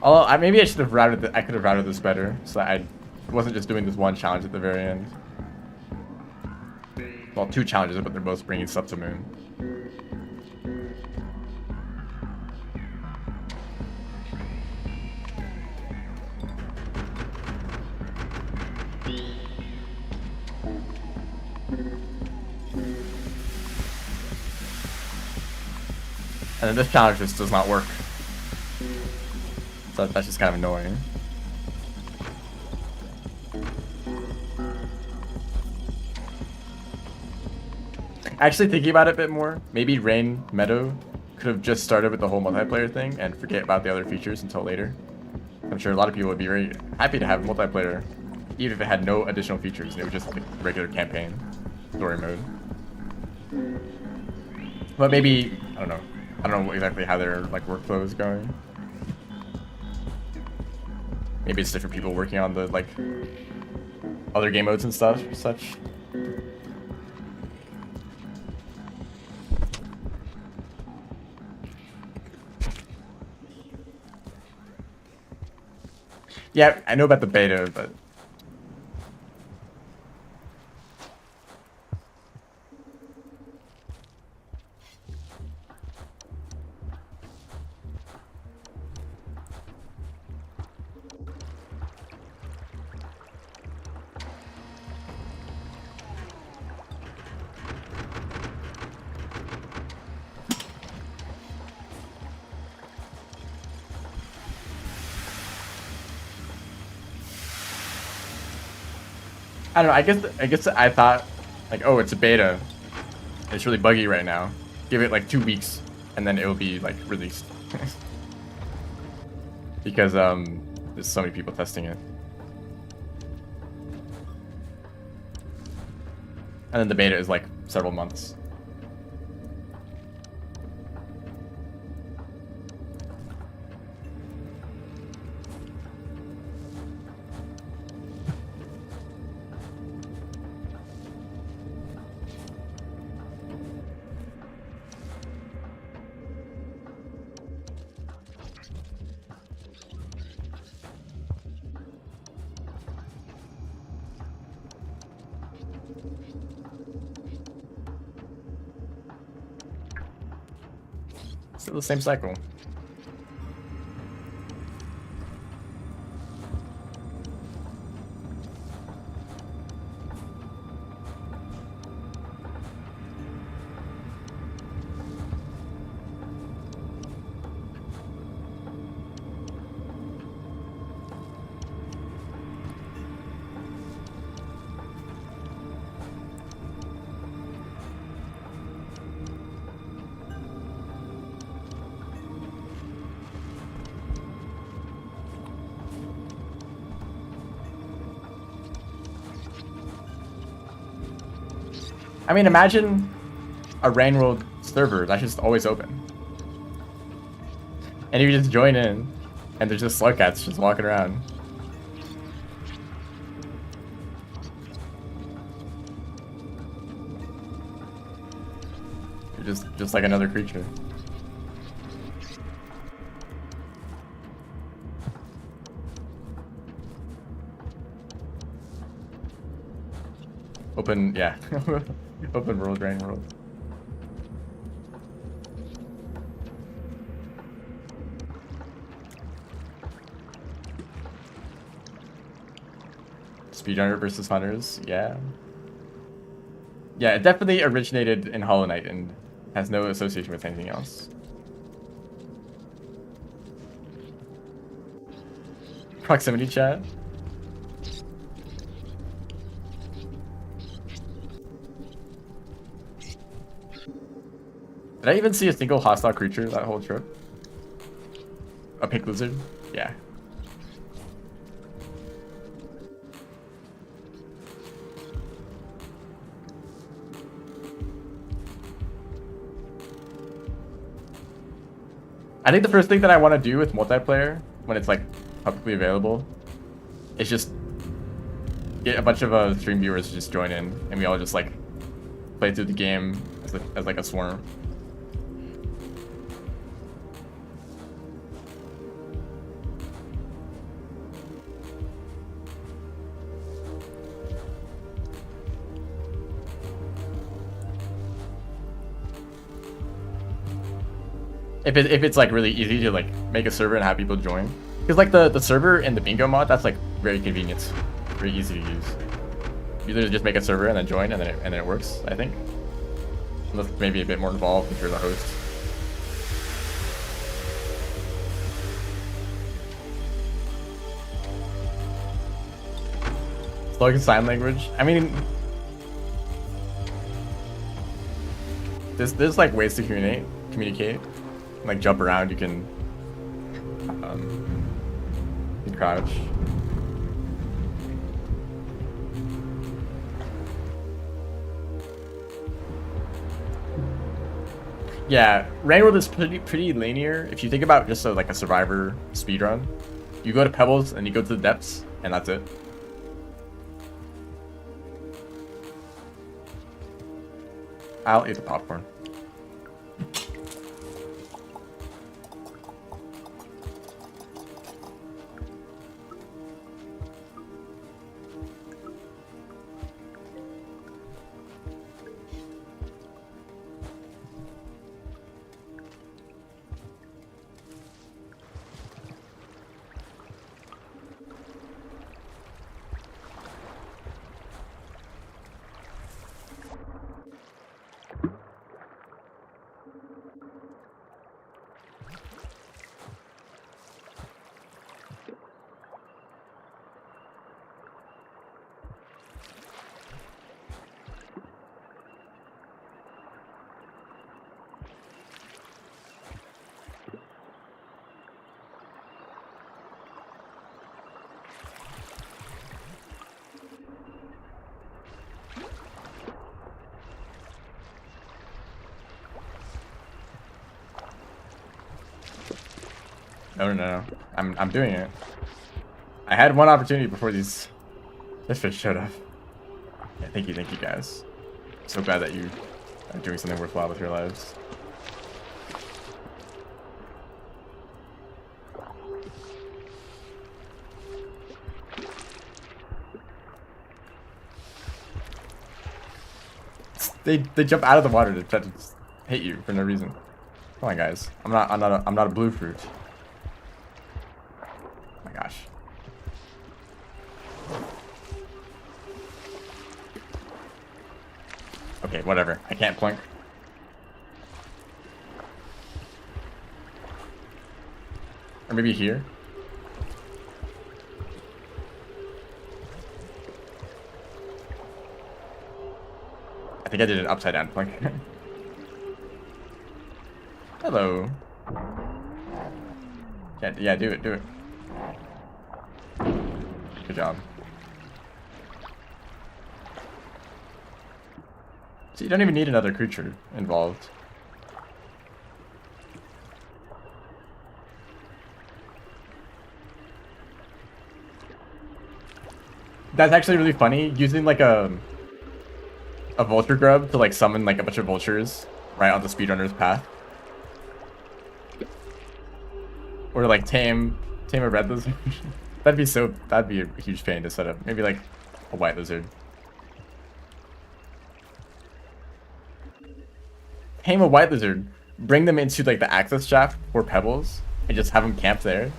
Although maybe I should have routed. I could have routed this better, so I wasn't just doing this one challenge at the very end. Well, 2 challenges, but they're both bringing stuff to Moon. And then this challenge just does not work. So that's just kind of annoying. Actually, thinking about it a bit more, maybe Rain Meadow could have just started with the whole multiplayer thing and forget about the other features until later. I'm sure a lot of people would be very happy to have multiplayer, even if it had no additional features and it was just like regular campaign story mode. But maybe, I don't know exactly how their like workflow is going. Maybe it's different people working on the like other game modes and stuff, such. Yeah, I know about the beta, but I don't know. I guess I thought like, oh, it's a beta. It's really buggy right now. Give it like 2 weeks, and then it will be like released. Because there's so many people testing it. And then the beta is like several months. Still the same cycle. I mean, imagine a Rain World server that's just always open. And you just join in, and there's just slug cats just walking around. You're just like another creature. Open, yeah. Open world, Rain World. Speedrunner versus Hunters, yeah. Yeah, it definitely originated in Hollow Knight and has no association with anything else. Proximity chat? Did I even see a single hostile creature that whole trip? A pink lizard? Yeah. I think the first thing that I want to do with multiplayer, when it's like publicly available, is just get a bunch of stream viewers to just join in, and we all just like play through the game as like a swarm. If it's like really easy to like make a server and have people join, because like the server and the bingo mod, that's like very convenient, very easy to use. You literally just make a server and then join, and then it works. I think, unless maybe a bit more involved if you're the host. Slogan sign language. I mean, there's like ways to communicate. Like jump around, you can crouch. Yeah, Rain World is pretty linear. If you think about just like a survivor speedrun, you go to Pebbles and you go to the depths, and that's it. I'll eat the popcorn. No. I'm doing it. I had one opportunity before this fish showed up. Yeah, thank you guys. So glad that you are doing something worthwhile with your lives. They jump out of the water to try to hit you for no reason. Come on, guys. I'm not a blue fruit. Oh my gosh. Okay, whatever. I can't plink. Or maybe here. I think I did an upside down plink. Hello. Yeah, do it. Good job. So you don't even need another creature involved. That's actually really funny, using like a vulture grub to like summon like a bunch of vultures right on the speedrunner's path. Or like tame a red lizard. that'd be a huge pain to set up. Maybe like a white lizard. Tame a white lizard, bring them into like the access shaft or Pebbles, and just have them camp there.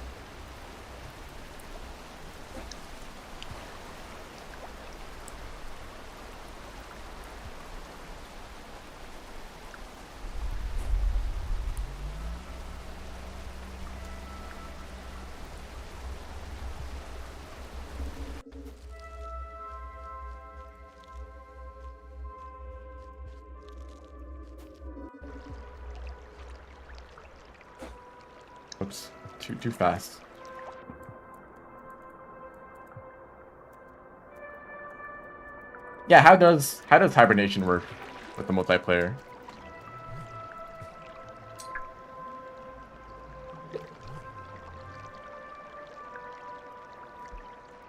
Oops, too fast. Yeah, how does hibernation work with the multiplayer?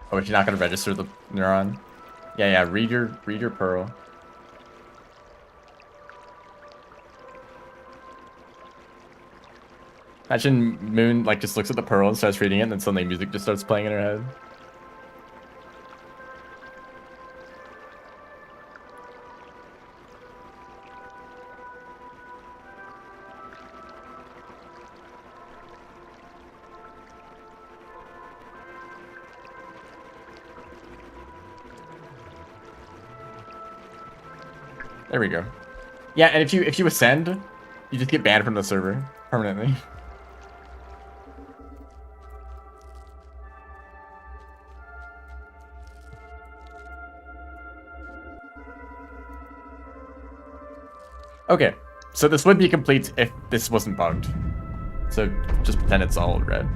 Oh, but you're not gonna register the neuron? Yeah, read your pearl. Imagine Moon like just looks at the pearl and starts reading it, and then suddenly music just starts playing in her head. There we go. Yeah, and if you ascend, you just get banned from the server permanently. Okay, so this would be complete if this wasn't bugged. So just pretend it's all red.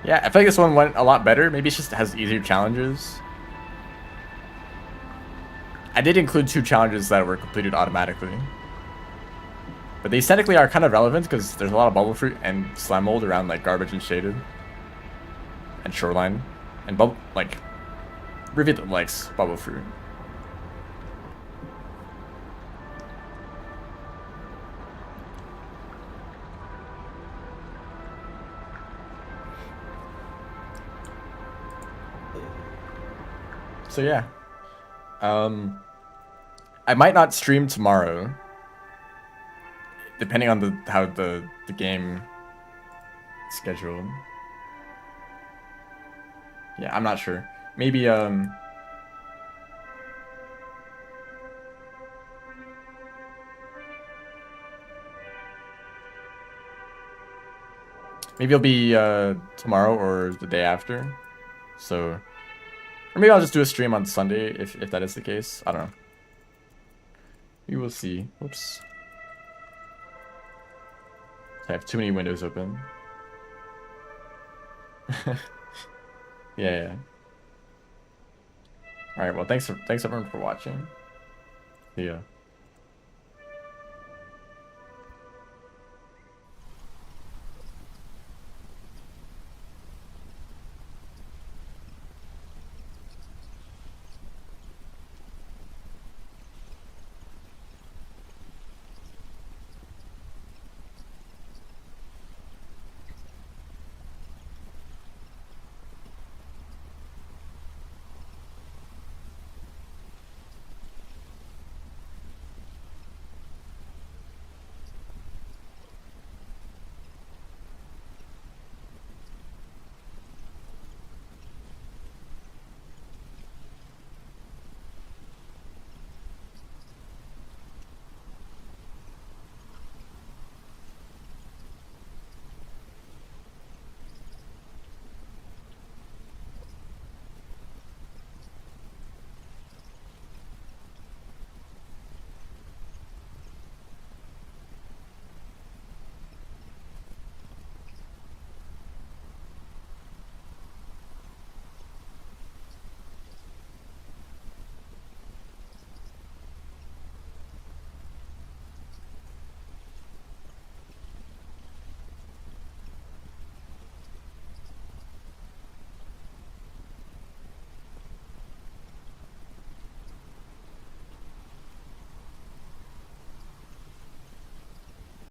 Yeah, I feel like this one went a lot better. Maybe it just has easier challenges. I did include 2 challenges that were completed automatically. But they aesthetically are kind of relevant because there's a lot of bubble fruit and slime mold around like garbage and shaded. And shoreline. And like Rivulet likes bubble fruit. So yeah. I might not stream tomorrow. Depending on how the game is scheduled. Yeah, I'm not sure. Maybe maybe it'll be tomorrow or the day after. So, or maybe I'll just do a stream on Sunday if that is the case. I don't know. We will see. Oops. I have too many windows open. Yeah. All right. Well, thanks everyone for watching. See ya.